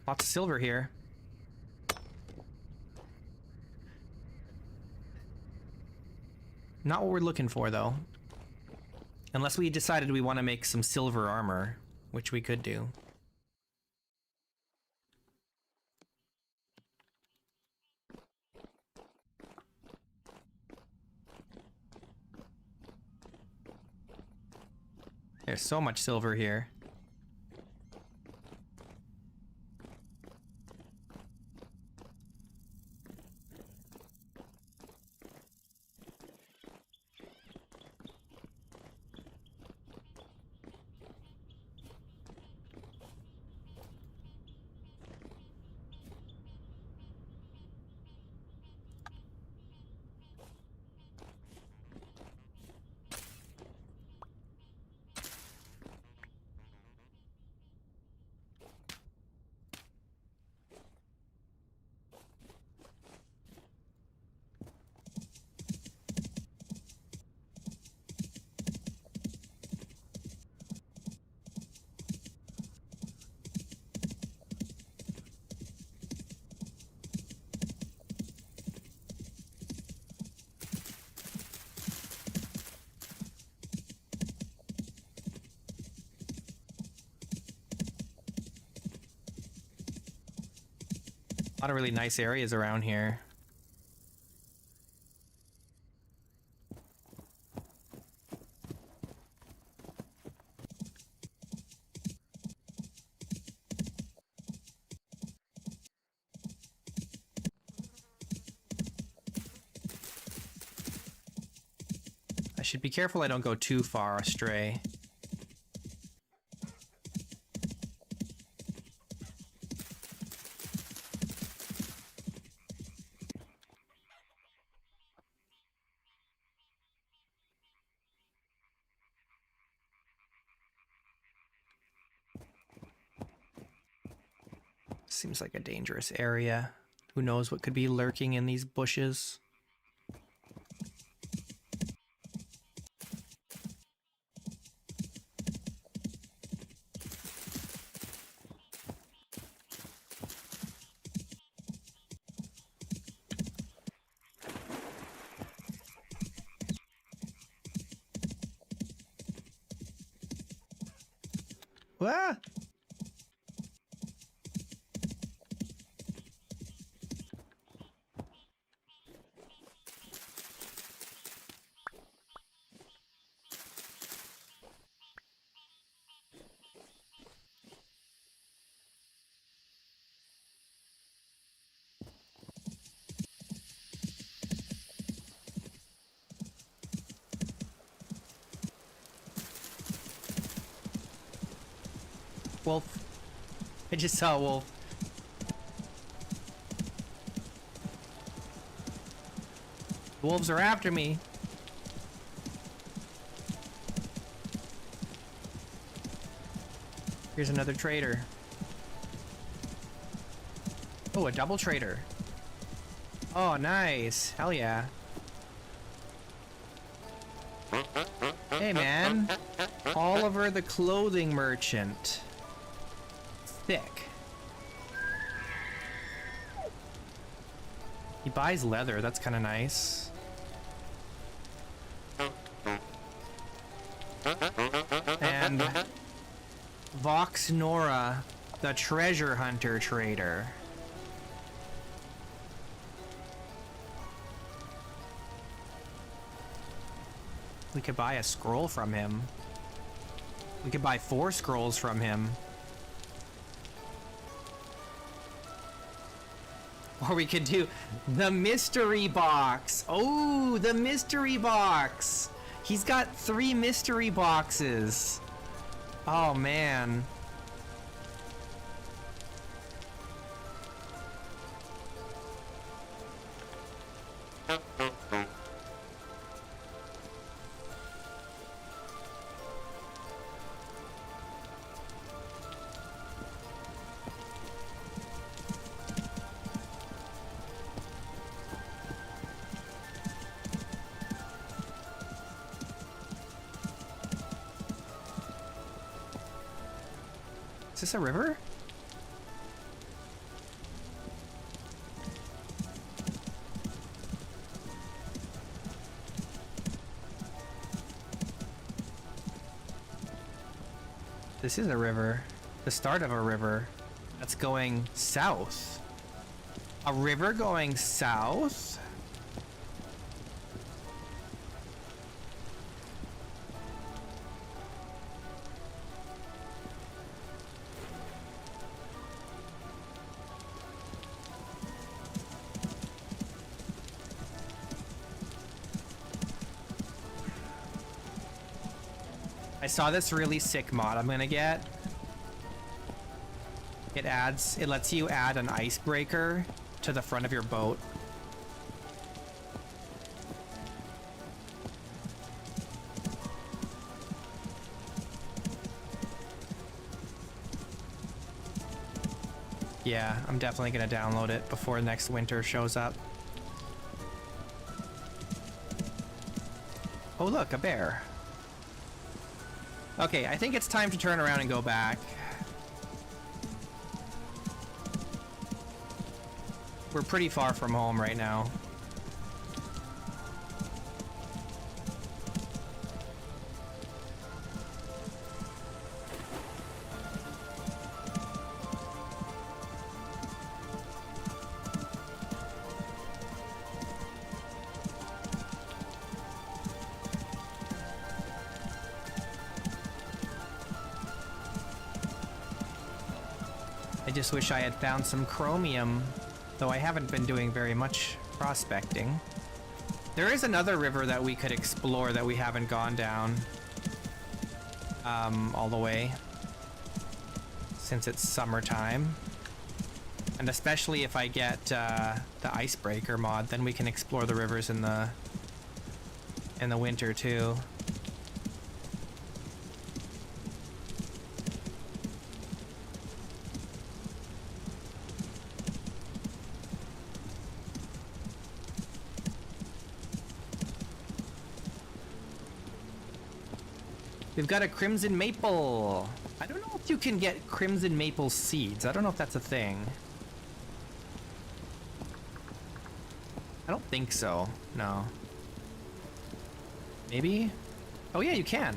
Lots of silver here. Not what we're looking for, though. Unless we decided we want to make some silver armor, which we could do. There's so much silver here. A lot of really nice areas around here. I should be careful I don't go too far astray. Seems like a dangerous area. Who knows what could be lurking in these bushes? Ah! Wolf. I just saw a wolf. The wolves are after me. Here's another trader. Oh, a double trader. Oh, nice. Hell yeah. Hey, man. Oliver the clothing merchant. Thick. He buys leather. That's kind of nice. And Vox Nora, the treasure hunter trader. We could buy a scroll from him. We could buy 4 scrolls from him. Or we could do the mystery box. Oh, the mystery box. He's got 3 mystery boxes. Oh, man. Is this a river? This is a river. The start of a river that's going south. A river going south? I saw this really sick mod I'm gonna get. It lets you add an icebreaker to the front of your boat. Yeah, I'm definitely gonna download it before next winter shows up. Oh look, a bear. Okay, I think it's time to turn around and go back. We're pretty far from home right now. I just wish I had found some chromium, though I haven't been doing very much prospecting. There is another river that we could explore that we haven't gone down all the way since it's summertime. And especially if I get the icebreaker mod, then we can explore the rivers in the winter too. We've got a crimson maple. I don't know if you can get crimson maple seeds. I don't know if that's a thing. I don't think so. No. Maybe? Oh yeah, you can.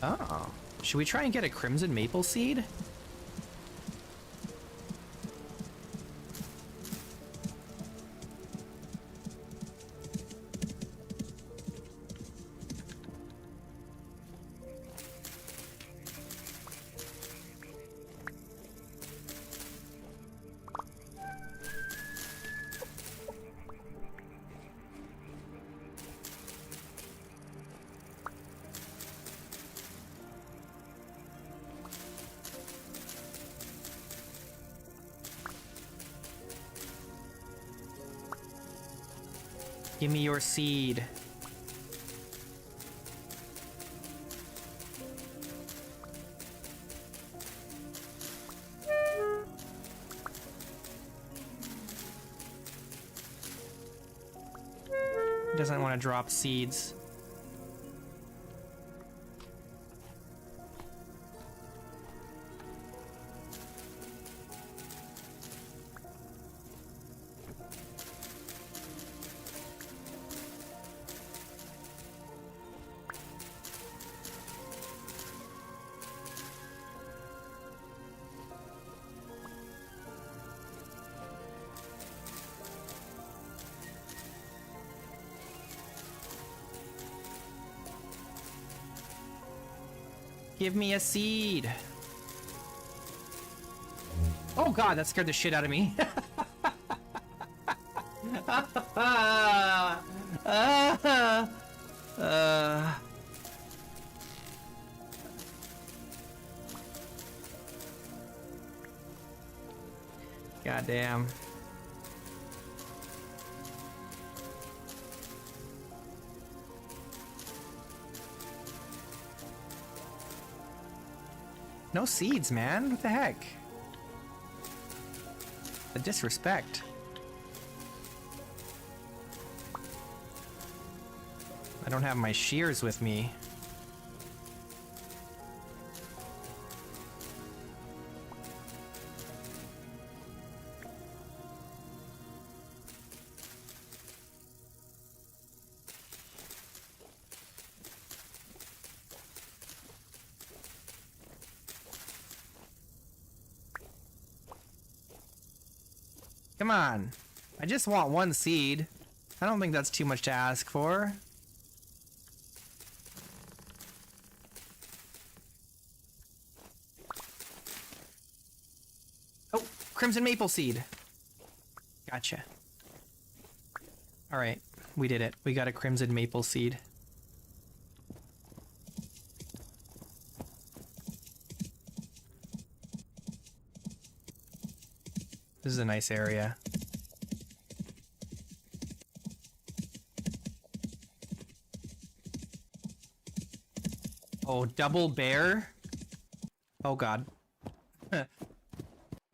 Oh. Should we try and get a crimson maple seed? Give me your seed. Doesn't want to drop seeds. Give me a seed. Oh god, that scared the shit out of me. God damn. No seeds, man. What the heck? The disrespect. I don't have my shears with me. Come on. I just want one seed. I don't think that's too much to ask for. Oh, crimson maple seed. Gotcha. Alright, we did it. We got a crimson maple seed. This is a nice area. Oh, double bear? Oh god.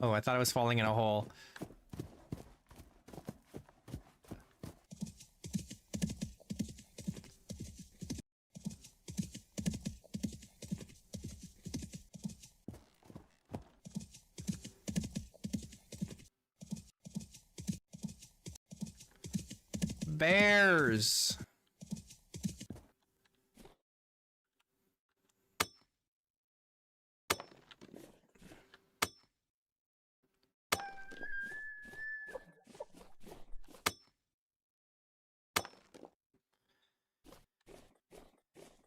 Oh, I thought I was falling in a hole. Bears.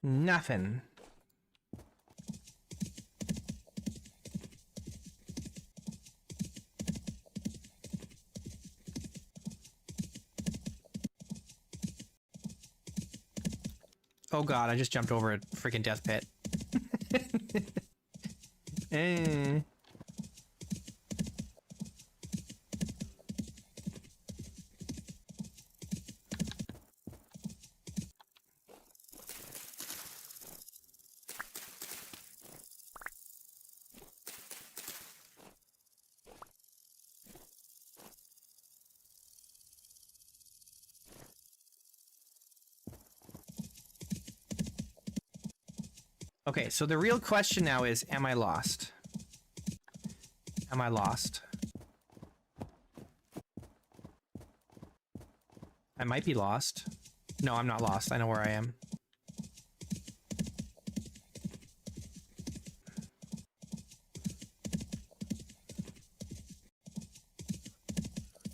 Nothing. Oh god, I just jumped over a freaking death pit. Eh. Okay, so the real question now is, am I lost? Am I lost? I might be lost. No, I'm not lost. I know where I am.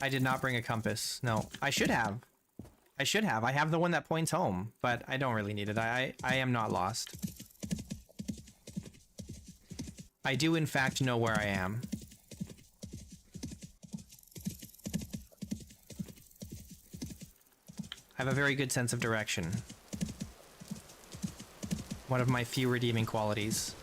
I did not bring a compass. No, I should have. I should have. I have the one that points home, but I don't really need it. I am not lost. I do, in fact, know where I am. I have a very good sense of direction. One of my few redeeming qualities.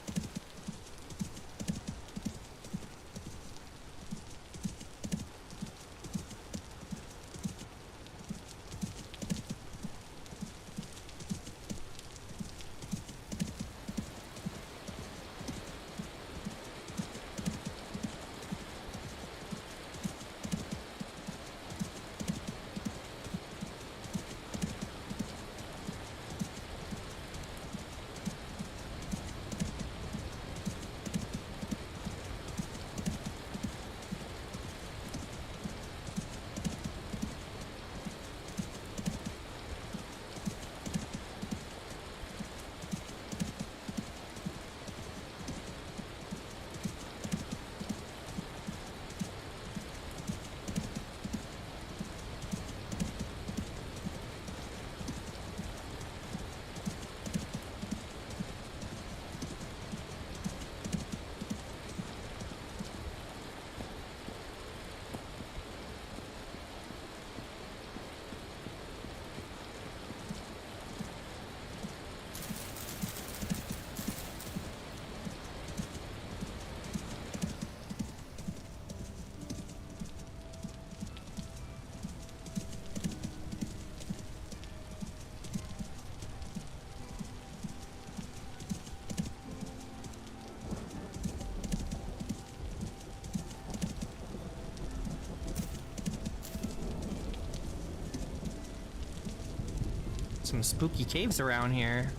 Some spooky caves around here.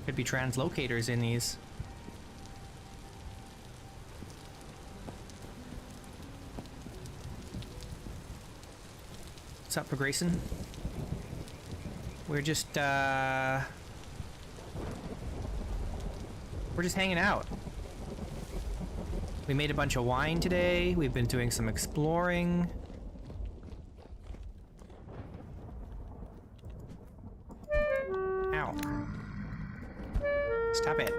Could be translocators in these. What's up, Grayson? We're just hanging out. We made a bunch of wine today. We've been doing some exploring. Ow. Stop it.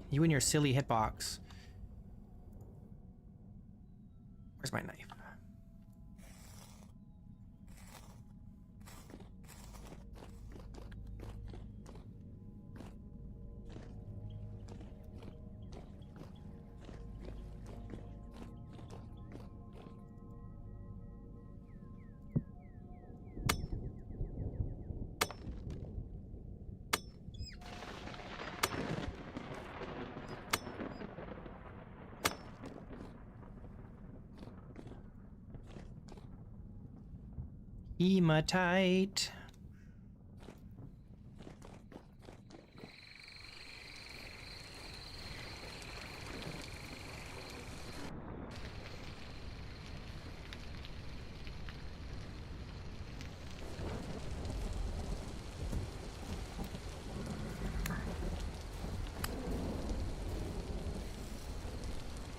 You and your silly hitbox. Where's my knife? Hematite.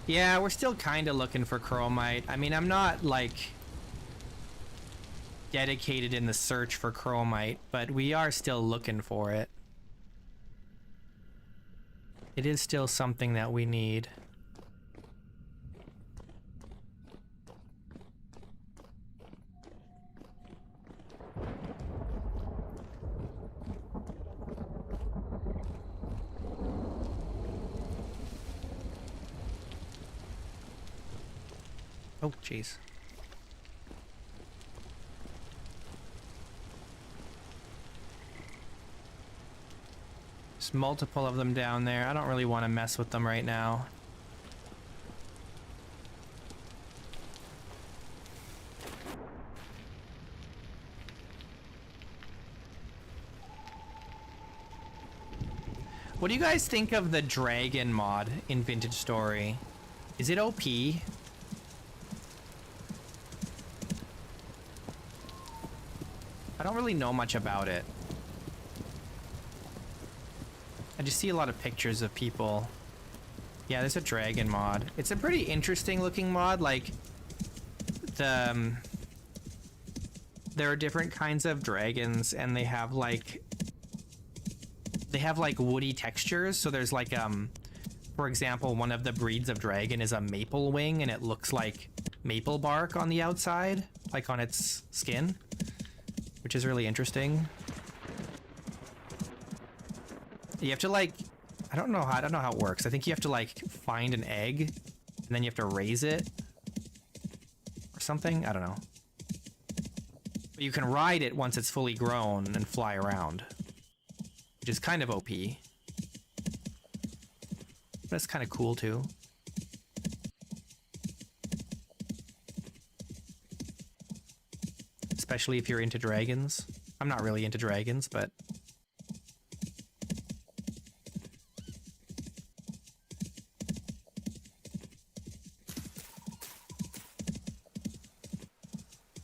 Yeah, we're still kind of looking for chromite. I mean, I'm not like dedicated in the search for chromite, but we are still looking for it. It is still something that we need. Oh, jeez. There's multiple of them down there. I don't really want to mess with them right now. What do you guys think of the dragon mod in Vintage Story? Is it OP? I don't really know much about it. I just see a lot of pictures of people. Yeah, there's a dragon mod. It's a pretty interesting looking mod. Like, there are different kinds of dragons, and they have like woody textures. So there's like, for example, one of the breeds of dragon is a maple wing, and it looks like maple bark on the outside, like on its skin, which is really interesting. You have to like, I don't know how it works. I think you have to like find an egg and then you have to raise it or something. I don't know. But you can ride it once it's fully grown and fly around, which is kind of OP. But it's kind of cool too. Especially if you're into dragons. I'm not really into dragons, but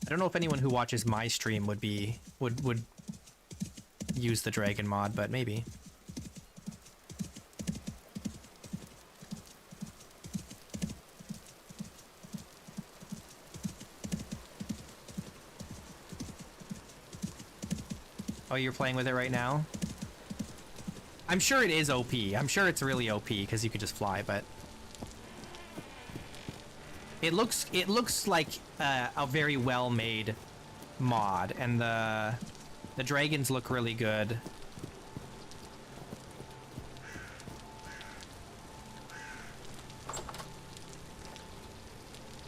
I don't know if anyone who watches my stream would use the dragon mod, but maybe. Oh, you're playing with it right now? I'm sure it is OP. I'm sure it's really OP because you could just fly, but it looks like a very well made mod, and the dragons look really good.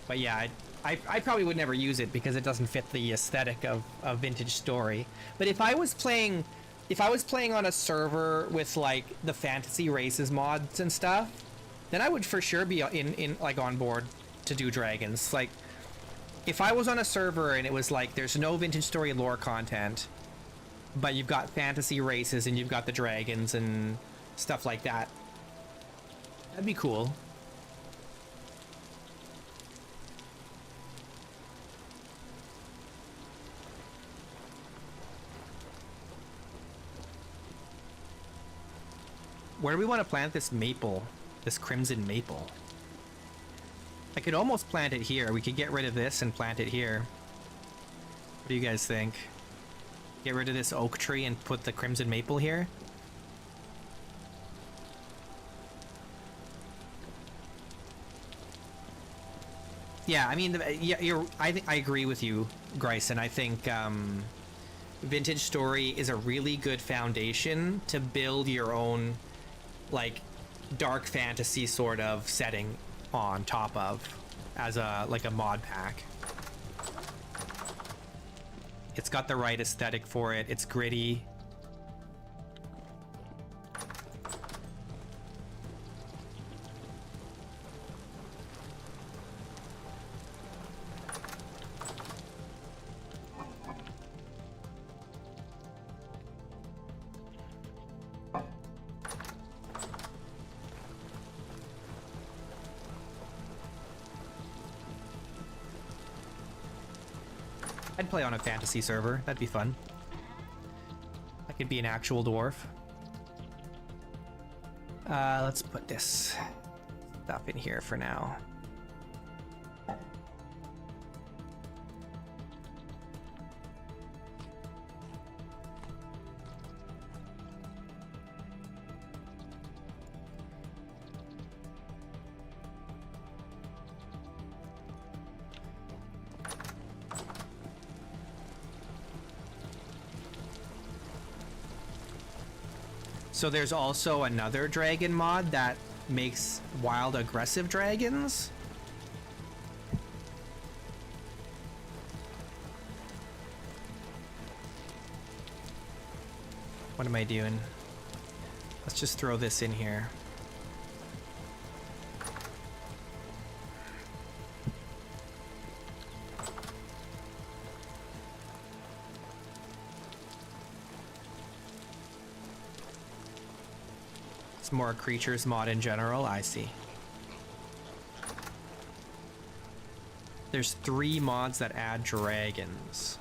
But yeah, I probably would never use it because it doesn't fit the aesthetic of Vintage Story. But if I was playing on a server with like the fantasy races mods and stuff, then I would for sure be in like on board to do dragons. Like, if I was on a server and it was like there's no Vintage Story lore content, but you've got fantasy races and you've got the dragons and stuff like that, that'd be cool. Where do we want to plant this maple? This crimson maple? I could almost plant it here. We could get rid of this and plant it here. What do you guys think? Get rid of this oak tree and put the crimson maple here? Yeah, I mean, yeah, I agree with you, Gryson. I think Vintage Story is a really good foundation to build your own, like, dark fantasy sort of setting on top of as a mod pack. It's got the right aesthetic for it. It's gritty. I'd play on a fantasy server. That'd be fun. I could be an actual dwarf. Let's put this stuff in here for now. So there's also another dragon mod that makes wild aggressive dragons. What am I doing? Let's just throw this in here. It's more a creatures mod in general, I see. There's 3 mods that add dragons.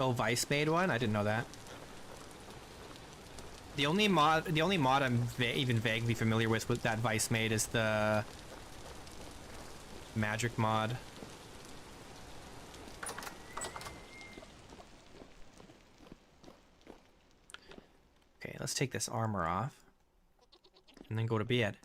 Oh, Vice made one? I didn't know that. The only mod I'm even vaguely familiar with that Vice made is the magic mod. Okay, let's take this armor off and then go to bed.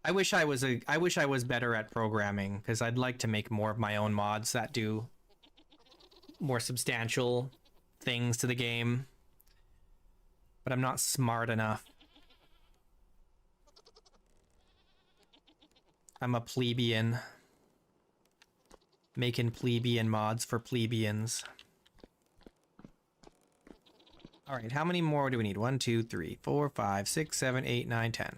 I wish I was better at programming, because I'd like to make more of my own mods that do more substantial things to the game. But I'm not smart enough. I'm a plebeian. Making plebeian mods for plebeians. Alright, how many more do we need? 1, 2, 3, 4, 5, 6, 7, 8, 9, 10.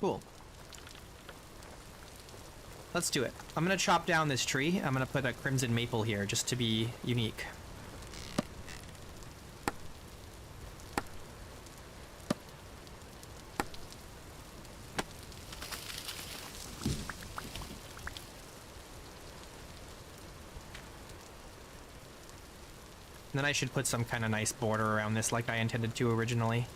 Cool. Let's do it. I'm gonna chop down this tree. I'm gonna put a crimson maple here just to be unique. Then I should put some kind of nice border around this like I intended to originally.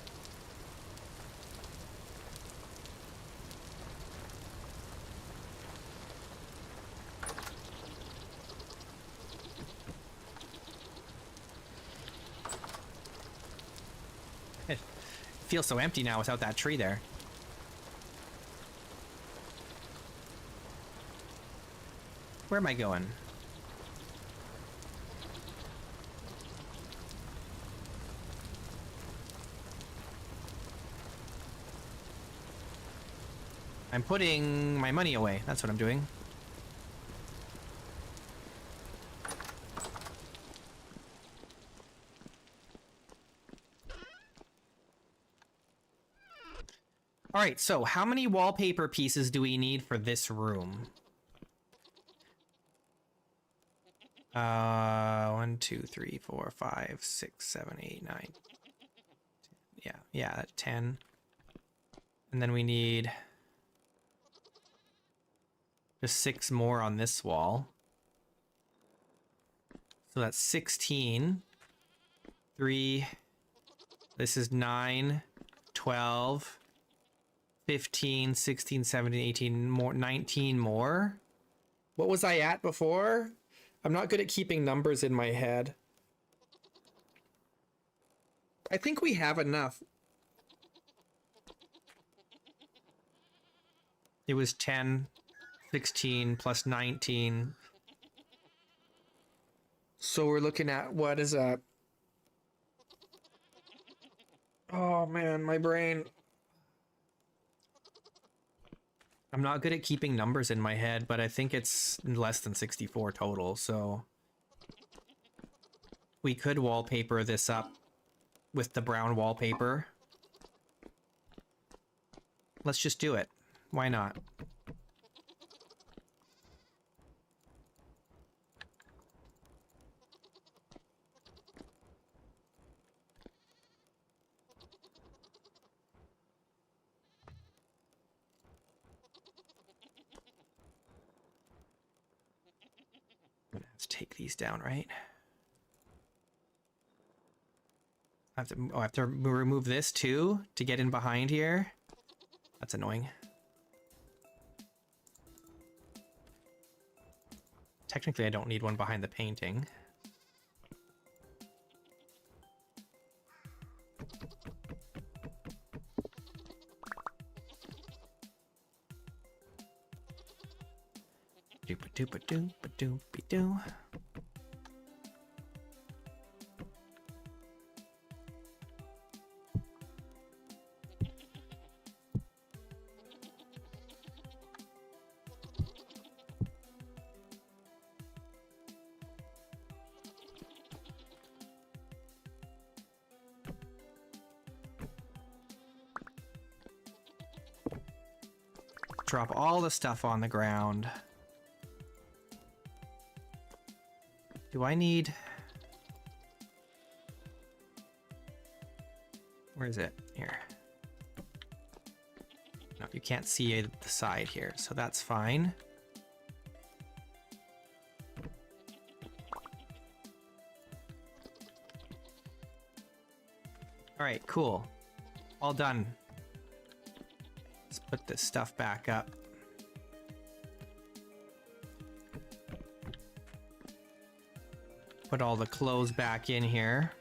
It feels so empty now without that tree there. Where am I going? I'm putting my money away. That's what I'm doing. All right, so how many wallpaper pieces do we need for this room? 1, 2, 3, 4, 5, 6, 7, 8, 9. Yeah, 10. And then we need just 6 more on this wall. So that's 16. 3. This is 9, 12, 15, 16, 17, 18 more, 19 more. What was I at before? I'm not good at keeping numbers in my head. I think we have enough. It was 10, 16 plus 19. So we're looking at, what is that? Oh man, my brain. I'm not good at keeping numbers in my head, but I think it's less than 64 total, so we could wallpaper this up with the brown wallpaper. Let's just do it. Why not? Let's take these down, right? I have to remove this too to get in behind here. That's annoying. Technically, I don't need one behind the painting. Doop-a-doop-a-doop-a-doop-a-doo. Drop all the stuff on the ground. Do I need... Where is it? Here. No, you can't see the side here, so that's fine. All right, cool. All done. Let's put this stuff back up. Put all the clothes back in here.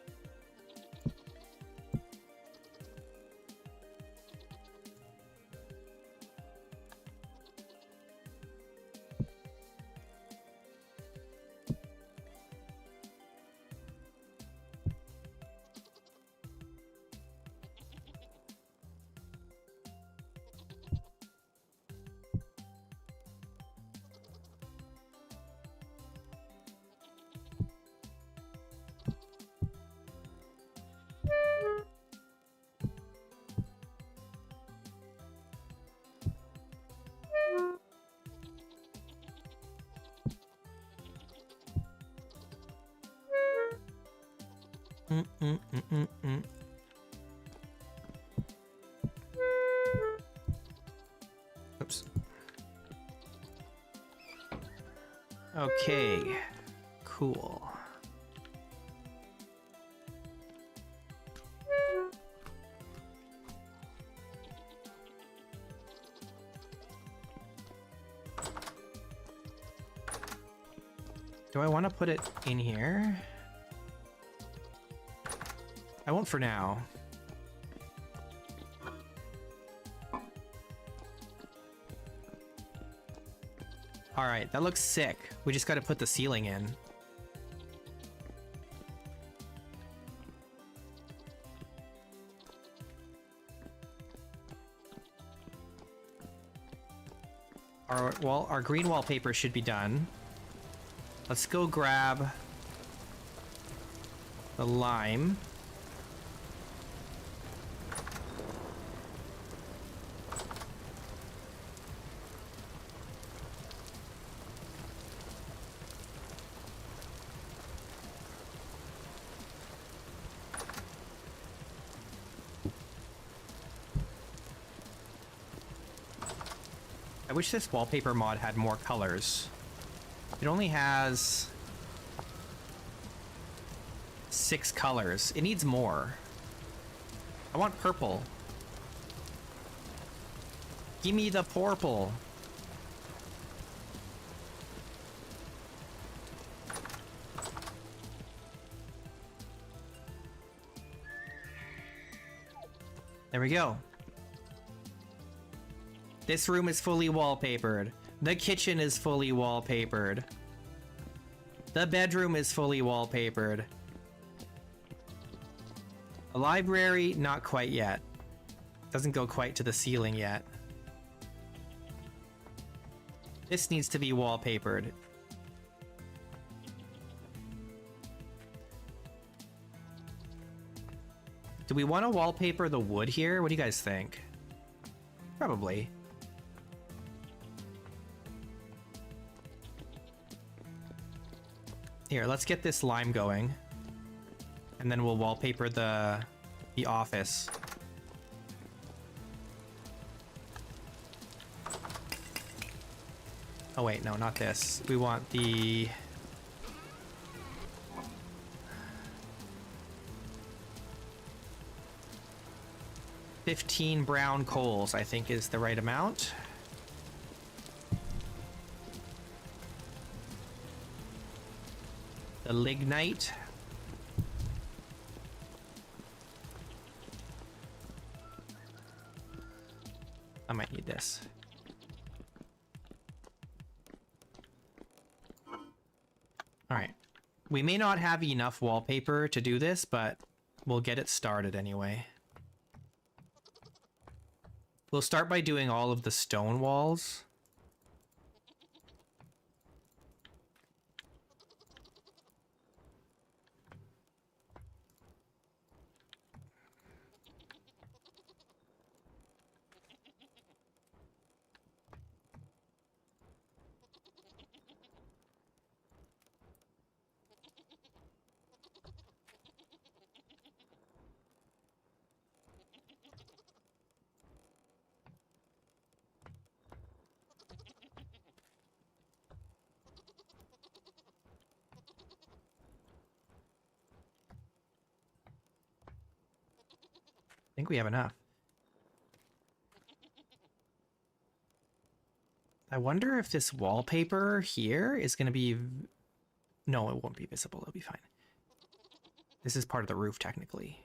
Oops. Okay, cool. Do I want to put it in here? I won't for now. All right, that looks sick. We just got to put the ceiling in. Our green wallpaper should be done. Let's go grab the lime. I wish this wallpaper mod had more colors. It only has 6 colors. It needs more. I want purple. Give me the purple. There we go. This room is fully wallpapered. The kitchen is fully wallpapered. The bedroom is fully wallpapered. A library, not quite yet. Doesn't go quite to the ceiling yet. This needs to be wallpapered. Do we want to wallpaper the wood here? What do you guys think? Probably. Here, let's get this lime going. And then we'll wallpaper the office. Oh wait, no, not this. We want the... $15 brown coals, I think, is the right amount. The lignite. I might need this. All right. We may not have enough wallpaper to do this, but we'll get it started anyway. We'll start by doing all of the stone walls. I think we have enough. I wonder if this wallpaper here is going to be... No, it won't be visible. It'll be fine. This is part of the roof, technically.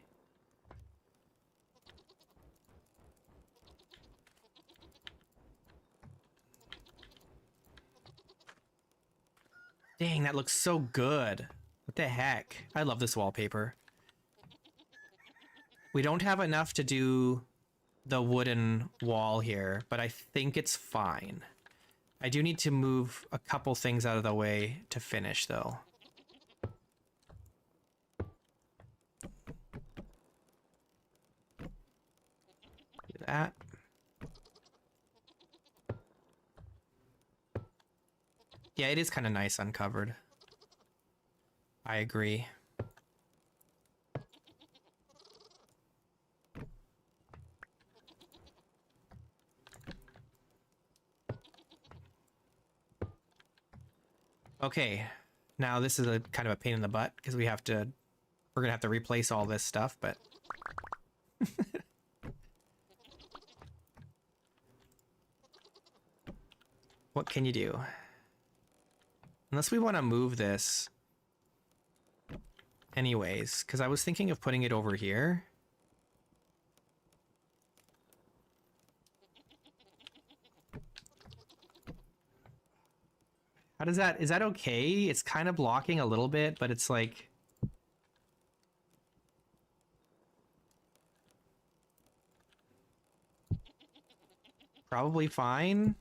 Dang, that looks so good. What the heck? I love this wallpaper. We don't have enough to do the wooden wall here, but I think it's fine. I do need to move a couple things out of the way to finish, though. Do that. Yeah, it is kind of nice uncovered. I agree. Okay, now this is a kind of a pain in the butt because we're gonna have to replace all this stuff, but what can you do? Unless we want to move this anyways, because I was thinking of putting it over here. How does that, is that okay? It's kind of blocking a little bit, but it's like... probably fine.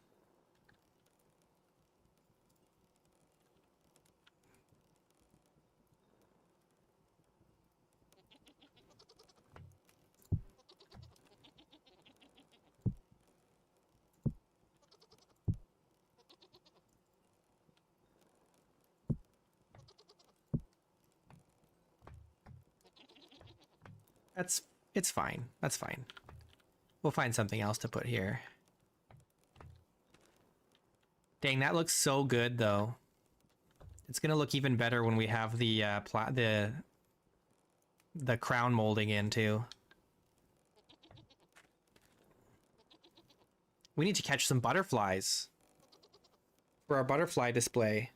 It's fine. That's fine. We'll find something else to put here. Dang, that looks so good though. It's gonna look even better when we have the crown molding in too. We need to catch some butterflies for our butterfly display.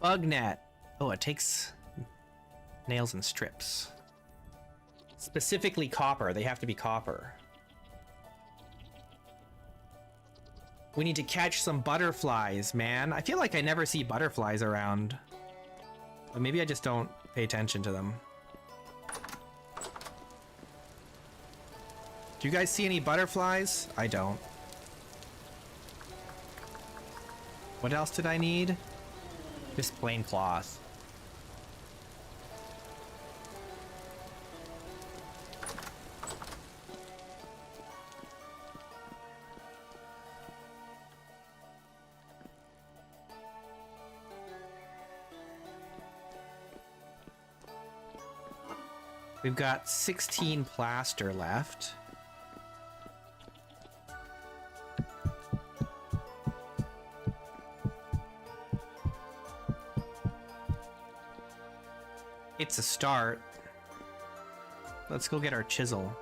Bug net. Oh, it takes nails and strips. Specifically copper. They have to be copper. We need to catch some butterflies, man. I feel like I never see butterflies around. But maybe I just don't pay attention to them. Do you guys see any butterflies? I don't. What else did I need? Just plain cloth. We've got 16 plaster left. It's a start. Let's go get our chisel.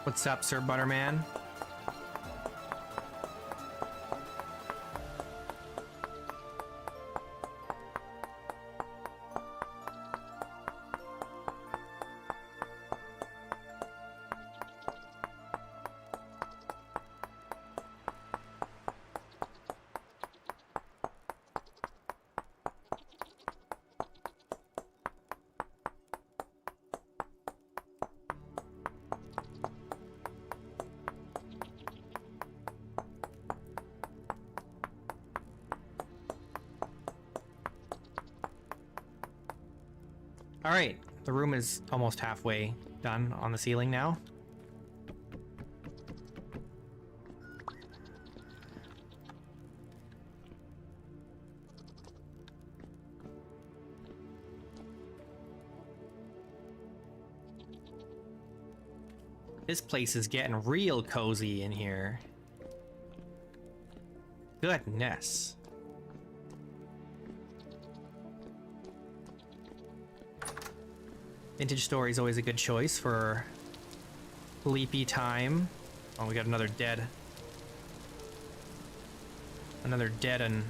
What's up, Sir Butterman? All right, the room is almost halfway done on the ceiling now. This place is getting real cozy in here. Goodness. Vintage Story is always a good choice for sleepy time. Oh, we got another dead. Another dead and...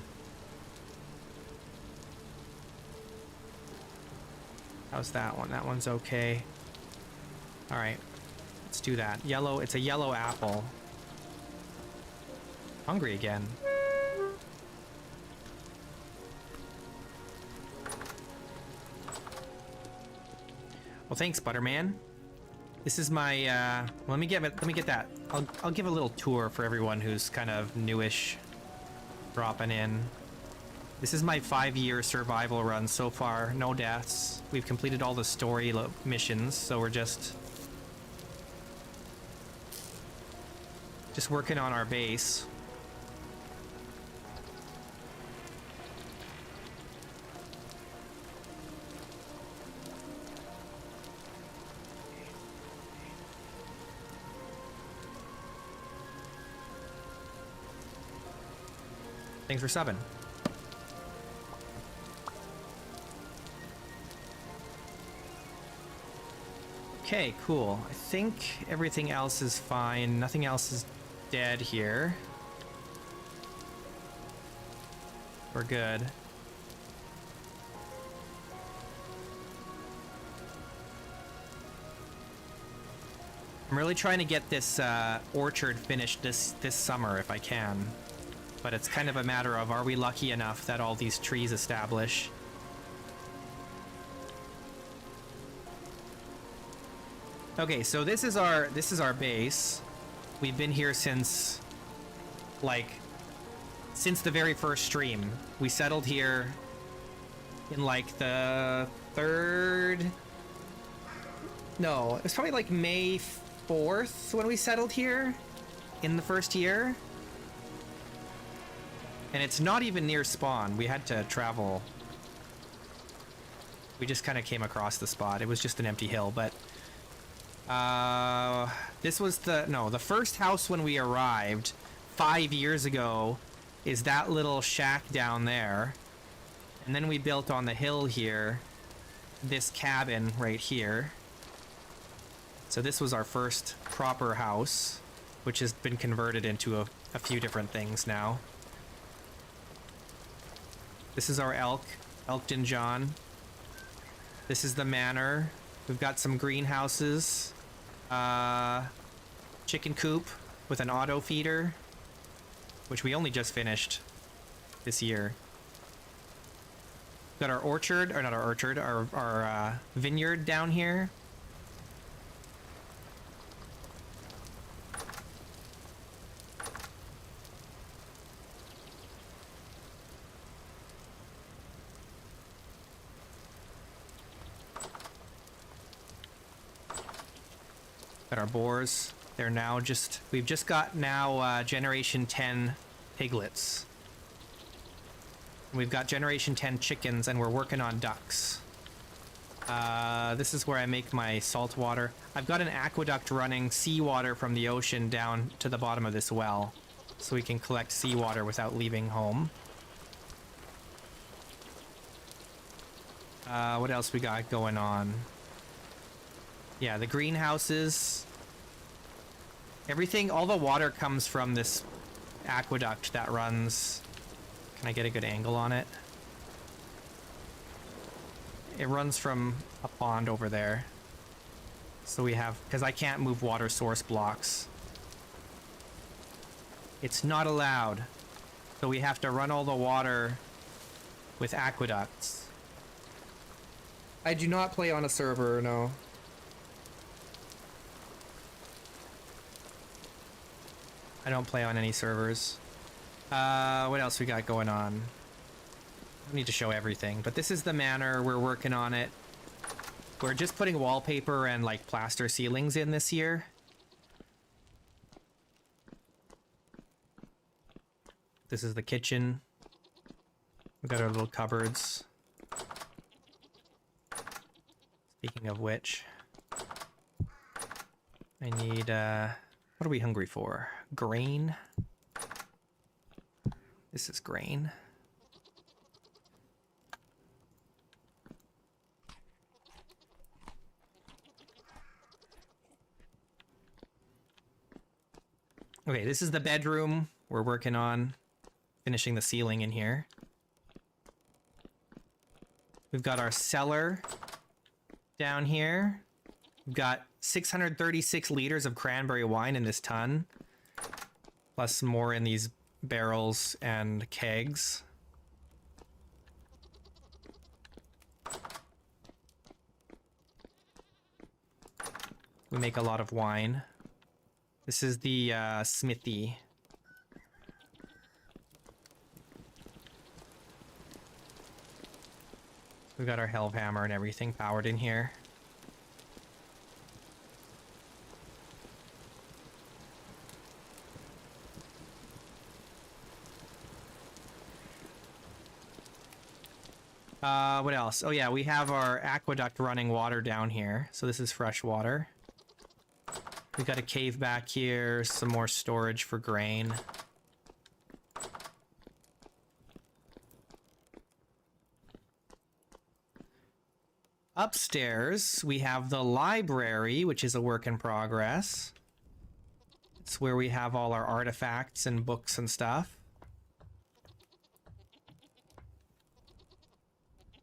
How's that one? That one's okay. Alright. Let's do that. Yellow, it's a yellow apple. Hungry again. Well, thanks, Butterman. This is my, let me get that. I'll give a little tour for everyone who's kind of newish dropping in. This is my 5-year survival run so far. No deaths. We've completed all the story missions, so we're just working on our base. Thanks for subbing. Okay, cool. I think everything else is fine. Nothing else is dead here. We're good. I'm really trying to get this orchard finished this summer if I can. But it's kind of a matter of, are we lucky enough that all these trees establish? Okay, so this is our base. We've been here since the very first stream. We settled here in like the third... No, it was probably like May 4th when we settled here in the first year. And it's not even near spawn. We had to travel. We just kind of came across the spot. It was just an empty hill, but... this was the first house when we arrived 5 years ago is that little shack down there. And then we built on the hill here this cabin right here. So this was our first proper house, which has been converted into a few different things now. This is our Elkton John. This is the manor. We've got some greenhouses. Chicken coop with an auto feeder, which we only just finished this year. Got our orchard, or not our orchard, our vineyard down here. Got our boars. They're now we've just got now generation 10 piglets. We've got generation 10 chickens and we're working on ducks. This is where I make my salt water. I've got an aqueduct running seawater from the ocean down to the bottom of this well, so we can collect seawater without leaving home. What else we got going on? Yeah, the greenhouses. Everything, all the water comes from this aqueduct that runs... Can I get a good angle on it? It runs from a pond over there. So we have... Because I can't move water source blocks. It's not allowed. So we have to run all the water with aqueducts. I do not play on a server, no. I don't play on any servers. What else we got going on? I need to show everything, but this is the manor. We're working on it. We're just putting wallpaper and like plaster ceilings in this year. This is the kitchen. We got our little cupboards. Speaking of which, I need, what are we hungry for? Grain. This is grain. Okay, this is the bedroom we're working on, finishing the ceiling in here. We've got our cellar down here. We've got 636 liters of cranberry wine in this ton, plus more in these barrels and kegs. We make a lot of wine. This is the smithy. We've got our hellhammer and everything powered in here. What else? Oh yeah, we have our aqueduct running water down here. So this is fresh water. We've got a cave back here, some more storage for grain. Upstairs, we have the library, which is a work in progress. It's where we have all our artifacts and books and stuff.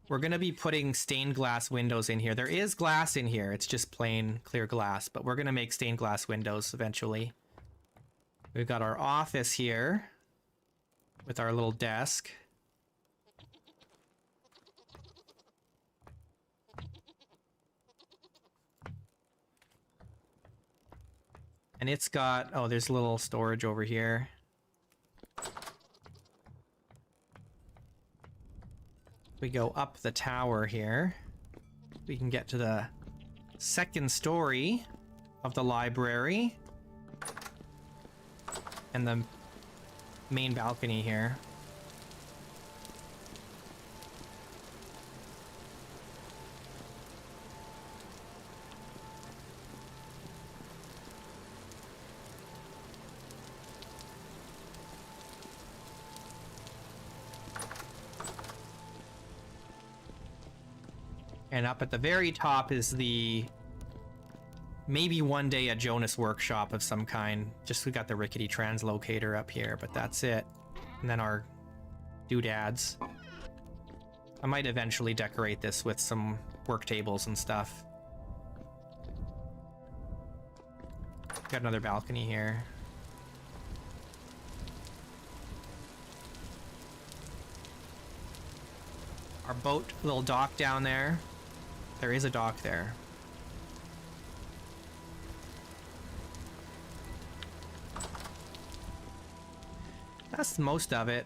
We're going to be putting stained glass windows in here. There is glass in here. It's just plain clear glass, but we're going to make stained glass windows eventually. We've got our office here with our little desk. And it's got, oh, there's a little storage over here. We go up the tower here. We can get to the second story of the library. And the main balcony here. And up at the very top is the, maybe one day a Jonas workshop of some kind. Just we got the rickety translocator up here, but that's it. And then our doodads. I might eventually decorate this with some work tables and stuff. Got another balcony here. Our boat, little dock down there. There is a dock there. That's most of it.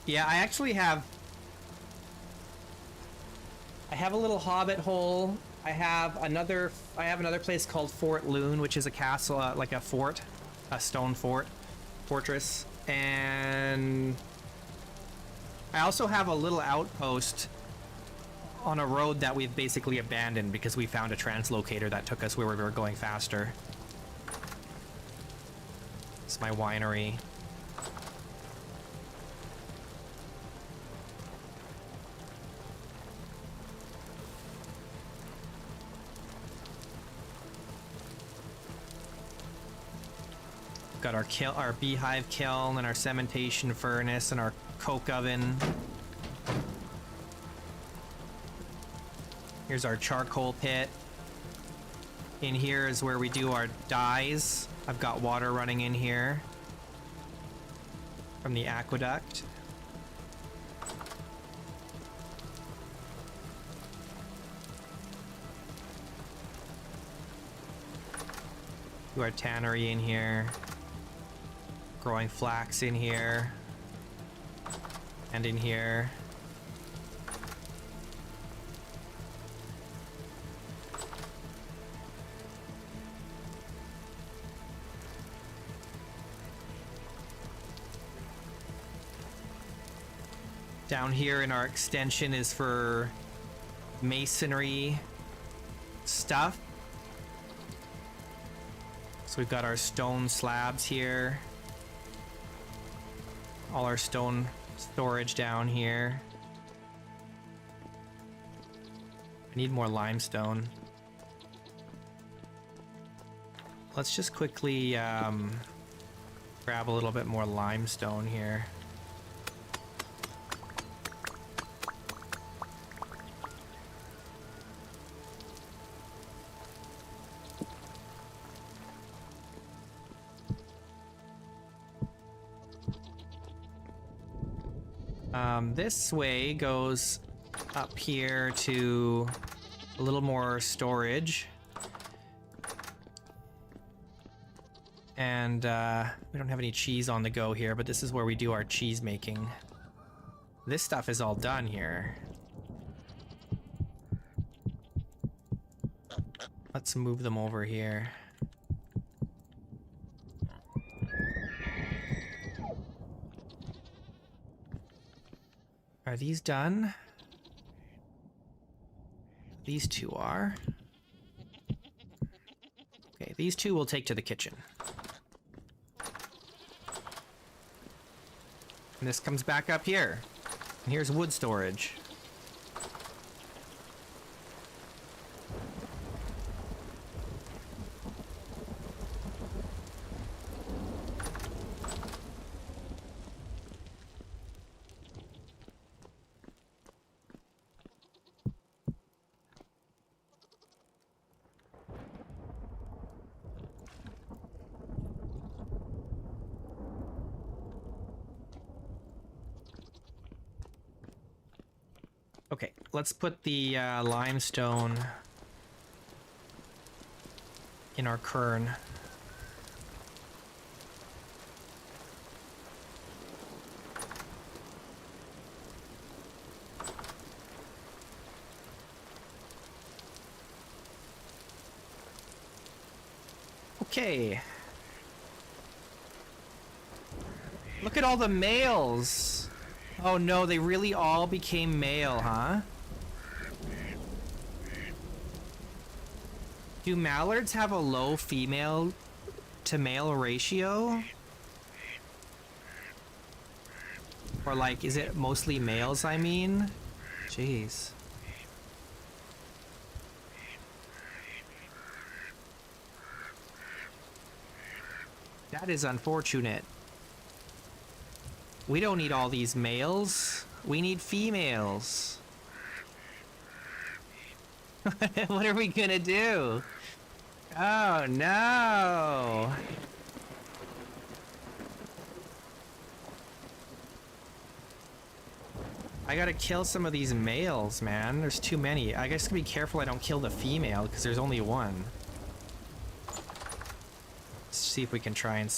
Yeah, I actually have... I have a little hobbit hole. I have another place called Fort Loon, which is a castle, like a fort, a stone fortress. And I also have a little outpost on a road that we've basically abandoned because we found a translocator that took us where we were going faster. It's my winery. Got our beehive kiln and our cementation furnace and our coke oven. Here's our charcoal pit. In here is where we do our dyes. I've got water running in here from the aqueduct. Do our tannery in here. Growing flax in here. And in here. Down here in our extension is for masonry stuff. So we've got our stone slabs here. All our stone storage down here. I need more limestone. Let's just quickly grab a little bit more limestone here. This way goes up here to a little more storage. And we don't have any cheese on the go here, but this is where we do our cheese making. This stuff is all done here. Let's move them over here. Are these done? These two are. Okay, these two we'll take to the kitchen. And this comes back up here. And here's wood storage. Okay, let's put the limestone in our kern. Okay. Look at all the males. Oh no, they really all became male, huh? Do mallards have a low female to male ratio? Or like, is it mostly males, I mean? Jeez. That is unfortunate. We don't need all these males. We need females. What are we gonna do? Oh no! I gotta kill some of these males, man. There's too many. I guess to be careful I don't kill the female, because there's only one. Let's see if we can try and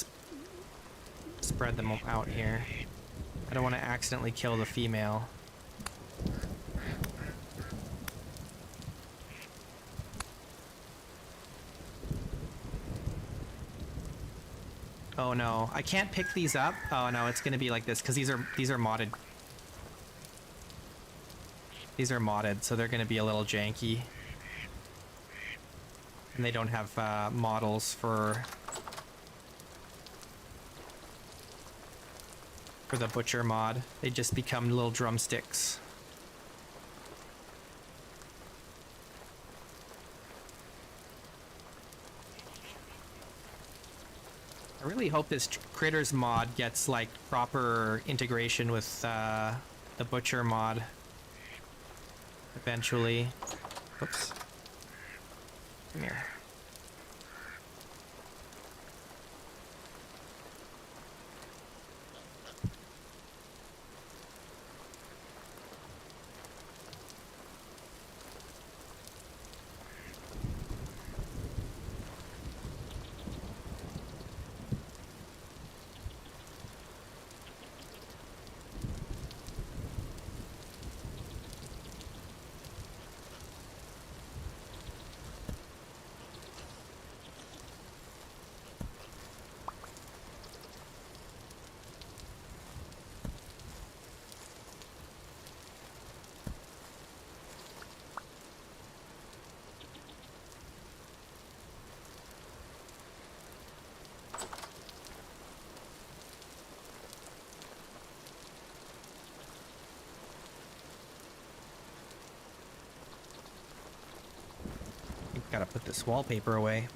spread them out here. I don't want to accidentally kill the female. Oh no, I can't pick these up. Oh no, it's gonna be like this because these are modded. These are modded, so they're gonna be a little janky. And they don't have models for the butcher mod. They just become little drumsticks. I really hope this critters mod gets like proper integration with the butcher mod eventually. Oops. Come here. Gotta put this wallpaper away.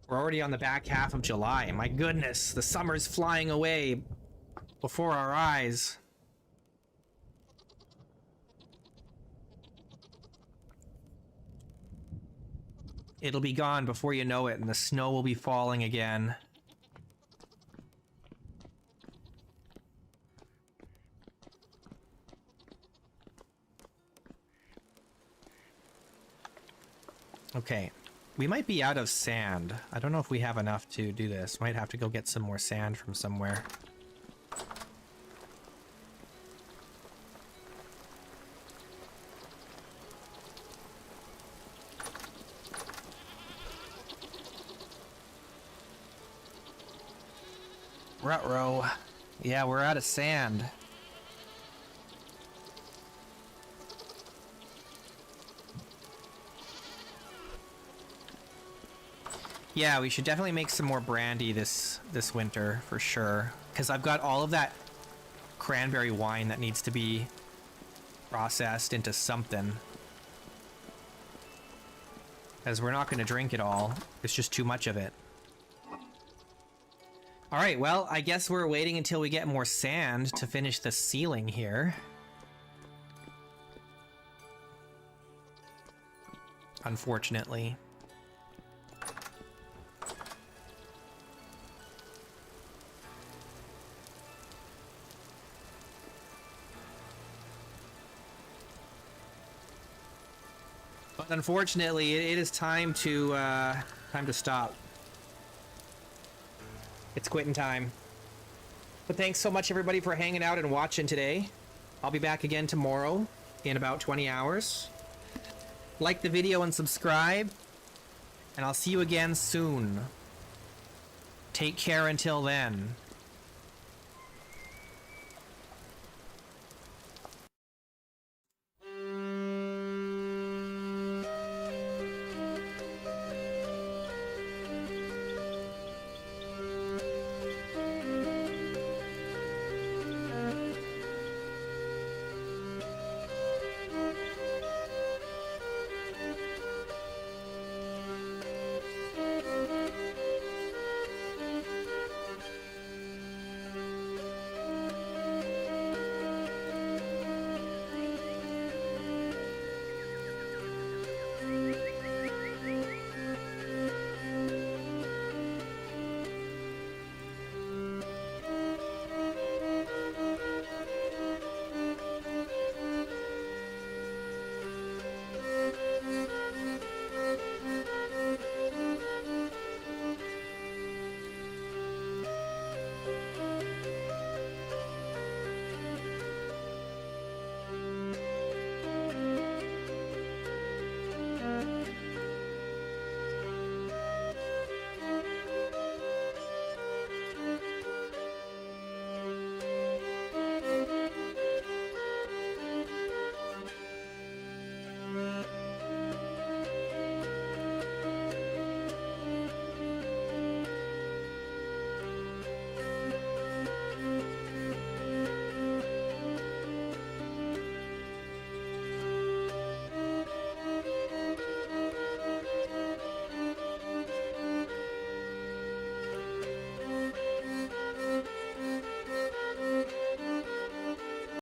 We're already on the back half of July. My goodness, the summer's flying away before our eyes. It'll be gone before you know it, and the snow will be falling again. Okay. We might be out of sand. I don't know if we have enough to do this. Might have to go get some more sand from somewhere. Ruh-roh. Yeah, we're out of sand. Yeah, we should definitely make some more brandy this winter, for sure. Because I've got all of that cranberry wine that needs to be processed into something. Because we're not going to drink it all. It's just too much of it. Alright, well, I guess we're waiting until we get more sand to finish the ceiling here. Unfortunately. But unfortunately, it is time to stop. It's quitting time. But thanks so much, everybody, for hanging out and watching today. I'll be back again tomorrow in about 20 hours. Like the video and subscribe, and I'll see you again soon. Take care until then.